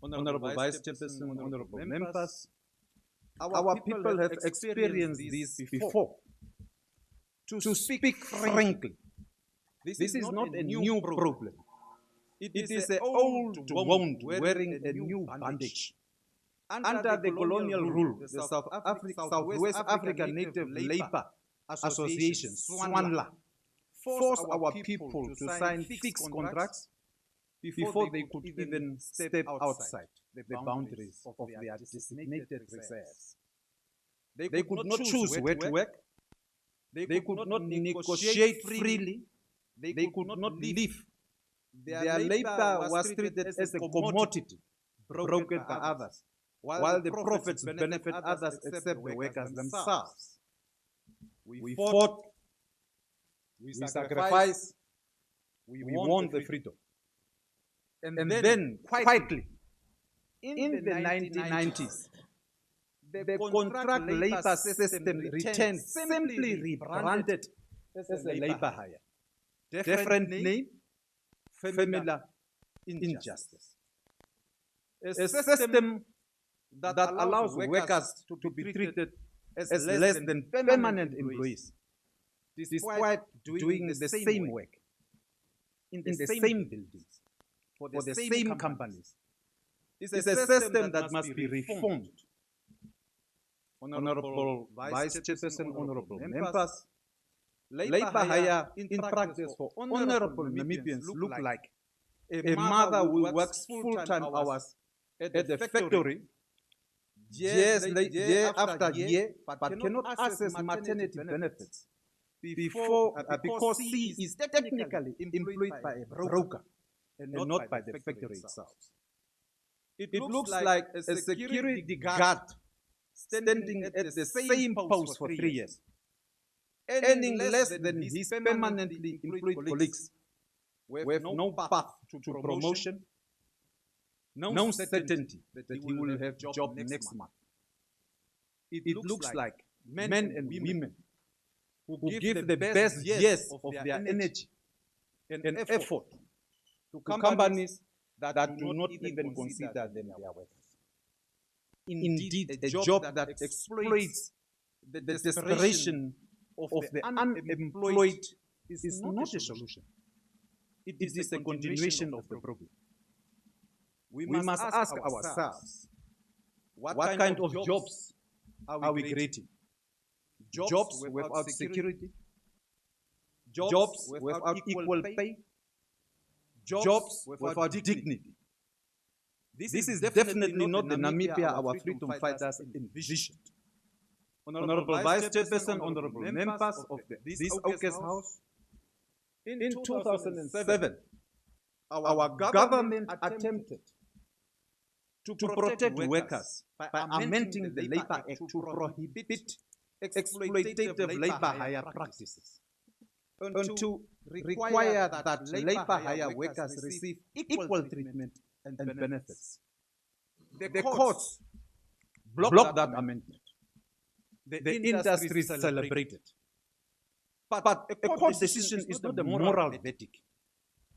Honorable Vice Chairperson, honorable members, our people have experienced this before. To speak frankly, this is not a new problem. It is an old wound wearing a new bandage. Under the colonial rule, the Southwest African Native Labour Association, SWANLA, forced our people to sign fixed contracts before they could even step outside the boundaries of their designated reserves. They could not choose where to work. They could not negotiate freely. They could not live. Their labor was treated as a commodity brokered by others, while the profits benefit others except the workers themselves. We fought, we sacrificed, we won the freedom. And then, quietly, in the 1990s, the contract labor system returned, simply rebranded as a labor hire. Different name, familiar injustice. A system that allows workers to be treated as less than permanent employees, despite doing the same work in the same buildings for the same companies. It's a system that must be reformed. Honorable Vice Chairperson, honorable members, labor hire in practice for honorable Namibians look like a mother who works full-time hours at the factory year after year, but cannot access maternity benefits because she is technically employed by a broker and not by the factory itself. It looks like a security guard standing at the same post for 3 years, earning less than his permanently employed colleagues, with no path to promotion, no certainty that he will have a job next month. It looks like men and women who give the best years of their energy and effort to companies that do not even consider them their workers. Indeed, a job that exploits the desperation of the unemployed is not a solution. It is a continuation of the problem. We must ask ourselves, what kind of jobs are we creating? Jobs without security? Jobs without equal pay? Jobs without dignity? This is definitely not the Namibia our freedom fighters envisioned. Honorable Vice Chairperson, honorable members of this August House, In 2007, our government attempted to protect workers by amending the Labour Act to prohibit exploitative labour hire practices and to require that labour hire workers receive equal treatment and benefits. The courts blocked that amendment. The industry celebrated. But a court decision is not a moral verdict.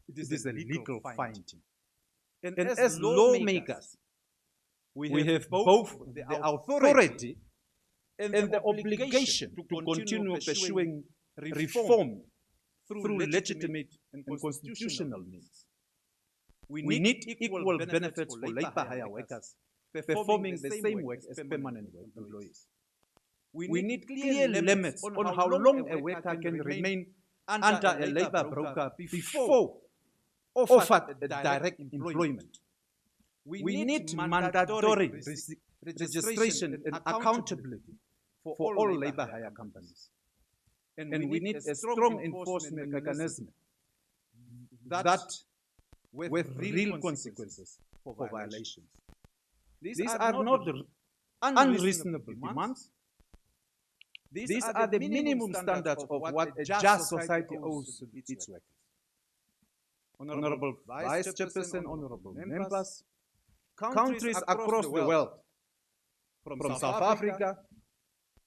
It is a legal finding. And as lawmakers, we have both the authority and the obligation to continue pursuing reform through legitimate and constitutional means. We need equal benefits for labour hire workers performing the same work as permanent employees. We need clear limits on how long a worker can remain under a labour broker before offered direct employment. We need mandatory registration and accountability for all labour hire companies. And we need a strong enforcement mechanism that with real consequences for violations. These are not unreasonable demands. These are the minimum standards of what a just society owes to its workers. Honorable Vice Chairperson, honorable members, countries across the world, from South Africa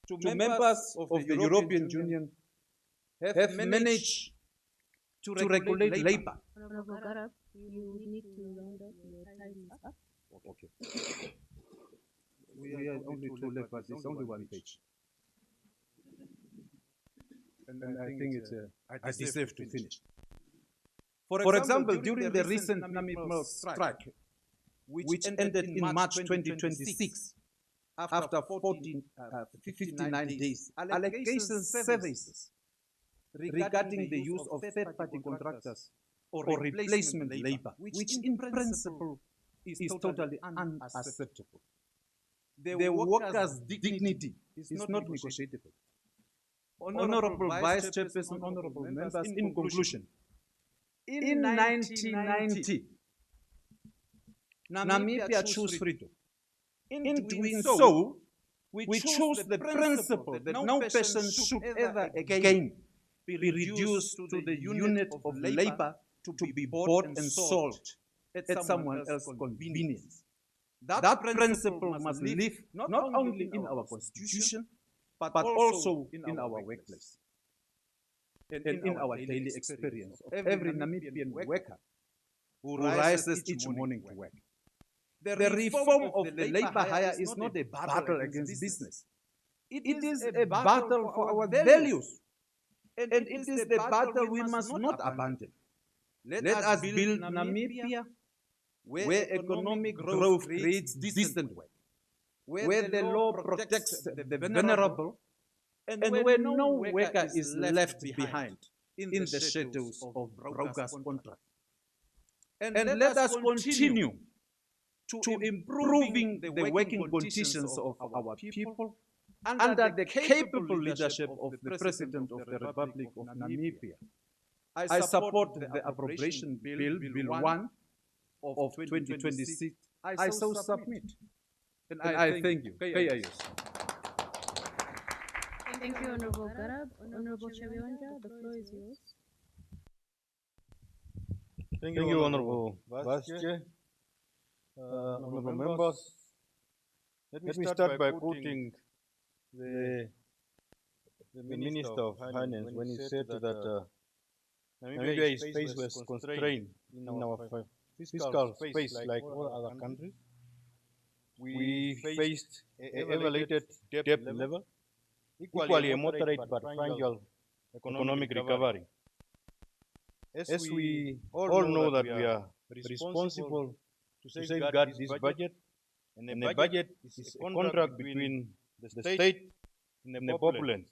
to members of the European Union, have managed to regulate labor. Honorable Garab, you need to round up. Your time is up. Okay. We are only two left, but it's only one page. And I think I deserve to finish. For example, during the recent Namib strike, which ended in March 2026, after 59 days, allegations surfaces regarding the use of third-party contractors or replacement labor, which in principle is totally unacceptable. The workers' dignity is not negotiable. Honorable Vice Chairperson, honorable members, in conclusion, in 1990, Namibia chose freedom. In doing so, we chose the principle that no person should ever again be reduced to the unit of labor to be bought and sold at someone else's convenience. That principle must live not only in our constitution, but also in our workplace and in our daily experience of every Namibian worker who rises each morning to work. The reform of the labour hire is not a battle against business. It is a battle for our values. And it is the battle we must not abandon. Let us build Namibia where economic growth creates decent work, where the law protects the vulnerable, and where no worker is left behind in the shadows of brokers' contracts. And let us continue to improving the working conditions of our people under the capable leadership of the President of the Republic of Namibia. I support the Appropriation Bill, Bill 1 of 2026. I so submit. And I thank you. Thank you, Honorable Garab. Honorable Chavionja, the floor is yours. Thank you, Honorable Vice Chair. Honorable members, let me start by quoting the Minister of Finance when he said that Namibia is faced with constraint in our fiscal space like all other countries. We faced an elevated debt level, equally a moderate but fragile economic recovery. As we all know that we are responsible to safeguard this budget, and the budget is a contract between the state and the populace.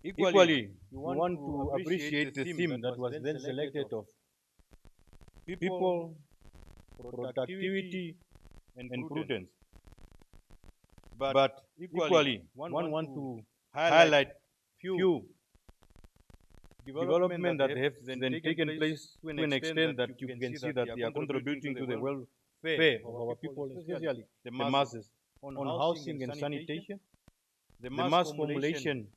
Equally, we want to appreciate the theme that was then selected of people, productivity, and prudence. But equally, one want to highlight few development that have then taken place to an extent that you can see that they are contributing to the welfare of our people, especially the masses, on housing and sanitation, the mass formulation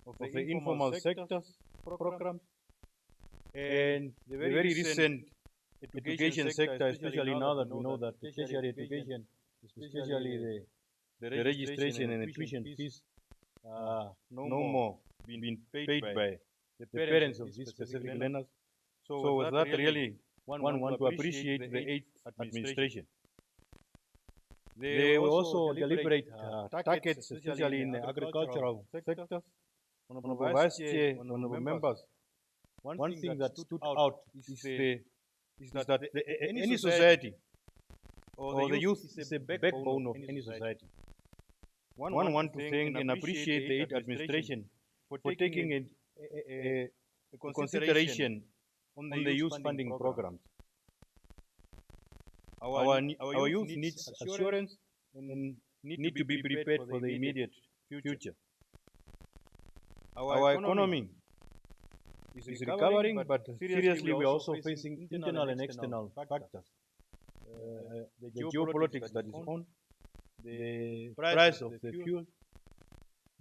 of the informal sectors program, and the very recent education sector, especially now that we know that the tertiary education, especially the registration and the tuition fees, no more being paid by the parents of these specific learners. So was that really one want to appreciate the eighth administration. They also deliberate targets, especially in the agricultural sectors. Honorable Vice Chair, honorable members, one thing that stood out is that any society or the youth is the backbone of any society. One want to thank and appreciate the eighth administration for taking a consideration on the youth funding programs. Our youth needs assurance and need to be prepared for the immediate future. Our economy is recovering, but seriously we are also facing internal and external factors. The geopolitics that is on, the price of the fuel,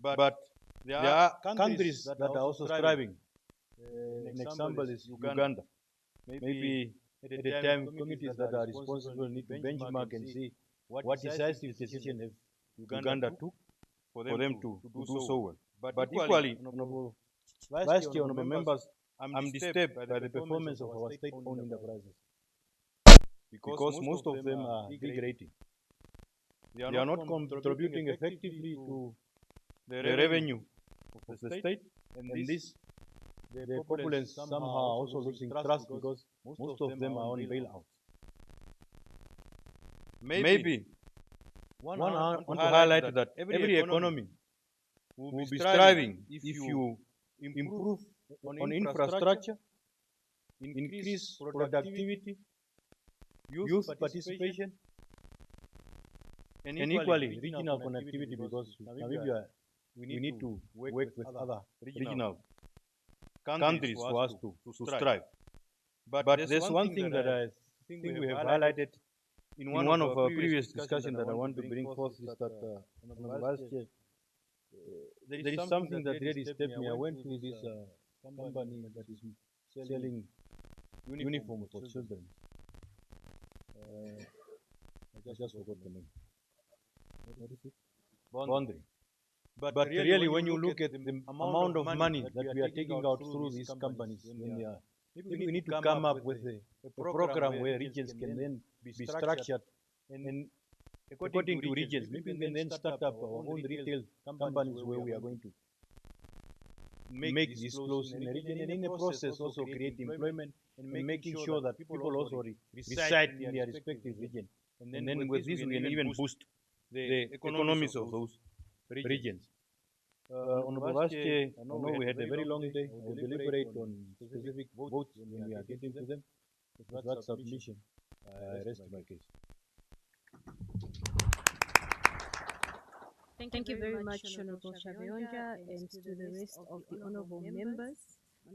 but there are countries that are also striving. An example is Uganda. Maybe at the time committees that are responsible need to benchmark and see what decisive decision have Uganda took for them to do so well. But equally, Honorable Vice Chair, honorable members, I'm disturbed by the performance of our state-owned enterprises because most of them are degrading. They are not contributing effectively to the revenue of the state, and this, the populace somehow also losing trust because most of them are on bailouts. Maybe one want to highlight that every economy will be striving if you improve on infrastructure, increase productivity, youth participation, and equally regional connectivity, because Namibia, we need to work with other regional countries for us to strive. But there's one thing that I think we have highlighted in one of our previous discussions that I want to bring forth is that last year, there is something that really stepped me. I went to this company that is selling uniforms for children. I just forgot the name. What is it? Boundary. But really, when you look at the amount of money that we are taking out through these companies, maybe we need to come up with a program where regions can then be structured and according to regions. Maybe we can then start up our own retail companies where we are going to make these clothes in a region, and in the process also create employment and making sure that people also reside in their respective region. And then with this we can even boost the economies of those regions. Honorable Vice Chair, I know we had a very long day. I will deliberate on specific votes when we are getting to them. With that submission, I rest my case. Thank you very much, Honorable Shabeyonja, and to the rest of the honorable members.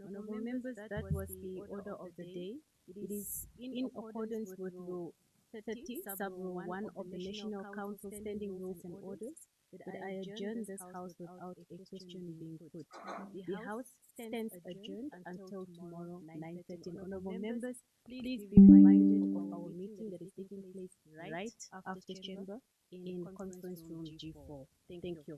Honorable members, that was the order of the day. It is in accordance with Rule 30, Sub-Rule 1 of the National Council Standing Rules and Orders that I adjourn this House without a question being put. The House stands adjourned until tomorrow, 9:30. Honorable members, please be reminded of our meeting that is taking place right after chamber in conference room G4. Thank you.